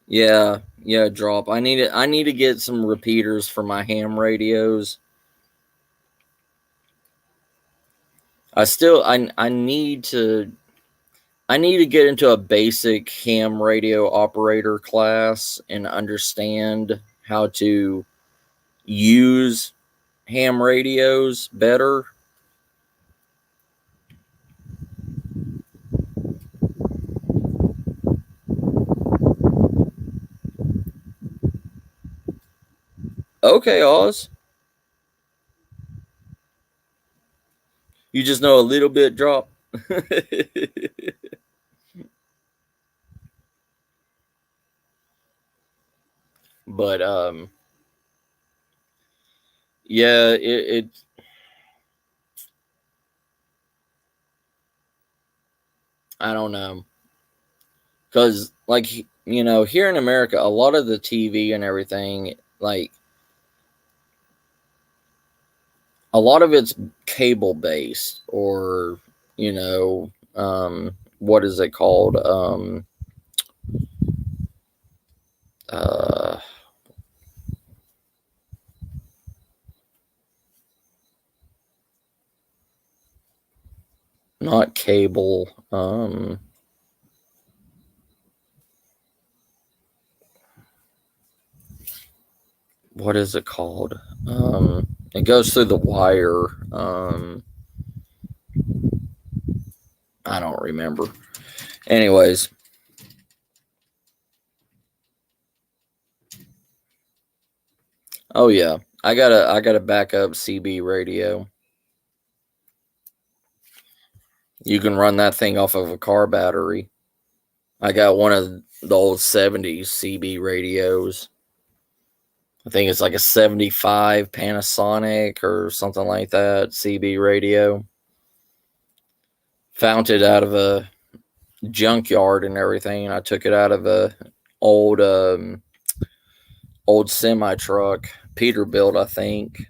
Yeah. Yeah, Drop. I need to get some repeaters for my ham radios. I need to get into a basic ham radio operator class and understand how to use ham radios better. Okay, Oz. You just know a little bit, Drop. But yeah, it I don't know, because like here in America, a lot of the TV and everything, like a lot of it's cable based, or what is it called? Not cable. What is it called? It goes through the wire. I don't remember. Anyways. Oh yeah. I got a backup CB radio. You can run that thing off of a car battery. I got one of the old 70s CB radios. I think it's like a 75 Panasonic or something like that CB radio. Found it out of a junkyard and everything. I took it out of a old semi truck, Peterbilt, I think.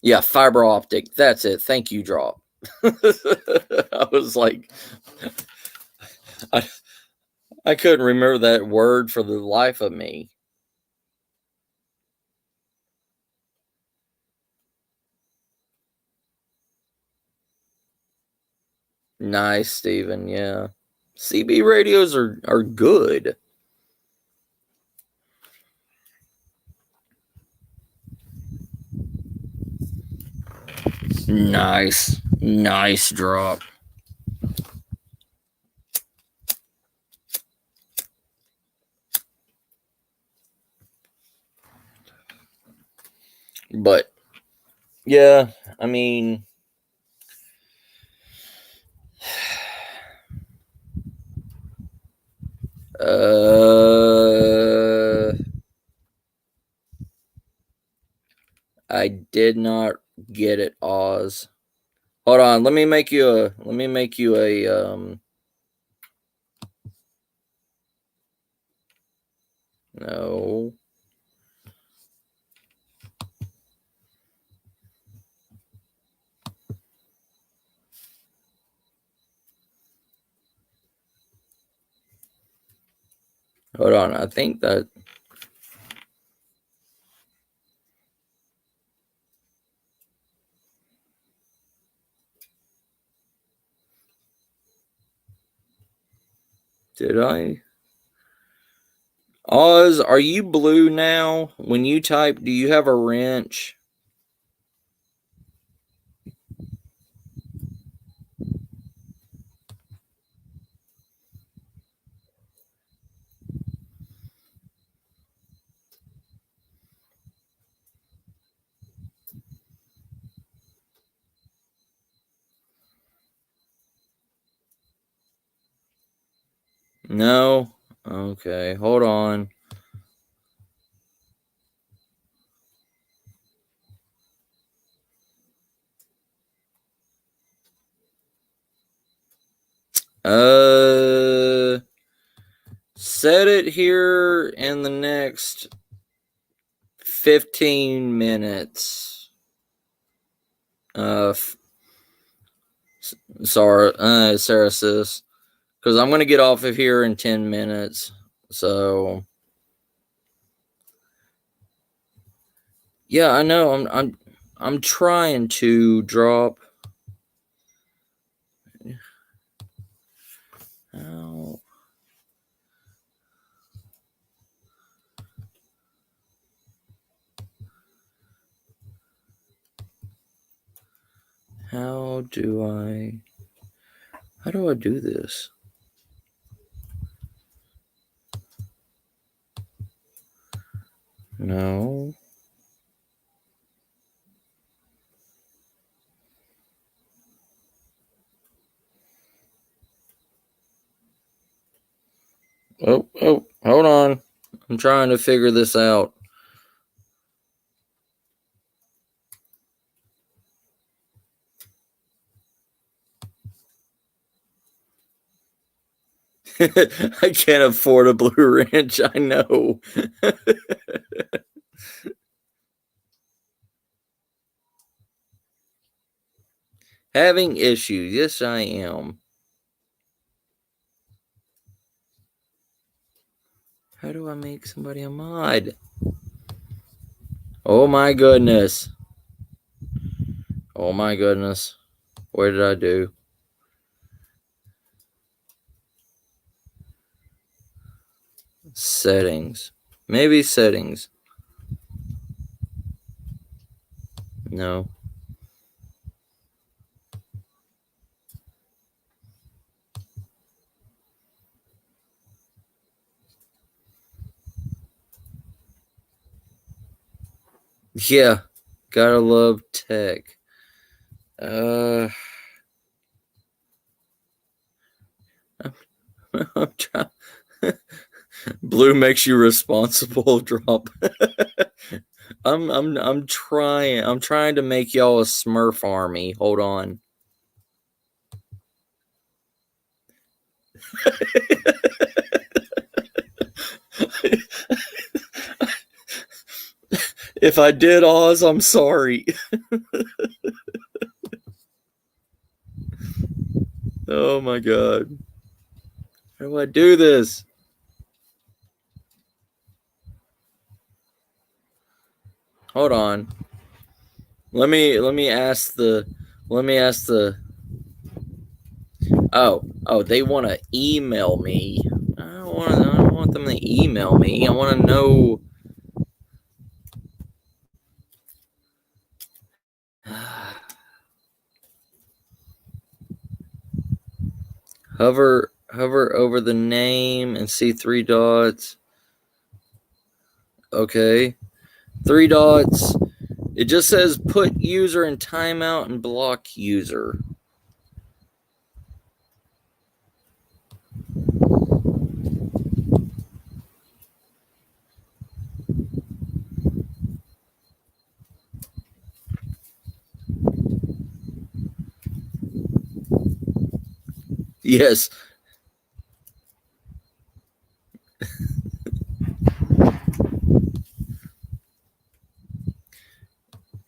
Yeah, fiber optic. That's it. Thank you, Drop. I was like, I couldn't remember that word for the life of me. Nice, Steven. Yeah. CB radios are good. Nice. Nice drop. But yeah, I mean, I did not get it, Oz. Hold on, let me make you a no. Hold on, I think that did I? Oz, are you blue now? When you type, do you have a wrench? No? Okay, hold on. Set it here in the next 15 minutes. Sorry, Sarah says, because I'm gonna get off of here in 10 minutes. So yeah, I know. I'm trying to drop. How do I do this? No. Oh, hold on. I'm trying to figure this out. I can't afford a blue wrench. I know. Having issues. Yes, I am. How do I make somebody a mod? Oh my goodness. Oh my goodness. What did I do? Settings. Maybe settings. No. Yeah. Gotta love tech. I'm trying. Blue makes you responsible. Drop. I'm trying. I'm trying to make y'all a Smurf army. Hold on. If I did, Oz, I'm sorry. Oh my god. How do I do this? Hold on. Let me ask the oh, they want to email me. I don't want them to email me. I want to know. Hover over the name and see 3 dots. Okay. 3 dots. It just says put user in timeout and block user. Yes.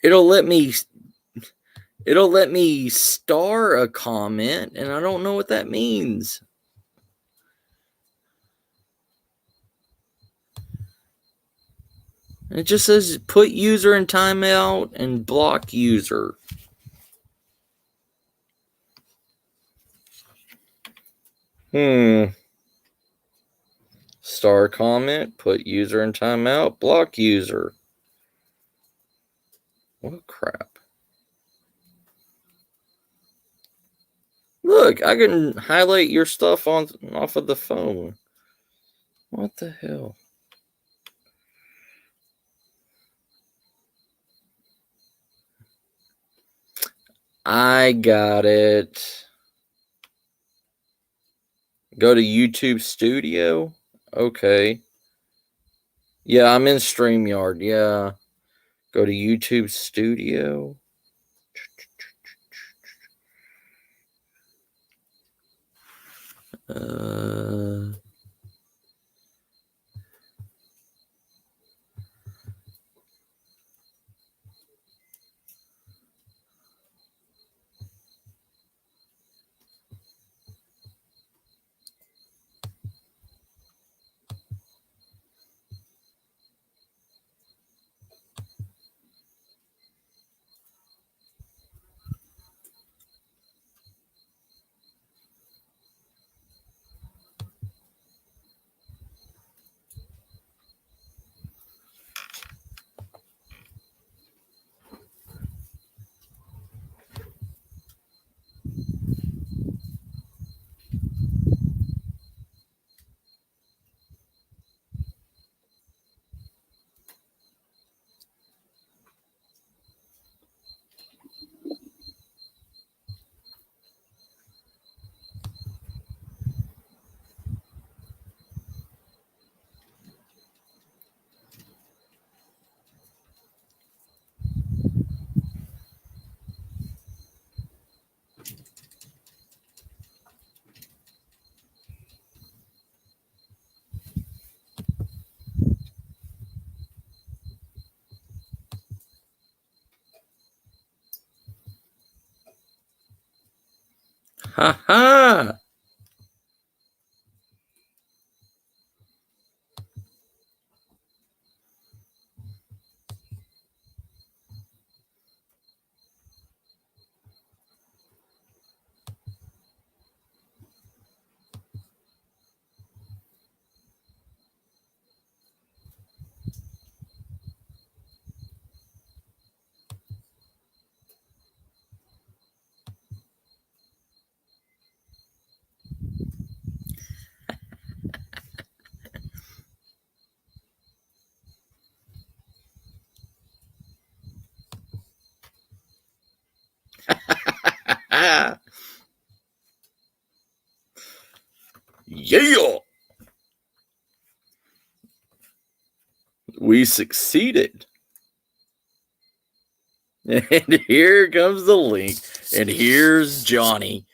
It'll let me star a comment, and I don't know what that means. It just says put user in timeout and block user. Star comment, put user in timeout, block user. What crap. Look, I can highlight your stuff off of the phone. What the hell? I got it. Go to YouTube Studio. Okay. Yeah, I'm in StreamYard. Yeah. Go to YouTube Studio. Ha ha! Yeah! We succeeded. And here comes the link. And here's Johnny.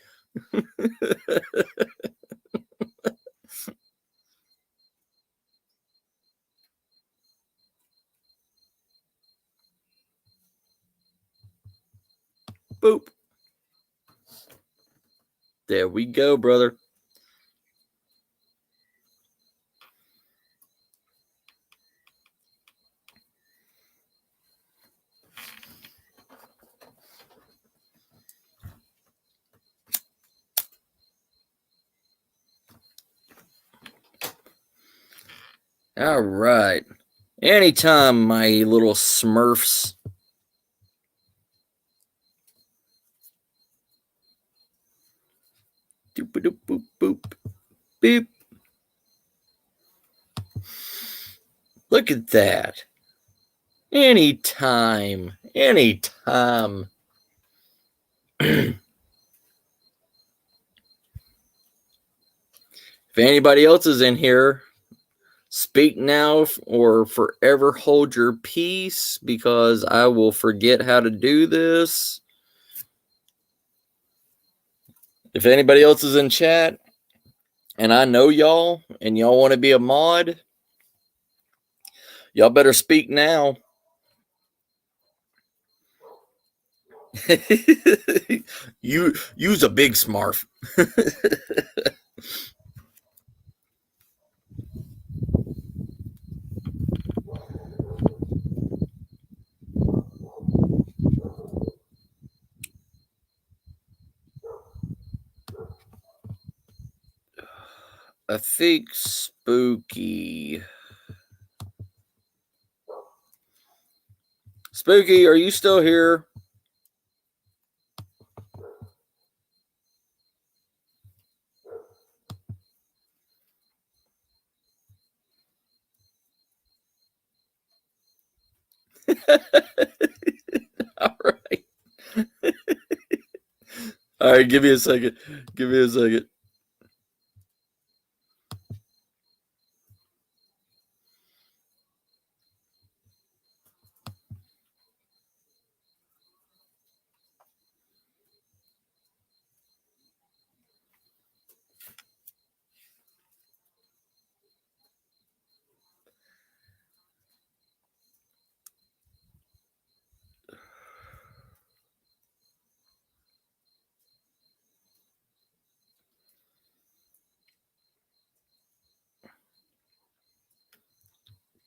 Boop. There we go, brother. All right. Anytime my little Smurfs doop doop boop boop beep. Look at that. Anytime. If anybody else is in here, speak now or forever hold your peace, because I will forget how to do this. If anybody else is in chat and I know y'all and y'all want to be a mod, y'all better speak now. Use a big Smurf. I think Spooky. Spooky, are you still here? All right. All right, give me a second.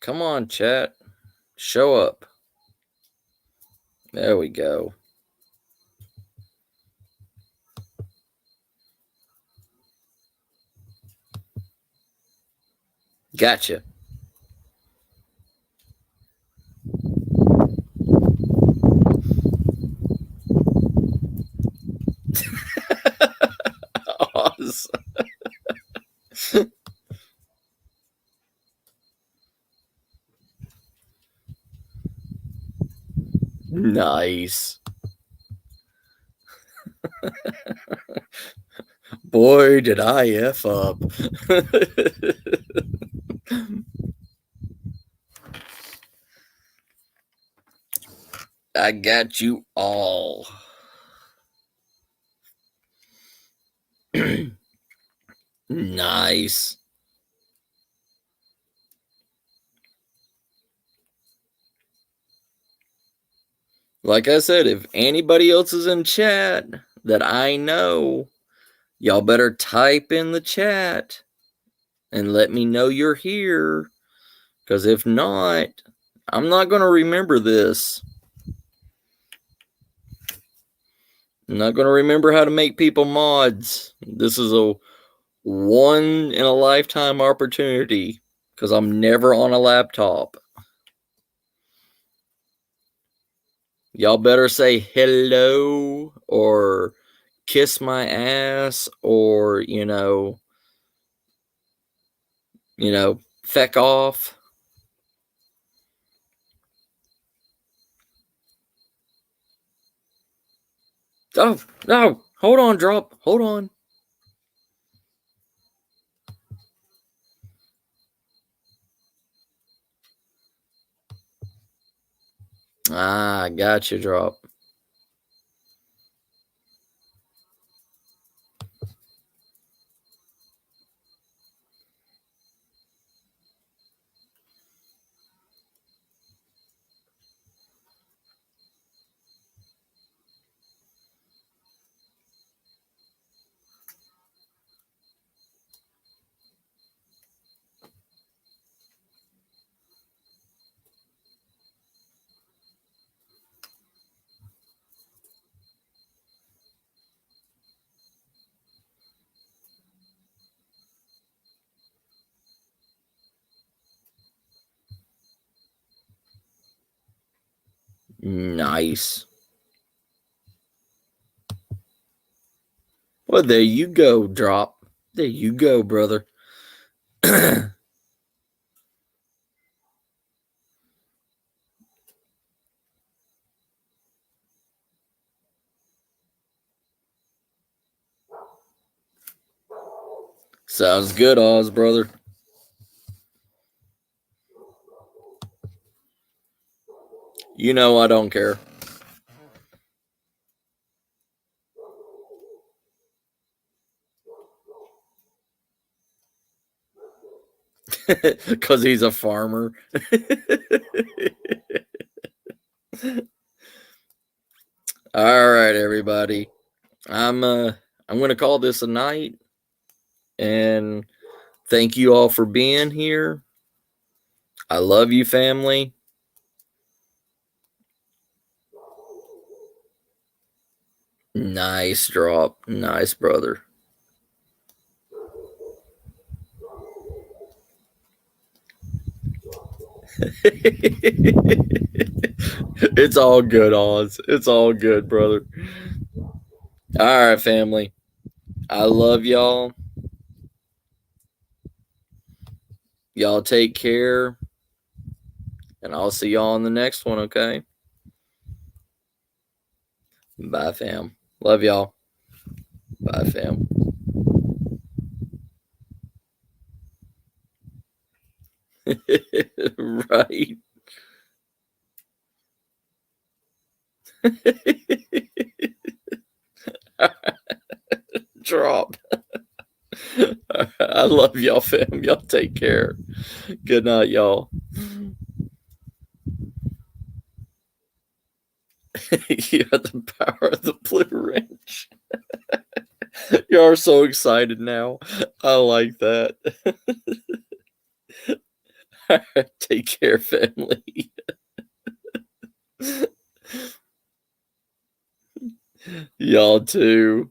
Come on, chat. Show up. There we go. Gotcha. Awesome. Nice. Boy, did I F up. I got you all. Nice. Like I said, if anybody else is in chat that I know Y'all better type in the chat and let me know you're here. Because if not, I'm not going to remember this. I'm not going to remember how to make people mods. This is a one-in-a-lifetime opportunity because I'm never on a laptop. Y'all better say hello or kiss my ass or, feck off. Oh, no. Hold on, drop. Hold on. Ah, gotcha, drop. Nice. Well, there you go, drop. There you go, brother. Sounds good, Oz, brother. You know I don't care. Because he's a farmer. All right, everybody. I'm going to call this a night. And thank you all for being here. I love you, family. Nice drop. Nice, brother. It's all good, Oz. It's all good, brother. All right, family. I love y'all. Y'all take care. And I'll see y'all on the next one, okay? Bye, fam. Love y'all. Bye, fam. Right. Drop. I love y'all, fam. Y'all take care. Good night, y'all. You have the power of the blue wrench. You are so excited now. I like that. Take care, family. Y'all too.